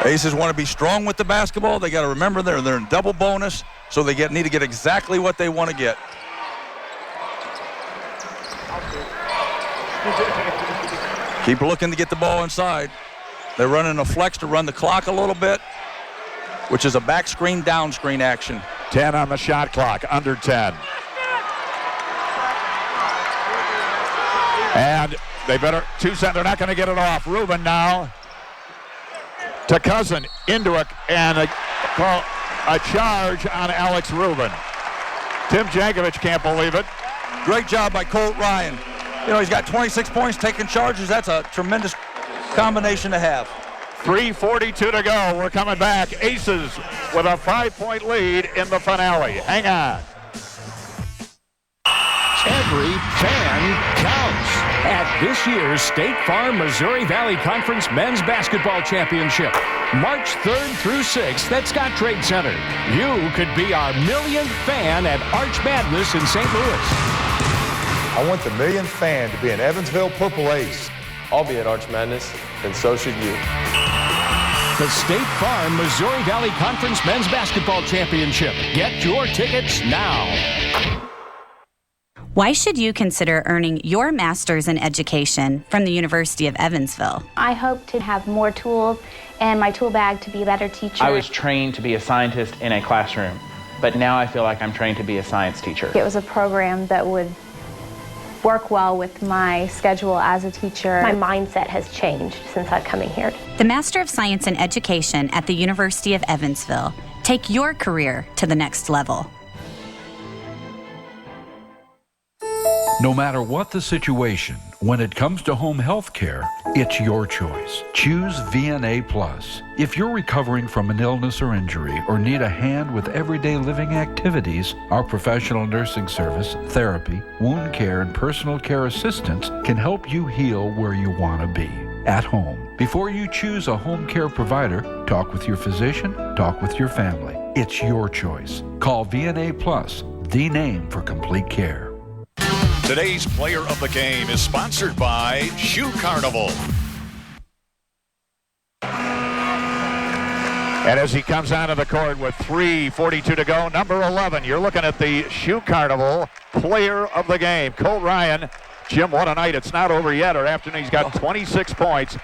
Aces want to be strong with the basketball. They got to remember they're in double bonus, so they need to get exactly what they want to get. Keep looking to get the ball inside. They're running a flex to run the clock a little bit, which is a back screen, down screen action. 10 on the shot clock, under 10. And they better, 2 cents, they're not going to get it off. Rubin now to Cousin, into a charge on Alex Rubin. Tim Jankovic can't believe it. Great job by Colt Ryan. You know, he's got 26 points taking charges. That's a tremendous combination to have. 3:42 to go. We're coming back. Aces with a 5-point lead in the finale. Hang on. Every fan counts at this year's State Farm Missouri Valley Conference Men's Basketball Championship. March 3rd through 6th at Scott Trade Center. You could be our millionth fan at Arch Madness in St. Louis. I want the millionth fan to be an Evansville Purple Ace. I'll be at Arch Madness, and so should you. The State Farm Missouri Valley Conference Men's Basketball Championship. Get your tickets now. Why should you consider earning your master's in education from the University of Evansville? I hope to have more tools and my tool bag to be a better teacher. I was trained to be a scientist in a classroom, but now I feel like I'm trained to be a science teacher. It was a program that would work well with my schedule as a teacher. My mindset has changed since I've come in here. The Master of Science in Education at the University of Evansville. Take your career to the next level. No matter what the situation, when it comes to home health care, it's your choice. Choose VNA+. If you're recovering from an illness or injury or need a hand with everyday living activities, our professional nursing service, therapy, wound care, and personal care assistance can help you heal where you want to be, at home. Before you choose a home care provider, talk with your physician, talk with your family. It's your choice. Call VNA+, the name for complete care. Today's player of the game is sponsored by Shoe Carnival. And as he comes onto the court with 3:42 to go, number 11, you're looking at the Shoe Carnival player of the game, Colt Ryan. Jim, what a night. It's not over yet. Or afternoon, he's got 26 points.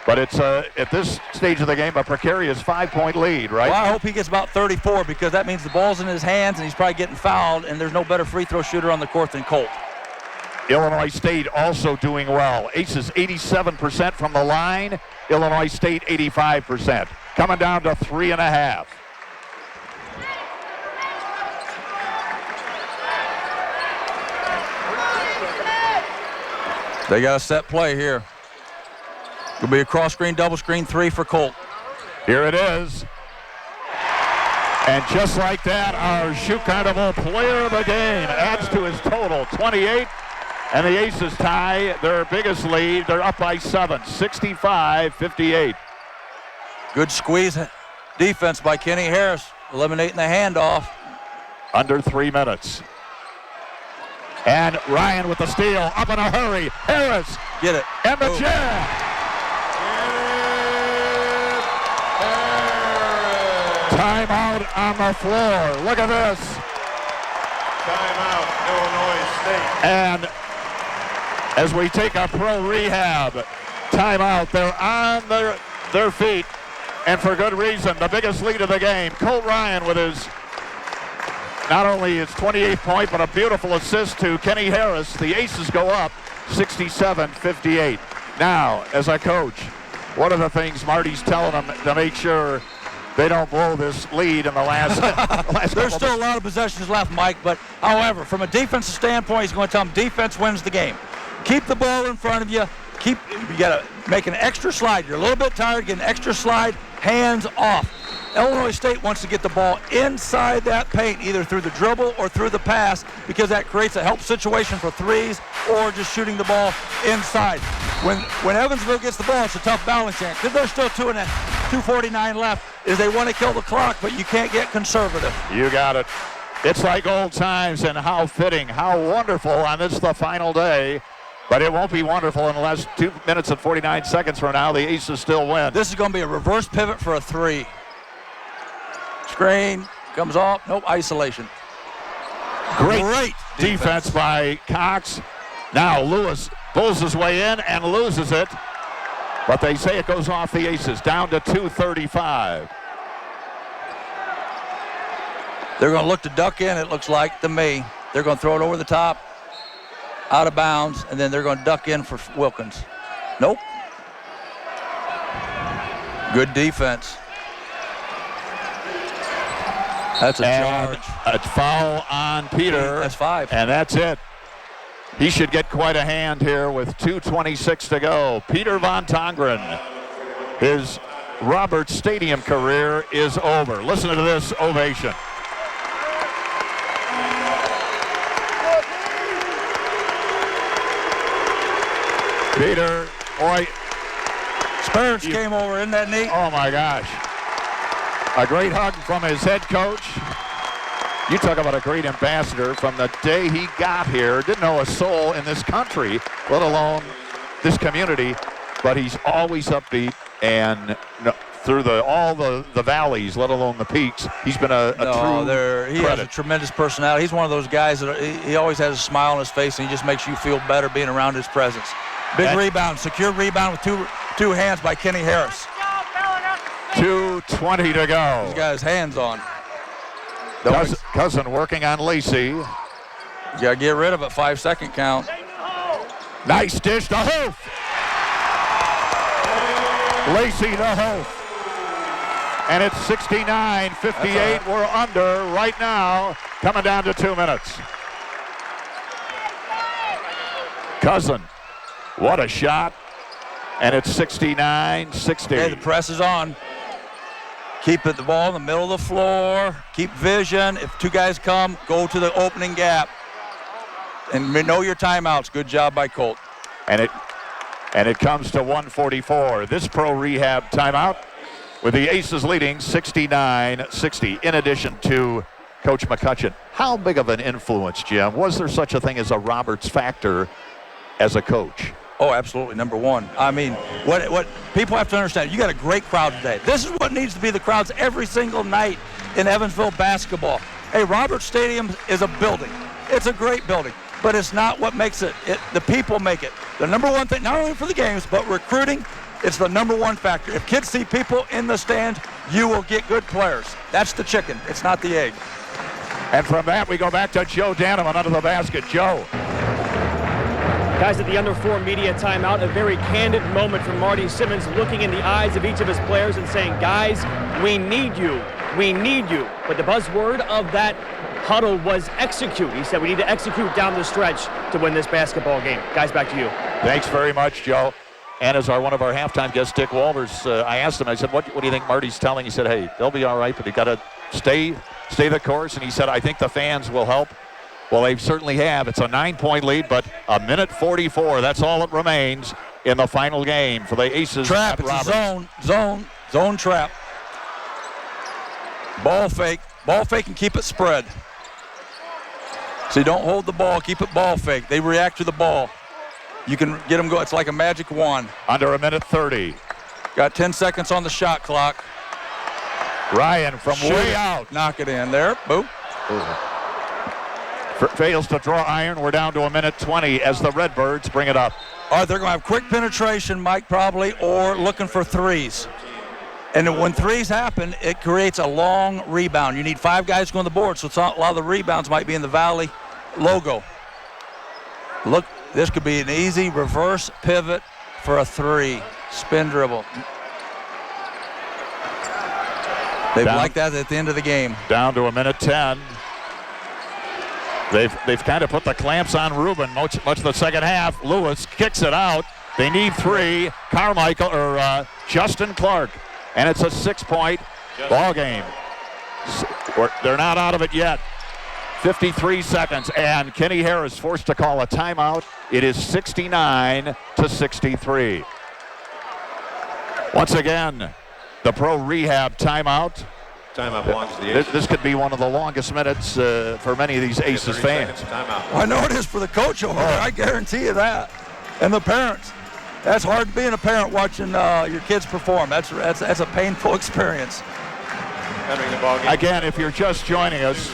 But it's, at this stage of the game, a precarious 5-point lead, right? Well, I hope he gets about 34 because that means the ball's in his hands and he's probably getting fouled, and there's no better free throw shooter on the court than Colt. Illinois State also doing well. Aces 87% from the line. Illinois State 85%. Coming down to 3.5. They got a set play here. It'll be a cross screen, double screen, 3 for Colt. Here it is. And just like that, our Shoe Carnival player of the game adds to his total, 28. And the Aces tie their biggest lead. They're up by 7, 65-58. Good squeeze defense by Kenny Harris, eliminating the handoff. Under 3 minutes. And Ryan with the steal, up in a hurry. Harris. Get it. And the jam. Timeout on the floor. Look at this. Timeout, Illinois State. And as we take a pro rehab timeout, they're on their feet, and for good reason. The biggest lead of the game. Colt Ryan with his, not only his 28th point, but a beautiful assist to Kenny Harris. The Aces go up 67-58. Now, as a coach, what are the things Marty's telling them to make sure they don't blow this lead in the last There's still a lot of possessions left, Mike, but however, from a defensive standpoint, he's going to tell them defense wins the game. Keep the ball in front of you. You got to make an extra slide. You're a little bit tired, get an extra slide, hands off. Illinois State wants to get the ball inside that paint, either through the dribble or through the pass, because that creates a help situation for threes or just shooting the ball inside. When Evansville gets the ball, it's a tough balancing act. There's still 2:49 left, is they want to kill the clock, but you can't get conservative. You got it. It's like old times, and how fitting, how wonderful on this the final day. But it won't be wonderful unless 2 minutes and 49 seconds from now, the Aces still win. This is going to be a reverse pivot for a 3. Screen comes off. Nope, isolation. Great defense by Cox. Now Lewis pulls his way in and loses it. But they say it goes off the Aces, down to 2:35. They're going to look to duck in, it looks like to me. They're going to throw it over the top, out of bounds, and then they're going to duck in for Wilkins. Nope. Good defense. That's a charge. A foul on Peter. That's 5. And that's it. He should get quite a hand here with 2:26 to go. Peter Von Tongren, his Roberts Stadium career is over. Listen to this ovation. Peter, boy. Spurs came over, isn't that neat? Oh my gosh. A great hug from his head coach. You talk about a great ambassador. From the day he got here, didn't know a soul in this country, let alone this community, but he's always upbeat and through all the valleys, let alone the peaks. He's been a true He has a tremendous personality. He's one of those guys that he always has a smile on his face, and he just makes you feel better being around his presence. Big rebound, secure rebound with two hands by Kenny Harris. 2:20 to go. He's got his hands on. Cousin working on Lacey. You got to get rid of it, 5-second count. Nice dish to Hoof. Lacey to Hoof. And it's 69-58. We're under right now, coming down to 2 minutes. Cousin, what a shot. And it's 69-60. Hey, the press is on. Keep the ball in the middle of the floor. Keep vision. If 2 guys come, go to the opening gap. And know your timeouts. Good job by Colt. And it comes to 1:44. This pro rehab timeout with the Aces leading 69-60. In addition to Coach McCutcheon, how big of an influence, Jim? Was there such a thing as a Roberts factor as a coach? Oh, absolutely, number one. I mean, what people have to understand, you got a great crowd today. This is what needs to be the crowds every single night in Evansville basketball. Hey, Roberts Stadium is a building. It's a great building, but it's not what makes it. The people make it. The number one thing, not only for the games, but recruiting, it's the number one factor. If kids see people in the stand, you will get good players. That's the chicken. It's not the egg. And from that, we go back to Joe Daneman under the basket. Joe. Guys, at the under 4 media timeout, a very candid moment from Marty Simmons looking in the eyes of each of his players and saying, guys, we need you. We need you. But the buzzword of that huddle was execute. He said we need to execute down the stretch to win this basketball game. Guys, back to you. Thanks very much, Joe. And as one of our halftime guests, Dick Walters, I asked him, I said, what do you think Marty's telling? He said, hey, they'll be all right, but you got to stay the course. And he said, I think the fans will help. Well, they certainly have. It's a 9-point lead, but 1:44. That's all that remains in the final game for the Aces. Trap. It's a zone trap. Ball fake and keep it spread. So you don't hold the ball, keep it ball fake. They react to the ball. You can get them go. It's like a magic wand. Under 1:30. Got 10 seconds on the shot clock. Ryan from way out. Knock it in there. Boom. Fails to draw iron. We're down to 1:20 as the Redbirds bring it up. All right, they're going to have quick penetration, Mike, probably, or looking for threes. And when threes happen, it creates a long rebound. You need 5 guys going to the board, so it's not, a lot of the rebounds might be in the Valley logo. Look, this could be an easy reverse pivot for a 3. Spin dribble. They've liked that at the end of the game. Down to 1:10. They've kind of put the clamps on Rubin much of the second half. Lewis kicks it out. They need 3. Carmichael or Justin Clark, and it's a 6-point ball game. They're not out of it yet. 53 seconds, and Kenny Harris forced to call a timeout. It is 69-63. Once again, the pro rehab timeout. Timeout belongs to the Aces. This could be one of the longest minutes for many of these Aces fans. Well, I know it is for the coach over there. I guarantee you that. And the parents. That's hard being a parent watching your kids perform. That's a painful experience. Entering the ball game. Again, if you're just joining us,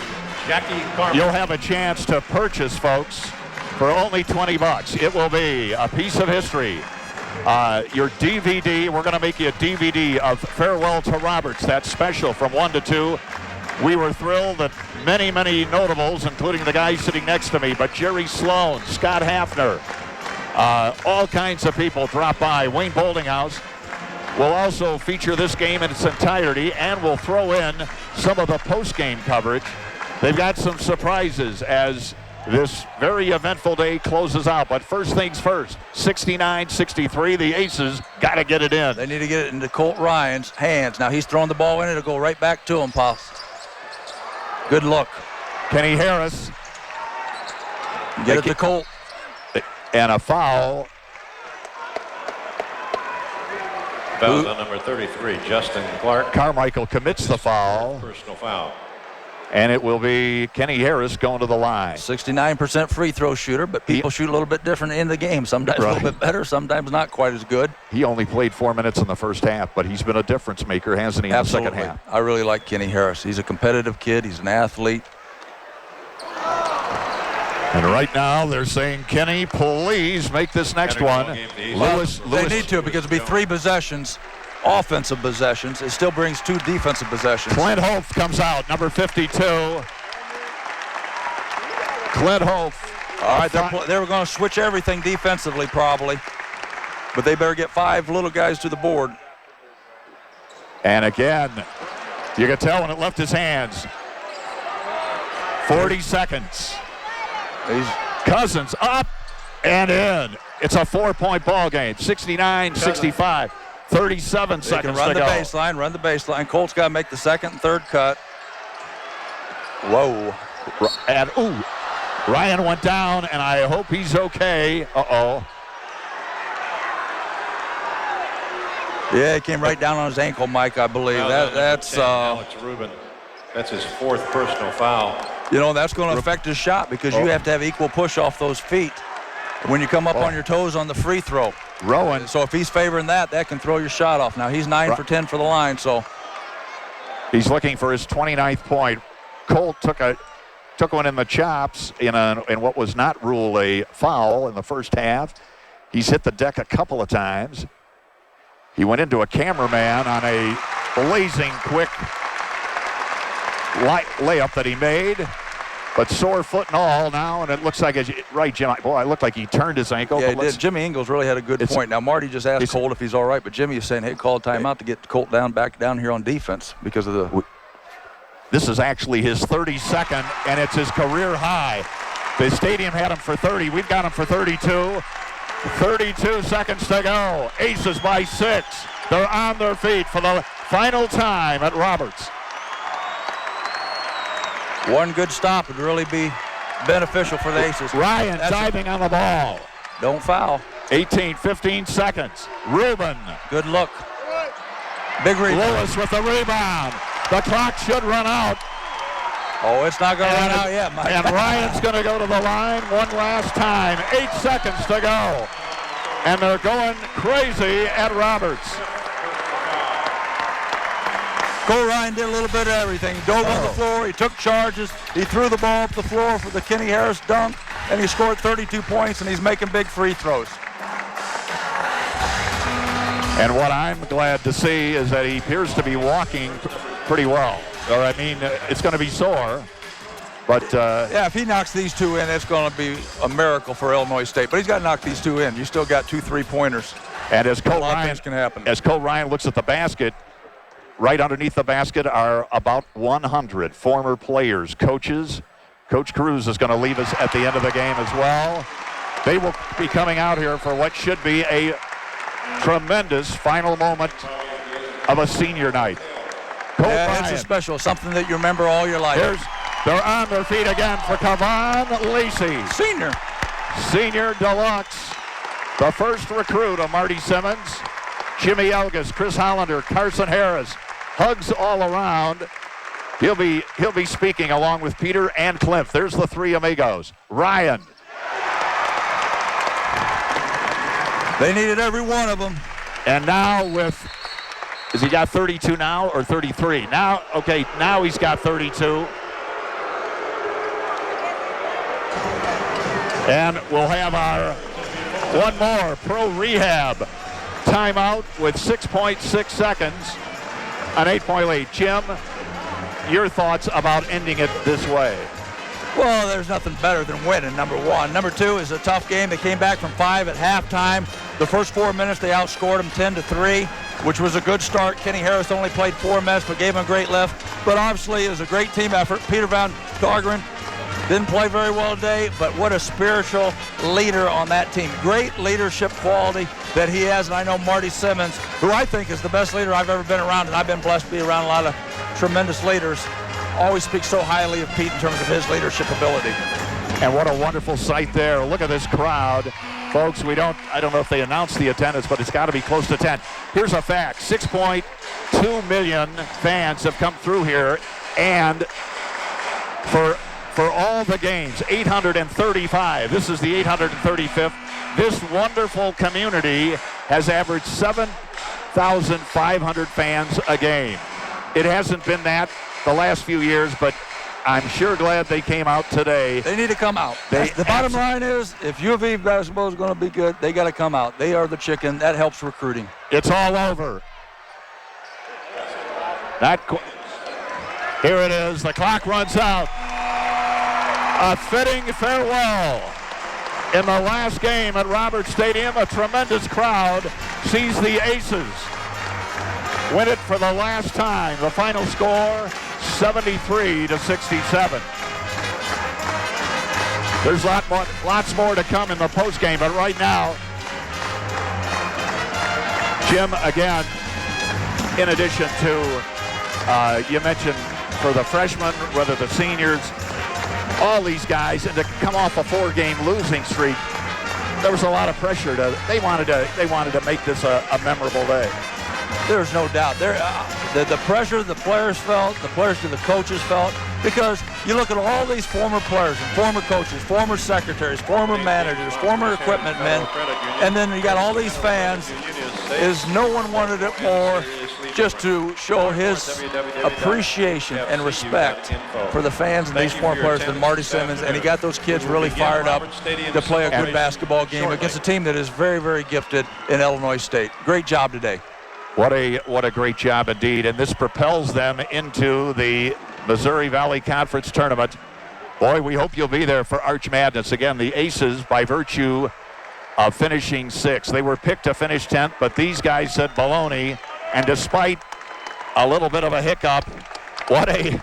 you'll have a chance to purchase, folks, for only $20. It will be a piece of history. Your DVD, we're going to make you a DVD of Farewell to Roberts. That's special from 1 to 2. We were thrilled that many, many notables, including the guy sitting next to me, but Jerry Sloan, Scott Hafner, all kinds of people drop by. Wayne Boldinghouse will also feature this game in its entirety, and we'll throw in some of the post-game coverage. They've got some surprises as this very eventful day closes out. But first things first, 69-63, the Aces got to get it in. They need to get it into Colt Ryan's hands. Now he's throwing the ball in, it'll go right back to him, Paul. Good look. Kenny Harris. Get it to Colt. And a foul. Foul on number 33, Justin Clark. Carmichael commits the foul. Personal foul. And it will be Kenny Harris going to the line. 69% free throw shooter, but people shoot a little bit different in the game. Sometimes a little bit better, sometimes not quite as good. He only played 4 minutes in the first half, but he's been a difference maker, hasn't he, in Absolutely. the second half? I really like Kenny Harris. He's a competitive kid. He's an athlete. And right now they're saying, Kenny, please make this next one. Lewis. They need to, because it'll be 3 possessions. Offensive possessions. It still brings 2 defensive possessions. Clint Holt comes out, number 52. Clint Holt. All right, they were going to switch everything defensively probably, but they better get 5 little guys to the board. And again, you can tell when it left his hands. 40 seconds. Cousins up and in. It's a 4-point ball game, 69-65. 37 seconds to go. Run the baseline. Colt's got to make the second and third cut. Whoa. And, Ryan went down, and I hope he's okay. Uh-oh. Yeah, he came right down on his ankle, Mike, I believe. That's 10, Alex Rubin. That's his 4th personal foul. You know, that's going to affect his shot because you have to have equal push off those feet when you come up on your toes on the free throw. Rowan. So if he's favoring that can throw your shot off. Now he's 9 for 10 for the line, so. He's looking for his 29th point. Colt took one in the chops in what was not ruled a foul in the first half. He's hit the deck a couple of times. He went into a cameraman on a blazing quick layup that he made. But sore foot and all now, and it looks like, right, Jim? Boy, it looked like he turned his ankle. Yeah, he did. Jimmy Ingles really had a good point. Now, Marty just asked Colt if he's all right, but Jimmy is saying, hey, call a timeout to get Colt back down here on defense because of the... This is actually his 32nd, and it's his career high. The stadium had him for 30. We've got him for 32. 32 seconds to go. Aces by 6. They're on their feet for the final time at Roberts. One good stop would really be beneficial for the Aces. Ryan diving on the ball. Don't foul. 15 seconds. Rubin. Good look. Big rebound. Lewis with the rebound. The clock should run out. Oh, it's not going to run out yet, Mike. And Ryan's going to go to the line one last time. 8 seconds to go. And they're going crazy at Roberts. Cole Ryan did a little bit of everything. He dove on the floor, he took charges, he threw the ball up the floor for the Kenny Harris dunk, and he scored 32 points, and he's making big free throws. And what I'm glad to see is that he appears to be walking pretty well. Or, I mean, it's going to be sore, but... yeah, if he knocks these 2 in, it's going to be a miracle for Illinois State. But he's got to knock these 2 in. You still got 2 3-pointers. And as Cole Ryan looks at the basket, right underneath the basket are about 100 former players, coaches. Coach Cruz is going to leave us at the end of the game as well. They will be coming out here for what should be a tremendous final moment of a senior night. It's a special, something that you remember all your life. They're on their feet again for Kavon Lacey. Senior deluxe. The first recruit of Marty Simmons. Jimmy Elgas, Chris Hollander, Carson Harris. Hugs all around. He'll be speaking along with Peter and Cliff. There's the three amigos. Ryan. They needed every one of them. And now has he got 32 now or 33? Now, okay, now he's got 32. And we'll have our one more pro rehab timeout with 6.6 seconds, an 8-point lead. Jim, your thoughts about ending it this way? Well, there's nothing better than winning, number one. Number two is a tough game. They came back from 5 at halftime. The first 4 minutes, they outscored them 10-3, which was a good start. Kenny Harris only played 4 minutes, but gave him a great lift. But obviously, it was a great team effort. Peter Van Garderen didn't play very well today, but what a spiritual leader on that team. Great leadership quality that he has, and I know Marty Simmons, who I think is the best leader I've ever been around, and I've been blessed to be around a lot of tremendous leaders, always speaks so highly of Pete in terms of his leadership ability. And what a wonderful sight there. Look at this crowd. Folks, I don't know if they announced the attendance, but it's got to be close to 10. Here's a fact. 6.2 million fans have come through here, and for all the games, 835. This is the 835th. This wonderful community has averaged 7,500 fans a game. It hasn't been that the last few years, but I'm sure glad they came out today. They need to come out. The bottom line is, if U of E basketball is going to be good, they got to come out. They are the chicken. That helps recruiting. It's all over. Here it is. The clock runs out. A fitting farewell. In the last game at Roberts Stadium, a tremendous crowd sees the Aces win it for the last time. The final score, 73-67. There's lots more to come in the postgame, but right now, Jim, again, in addition to, you mentioned for the freshmen, whether the seniors, all these guys, and to come off a 4-game losing streak, there was a lot of pressure. They wanted to make this a memorable day. There's no doubt. The pressure the players felt, the pressure the coaches felt, because you look at all these former players and former coaches, former secretaries, former managers, former equipment men, and then you got all these fans. No one wanted it more just to show his appreciation and respect for the fans and these former players than Marty Simmons, and he got those kids really fired up to play a good basketball game against a team that is very, very gifted in Illinois State. Great job today. What a great job indeed, and this propels them into the Missouri Valley Conference Tournament. Boy, we hope you'll be there for Arch Madness. Again, the Aces, by virtue of finishing 6th. They were picked to finish 10th, but these guys said baloney, and despite a little bit of a hiccup, what a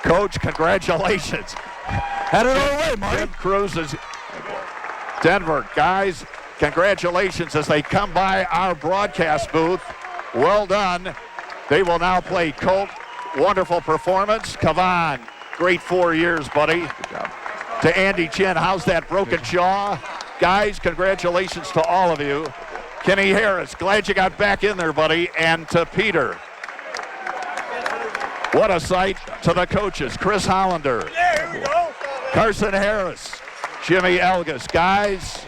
coach, congratulations. Had it all way, Marty. Jim Cruz's Denver. Guys, congratulations as they come by our broadcast booth. Well done. They will now play Colt. Wonderful performance. Kavan, great 4 years, buddy. Good job. To Andy Chin, how's that broken jaw? Guys, congratulations to all of you. Kenny Harris, glad you got back in there, buddy. And to Peter. What a sight to the coaches. Chris Hollander. There we go. Carson Harris. Jimmy Elgas. Guys,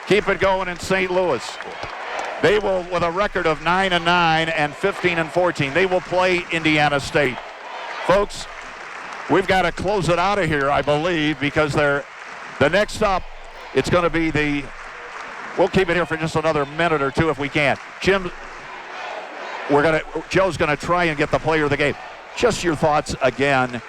keep it going in St. Louis. They will, with a record of 9-9 and 15-14, they will play Indiana State. Folks, we've got to close it out of here, I believe, because the next up, it's going to be we'll keep it here for just another minute or two if we can. Jim, Joe's going to try and get the player of the game. Just your thoughts again.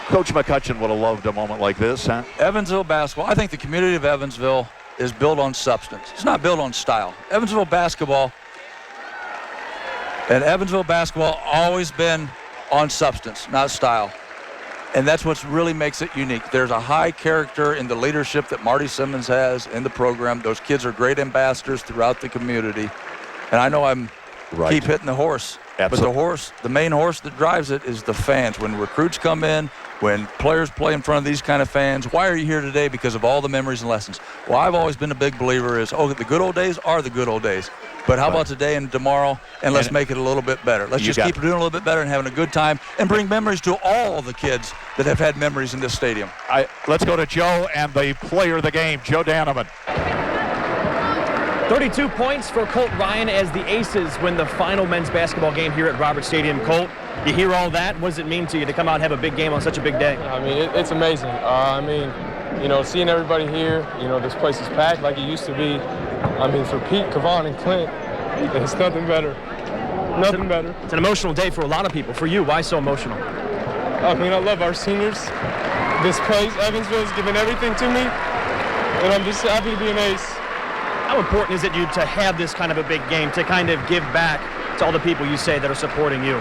Coach McCutcheon would have loved a moment like this, huh? Evansville basketball, I think the community of Evansville is built on substance. It's not built on style. Evansville basketball always been on substance, not style. And that's what really makes it unique. There's a high character in the leadership that Marty Simmons has in the program. Those kids are great ambassadors throughout the community. And I know keep hitting the horse. Absolutely. But the main horse that drives it is the fans. When recruits come in, when players play in front of these kind of fans, why are you here today? Because of all the memories and lessons. Well, I've always been a big believer is, the good old days are the good old days. But how about today and tomorrow, and let's make it a little bit better. Let's just keep doing a little bit better and having a good time and bring memories to all of the kids that have had memories in this stadium. Let's go to Joe and the player of the game, Joe Daneman. 32 points for Colt Ryan as the Aces win the final men's basketball game here at Roberts Stadium. Colt, you hear all that? What does it mean to you to come out and have a big game on such a big day? I mean, it's amazing. Seeing everybody here, this place is packed like it used to be. I mean, for Pete, Kavon, and Clint, it's nothing better. Nothing better. It's an emotional day for a lot of people. For you, why so emotional? I mean, I love our seniors. This place, Evansville, is giving everything to me, and I'm just happy to be an Ace. How important is it to have this kind of a big game, to kind of give back to all the people you say that are supporting you?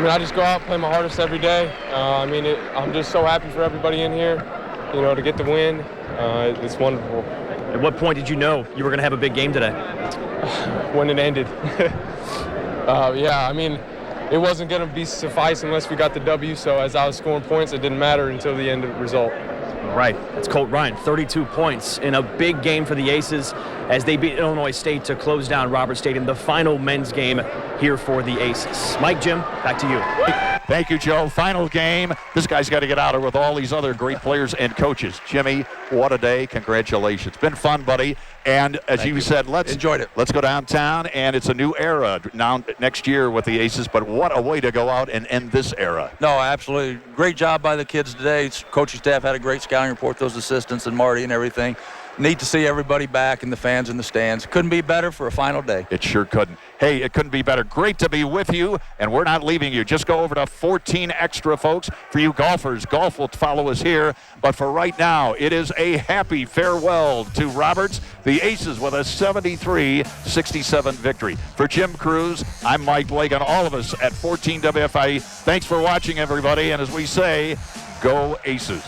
I just go out, play my hardest every day. I'm just so happy for everybody in here, to get the win. It's wonderful. At what point did you know you were going to have a big game today? When it ended. It wasn't going to be suffice unless we got the W, so as I was scoring points, it didn't matter until the end of the result. Right, that's Colt Ryan, 32 points in a big game for the Aces as they beat Illinois State to close down Roberts Stadium, the final men's game here for the Aces. Mike, Jim, back to you. Thank you, Joe. Final game. This guy's got to get out of with all these other great players and coaches. Jimmy, what a day. Congratulations. Been fun, buddy. And as you said, enjoyed it. Let's go downtown, and it's a new era now next year with the Aces, but what a way to go out and end this era. No, absolutely. Great job by the kids today. Coaching staff had a great scouting report, those assistants and Marty and everything. Neat to see everybody back and the fans in the stands. Couldn't be better for a final day. It sure couldn't. Hey, it couldn't be better. Great to be with you, and we're not leaving you. Just go over to 14 Extra, folks. For you golfers, golf will follow us here. But for right now, it is a happy farewell to Roberts. The Aces with a 73-67 victory. For Jim Cruz, I'm Mike Blake, and all of us at 14 WFIE. Thanks for watching, everybody. And as we say, go Aces.